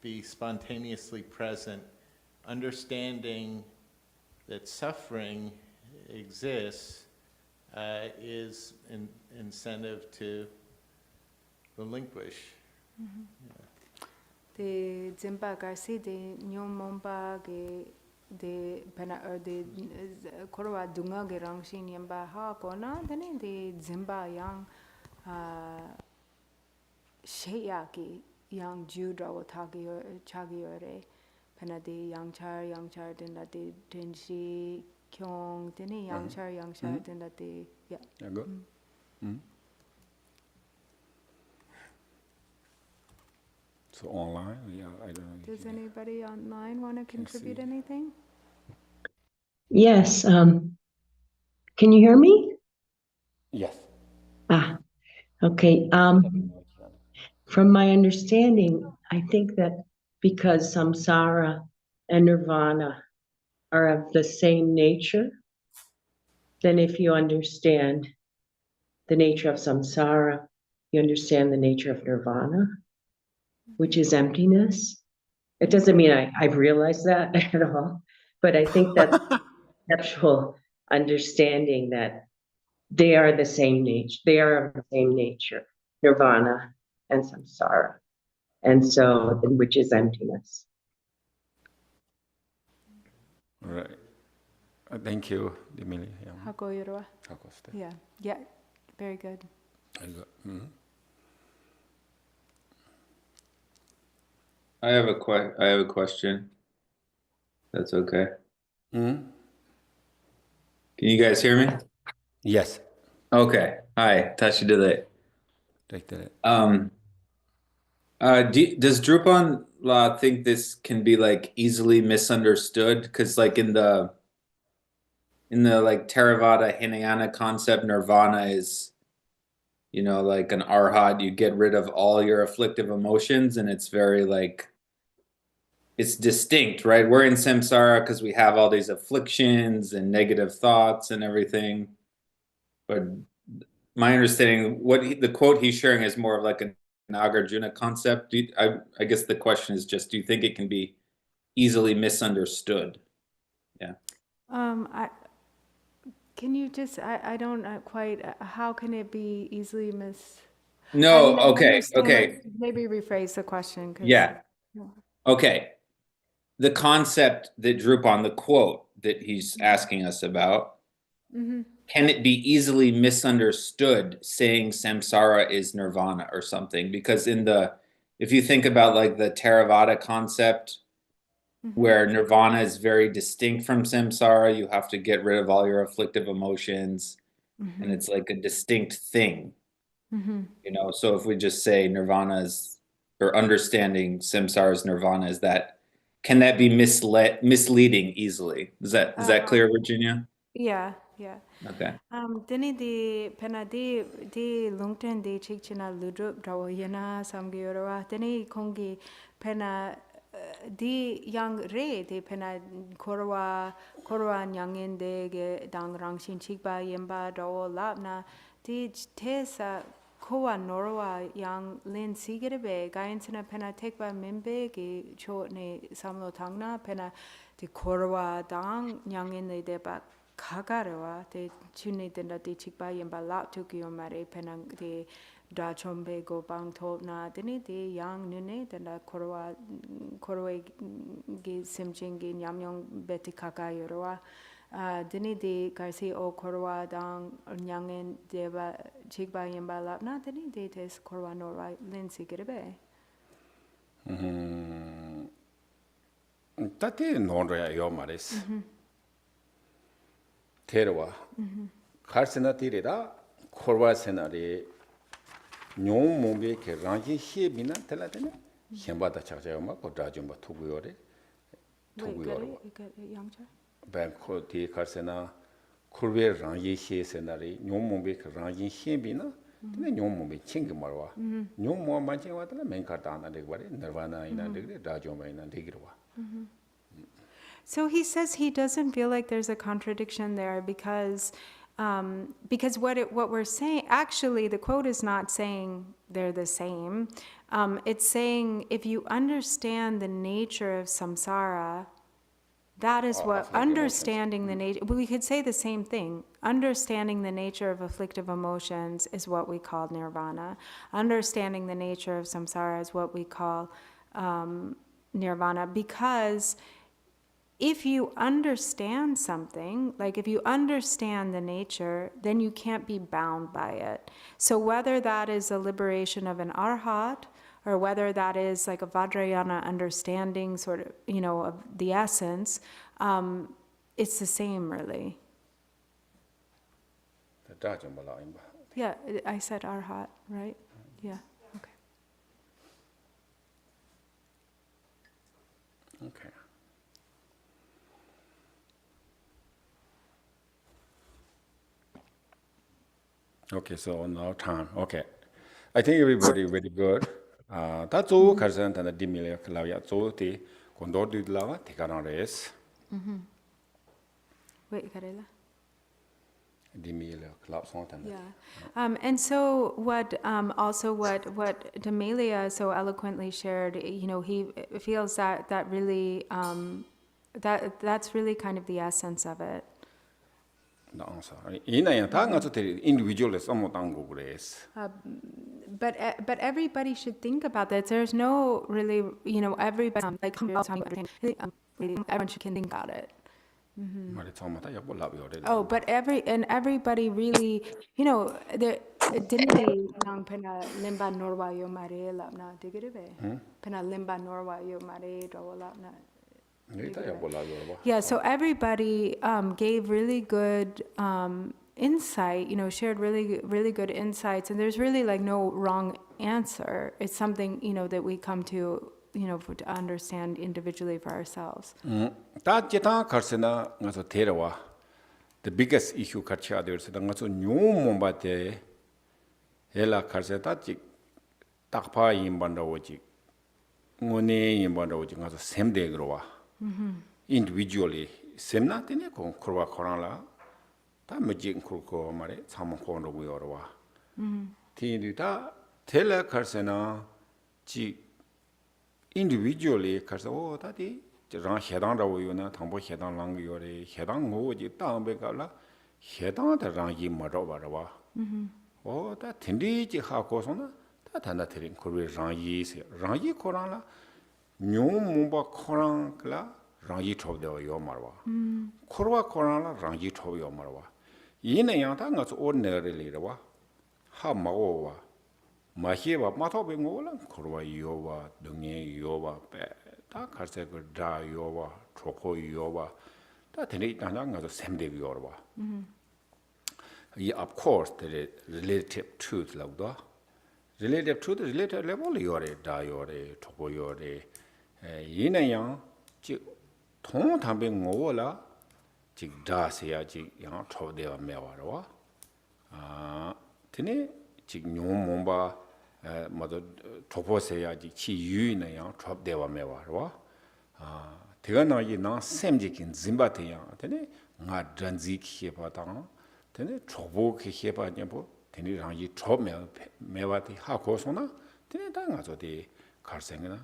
[SPEAKER 11] be spontaneously present, understanding that suffering exists is an incentive to relinquish.
[SPEAKER 7] De zimba garci de nyomomba ge de pena de korwa dunga ge rangshin yamba ha gona deni de zimba yang sheyaki yang juda o chagiore pena de yang char den la de denshi kyong deni yang char den la de yeah.
[SPEAKER 5] Yeah, good. So online, yeah, I don't know.
[SPEAKER 7] Does anybody online want to contribute anything?
[SPEAKER 12] Yes. Can you hear me?
[SPEAKER 5] Yes.
[SPEAKER 12] Okay. From my understanding, I think that because samsara and nirvana are of the same nature, then if you understand the nature of samsara, you understand the nature of nirvana, which is emptiness. It doesn't mean I've realized that at all, but I think that's conceptual understanding that they are the same nature. They are of the same nature, nirvana and samsara, and so which is emptiness.
[SPEAKER 5] All right. Thank you, Emily.
[SPEAKER 7] Hako yorwa. Yeah, very good.
[SPEAKER 13] I have a question. That's okay. Can you guys hear me?
[SPEAKER 5] Yes.
[SPEAKER 13] Okay. Hi, Tashi Dile. Does Drupon think this can be like easily misunderstood? Because like in the like Theravada Hinayana concept, nirvana is, like an arhat, you get rid of all your afflictive emotions, and it's very like, it's distinct, right? We're in samsara because we have all these afflictions and negative thoughts and everything. But my understanding, the quote he's sharing is more of like an Nagarjuna concept. I guess the question is just, do you think it can be easily misunderstood? Yeah.
[SPEAKER 7] Can you just, I don't quite, how can it be easily
[SPEAKER 13] No, okay.
[SPEAKER 7] Maybe rephrase the question.
[SPEAKER 13] Yeah. Okay. The concept that Drupon, the quote that he's asking us about, can it be easily misunderstood saying samsara is nirvana or something? Because if you think about like the Theravada concept, where nirvana is very distinct from samsara, you have to get rid of all your afflictive emotions, and it's like a distinct thing. So if we just say nirvana is, or understanding samsara is nirvana, can that be misleading easily? Is that clear, Virginia?
[SPEAKER 7] Yeah.
[SPEAKER 13] Okay.
[SPEAKER 7] Deni de pena de lungten de chikchina ludrup drawo yana samgyorwa deni kongi pena di yang re de pena korwa nyangin de ge dang rangshin chikba yemba drawo lapna di tesa kowa norwa yang lin sigerebe gainsena pena tekba membe ge cho ne samlo tangna pena di korwa dang nyangin de ba Kagarewa, the tune the chikba yamba lap took you mare penang the Drachombe go bang told na dini the young nune then the korwe simjingi nyamyong beti kaka yorwa. Dini the Garci o korwa dang nyangin deva chikba yamba lap na dini the tes korwa norwa linsi gerebe.
[SPEAKER 5] Tati nonra yo maris. Terwa. Karsena tirida korwa senari nyong mombe ke rangi hebina telatene. Hembada chakjayoma ko drajumba tuguyore. Tuguyore. Banko ti karsena kurwe rangi he senari nyong mombe ke rangi hebina. Tene nyong mombe chingi marwa. Nyong mo manche watala menkatana degbare nirvana ina degre drajumba ina degirwa.
[SPEAKER 7] So he says he doesn't feel like there's a contradiction there because what we're saying, actually the quote is not saying they're the same. It's saying if you understand the nature of samsara, that is what, understanding the nature, we could say the same thing. Understanding the nature of afflictive emotions is what we call nirvana. Understanding the nature of samsara is what we call nirvana, because if you understand something, like if you understand the nature, then you can't be bound by it. So whether that is a liberation of an arhat, or whether that is like a Vajrayana understanding sort of, of the essence, it's the same really. Yeah, I said arhat, right? Yeah, okay.
[SPEAKER 5] Okay. Okay, so now time. Okay. I think everybody very good. That's all Karsan and the Dimilia Kalavia Zoti, Condor did lava, take on race.
[SPEAKER 7] Wait, Karela?
[SPEAKER 5] Dimilia Club Sontan.
[SPEAKER 7] Yeah. And so what D'Amelia so eloquently shared, he feels that really, that's really kind of the essence of it.
[SPEAKER 5] The answer. Individual is somewhat
[SPEAKER 7] but everybody should think about that. There's no really, everybody like everyone should think about it. Oh, but everybody really, there didn't pena limba norwa yo mare lapna digirive. Pena limba norwa yo mare drawalapna. Yeah, so everybody gave really good insight, shared really good insights, and there's really like no wrong answer. It's something, that we come to, to understand individually for ourselves.
[SPEAKER 5] The biggest issue karcha there is that ngaso new mombate hela karseta chik takpa yimbanda woji ngone yimbanda woji ngaso semde growa. Individually, semna tene ko korwa korala ta majik ko mare samon ko no yorwa. Ti ta tele karsena ji individually karsa o ta di ran hedang ra wo yona thangbo hedang lang yore hedang ngo ji ta be kala hedang da ran yi ma ro ba wa. O ta tindi ji ha ko so na ta ta terin ko ran yi se ran yi korala nyom mumba korang la rangi chob de yo marwa korwa korang la rangi chob yo marwa yine yang ta nga so ordinary le wa ha ma o wa ma he wa ma to be ngo la korwa yo wa dungye yo wa pe ta karse ko da yo wa choko yo wa ta tene ta nga so semde yo wa of course the relative truth la do relative truth relative level yo re da yo re choko yo re yine yang ji tong tambe ngo la ji da se ya ji yang chou de wa me wa ro tene ji nyom mong ba ma do chopo se ya ji chi yu na yang chou de wa me wa ro de ga na yi na sem ji kin zimba te yang tene nga dran zi ki ba dang tene chopo ki he ba nya bo tene rang yi chou me wa ti ha ko so na tene da nga zo de kar seng na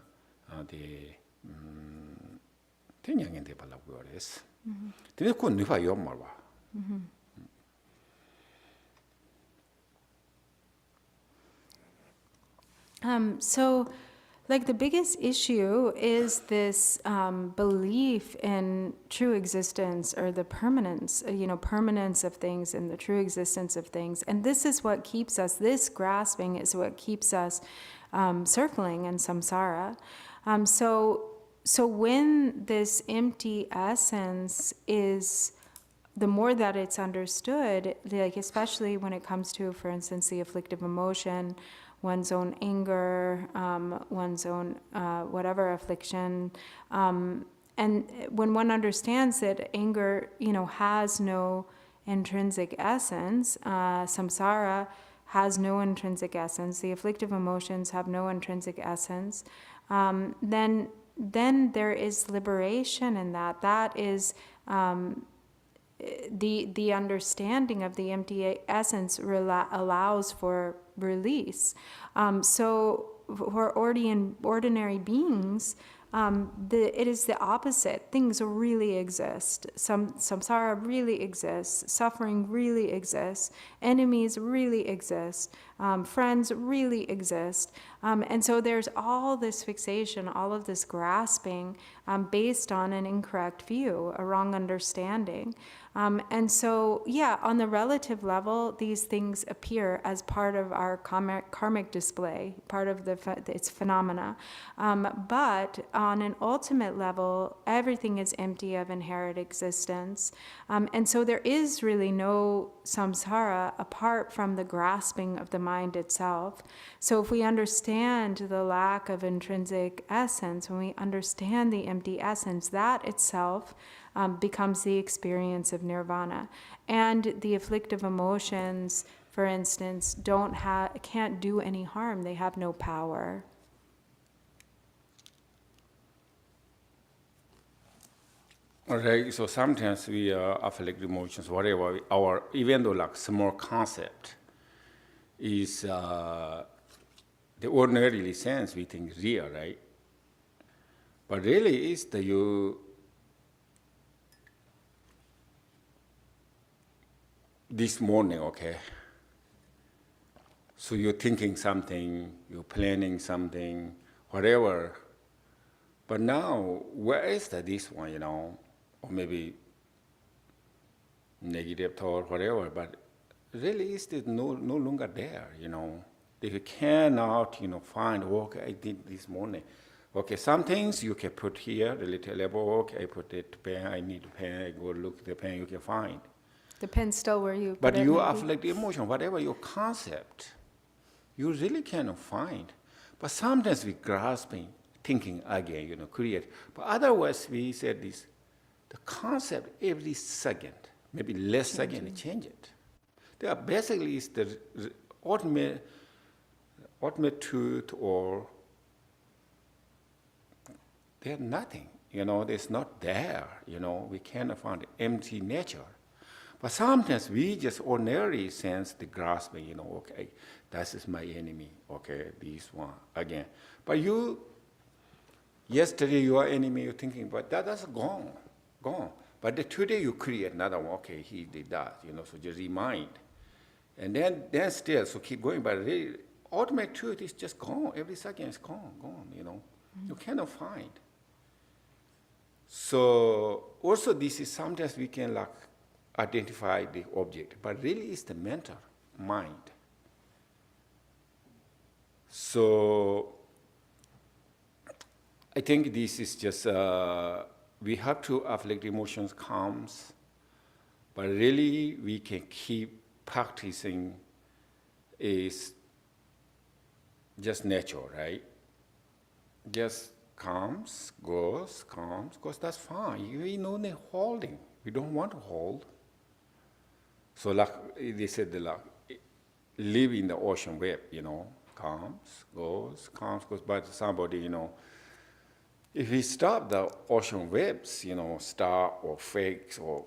[SPEAKER 5] de tenyangen de balabu ores tene ko nifa yo marwa
[SPEAKER 7] So, like, the biggest issue is this belief in true existence, or the permanence, permanence of things and the true existence of things. And this is what keeps us, this grasping is what keeps us circling in samsara. So when this empty essence is, the more that it's understood, like especially when it comes to, for instance, the afflictive emotion, one's own anger, one's own whatever affliction, and when one understands that anger, has no intrinsic essence, samsara has no intrinsic essence, the afflictive emotions have no intrinsic essence, then there is liberation in that. That is the understanding of the empty essence allows for release. So for ordinary beings, it is the opposite. Things really exist. Samsara really exists. Suffering really exists. Enemies really exist. Friends really exist. And so there's all this fixation, all of this grasping based on an incorrect view, a wrong understanding. And so, on the relative level, these things appear as part of our karmic display, part of its phenomena. But on an ultimate level, everything is empty of inherent existence. And so there is really no samsara apart from the grasping of the mind itself. So if we understand the lack of intrinsic essence, when we understand the empty essence, that itself becomes the experience of nirvana. And the afflictive emotions, for instance, can't do any harm. They have no power.
[SPEAKER 5] Okay, so sometimes we afflict emotions, whatever, even though like small concept is the ordinary sense we think real, right? But really it's this morning, okay? So you're thinking something, you're planning something, whatever. But now, where is this one, or maybe negative thought, whatever, but really it's no longer there, If you cannot, find, okay, I did this morning. Okay, some things you can put here, the little level, okay, I put it pen, I need pen, I go look at the pen, you can find.
[SPEAKER 7] The pen's still where you put
[SPEAKER 5] But
[SPEAKER 7] it.
[SPEAKER 5] you afflict emotion, whatever your concept, you really cannot find. But sometimes we grasping, thinking again, create. But otherwise, we said this, the concept every second, maybe less second, change it. They are basically is the ultimate truth, or they're nothing, it's not there, we cannot find empty nature. But sometimes we just ordinarily sense the grasping, okay, that is my enemy, okay, this one, again. But yesterday your enemy, you're thinking, but that's gone. But today you create another one, okay, he did that, so just remind. And then still, so keep going, but the ultimate truth is just gone, every second is gone, You cannot find. So also this is sometimes we can identify the object, but really it's the mental mind. So I think this is just, we have to afflict emotions calms, but really we can keep practicing is just natural, right? Just comes, goes, that's fine. We know the holding. We don't want to hold. So they said, live in the ocean wave, comes, goes, but somebody, if we stop the ocean waves, start or fakes or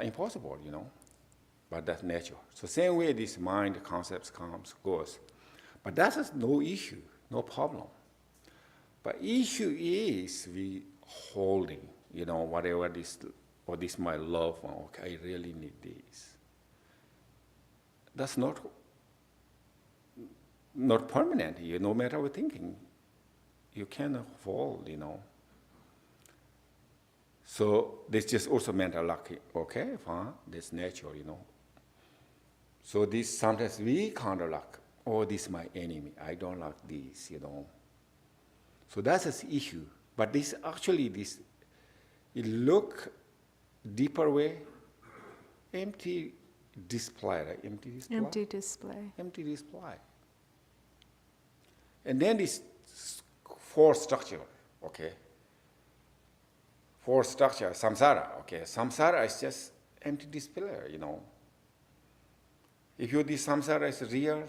[SPEAKER 5] impossible, but that's nature. So same way this mind concepts comes, goes. But that is no issue, no problem. But issue is we holding, whatever this or this is my loved one, okay, I really need this. That's not permanent, no matter what thinking. You cannot fall, So this just also mental lucky, okay, fine, that's nature, So this sometimes we kind of like, oh, this is my enemy, I don't like this, So that's an issue. But this actually, it look deeper way, empty display, right? Empty display.
[SPEAKER 7] Empty display.
[SPEAKER 5] Empty display. And then this four structure, okay? Four structure, samsara, okay? Samsara is just empty display, If you this samsara is real,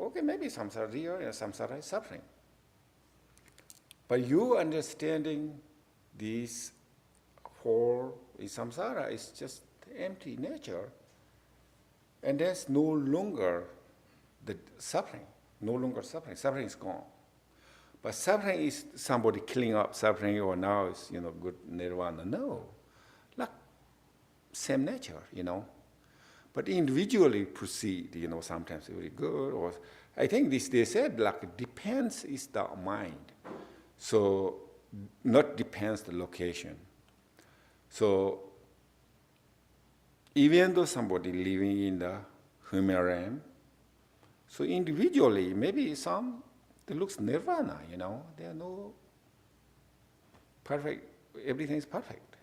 [SPEAKER 5] okay, maybe samsara real and samsara is suffering. But you understanding these four in samsara is just empty nature, and there's no longer the suffering, suffering is gone. But suffering is somebody killing up suffering, or now is, good nirvana. No, like same nature, But individually proceed, sometimes very good, or I think this, they said, like depends is the mind. So not depends the location. So even though somebody living in the human realm, so individually, maybe some, it looks nirvana, there are no perfect, everything is perfect.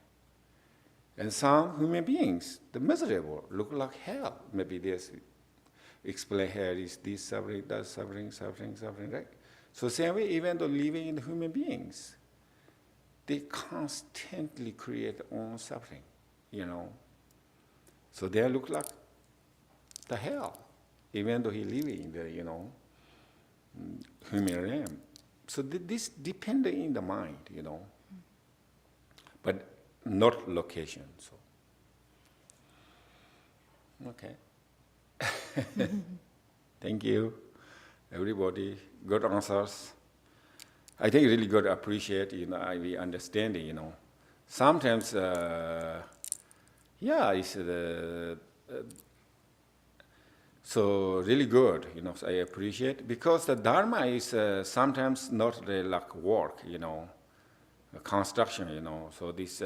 [SPEAKER 5] And some human beings, the miserable, look like hell. Maybe there's, explain here is this suffering, that suffering, right? So same way, even though living in human beings, they constantly create their own suffering, So they look like the hell, even though he living in the, human realm. So this depends in the mind, but not location. So, okay. Thank you, everybody. Good answers. I think really good appreciate, we understanding, Sometimes, it's so really good, so I appreciate, because the Dharma is sometimes not really like work, construction, so this,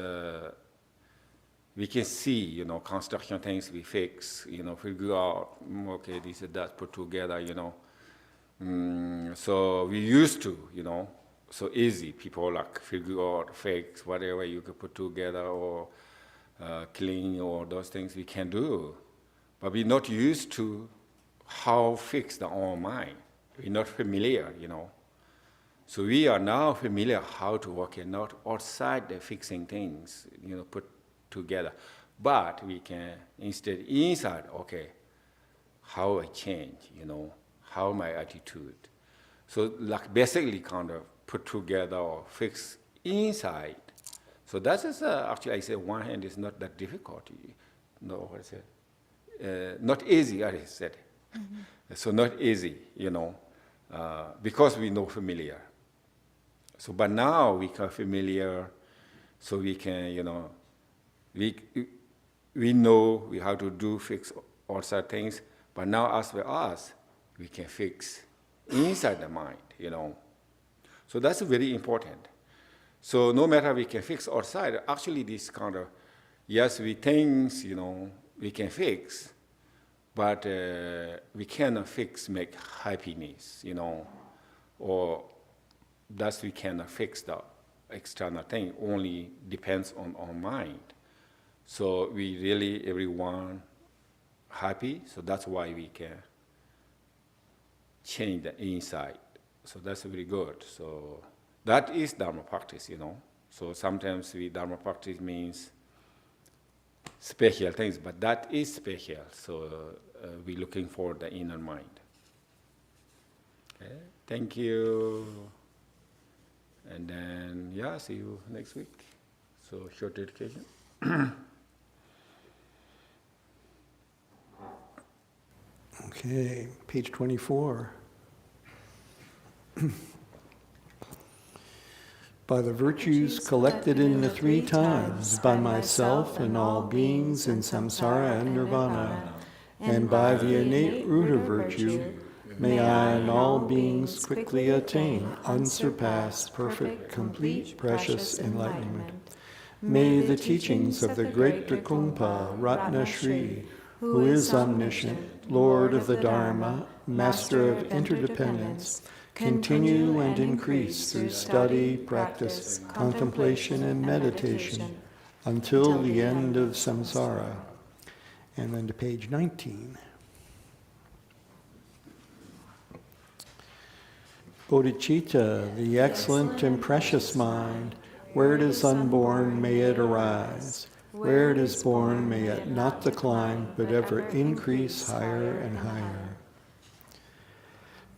[SPEAKER 5] we can see, construction things we fix, figure out, okay, this and that, put together, so we used to, so easy, people like figure out, fix, whatever you could put together, or clean, or those things we can do. But we're not used to how fix the own mind. We're not familiar, So we are now familiar how to work it, not outside the fixing things, put together. But we can instead inside, okay, how I change, how my attitude. So like basically kind of put together or fix inside. So that is actually, I say one hand is not that difficult. No, what I said, not easy, I said. Mm-hmm. So not easy, because we know familiar. So, but now we are familiar, so we can, we know we how to do fix outside things. But now as for us, we can fix inside the mind, So that's very important. So no matter we can fix outside, actually this kind of, yes, we things, we can fix, but we cannot fix, make happiness, or thus we cannot fix the external thing, only depends on our mind. So we really, everyone happy, so that's why we can change the inside. So that's very good. So that is Dharma practice, So sometimes Dharma practice means special things, but that is special. So we're looking for the inner mind. Okay, thank you. And then, see you next week. So short dedication.
[SPEAKER 6] Okay, page 24. by the virtues collected in the three times, by myself and all beings in samsara and nirvana, and by the innate root of virtue, may I and all beings quickly attain unsurpassed, perfect, complete, precious enlightenment. May the teachings of the great Drupon Ratna Shri, who is omniscient, Lord of the Dharma, Master of interdependence, continue and increase through study, practice, contemplation, and meditation until the end of samsara. And then to page 19. Bodhicitta, the excellent and precious mind, where it is unborn, may it arise. Where it is born, may it not decline, but ever increase higher and higher.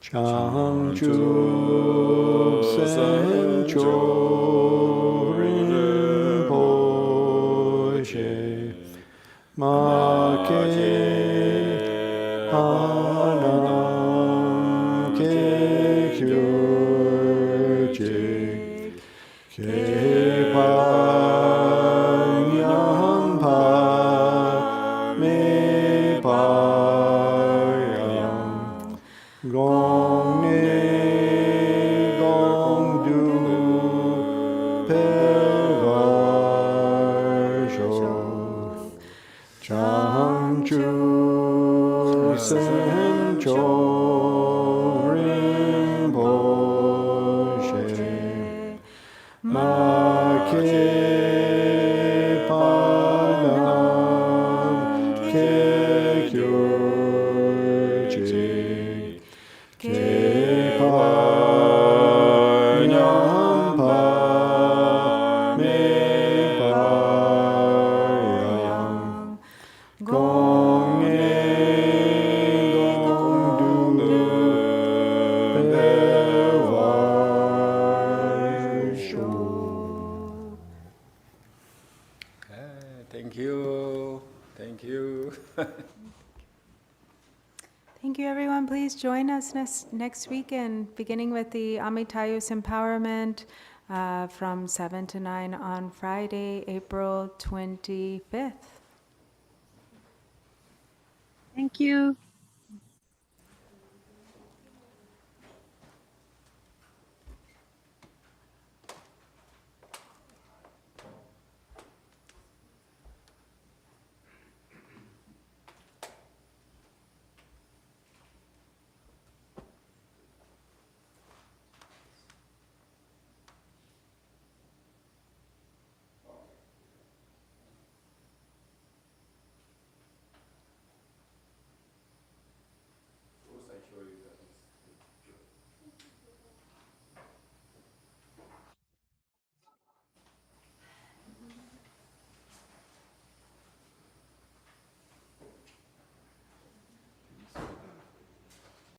[SPEAKER 6] Changchu Sencho Rinpoche Ma Ke Anam Ke Kyurche Ke Panyam Pa Me Payam Gong Ne Gong Du Pervarsho Changchu Sencho Rinpoche Ma Ke Panam Ke Kyurche Ke Panyam Pa Me Payam Gong Ne Gong Du Pervarsho.
[SPEAKER 13] Thank you. Thank you.
[SPEAKER 7] Thank you, everyone. Please join us next weekend, beginning with the Amitayus Empowerment from 7 to 9 on Friday, April 25th.
[SPEAKER 4] Thank you.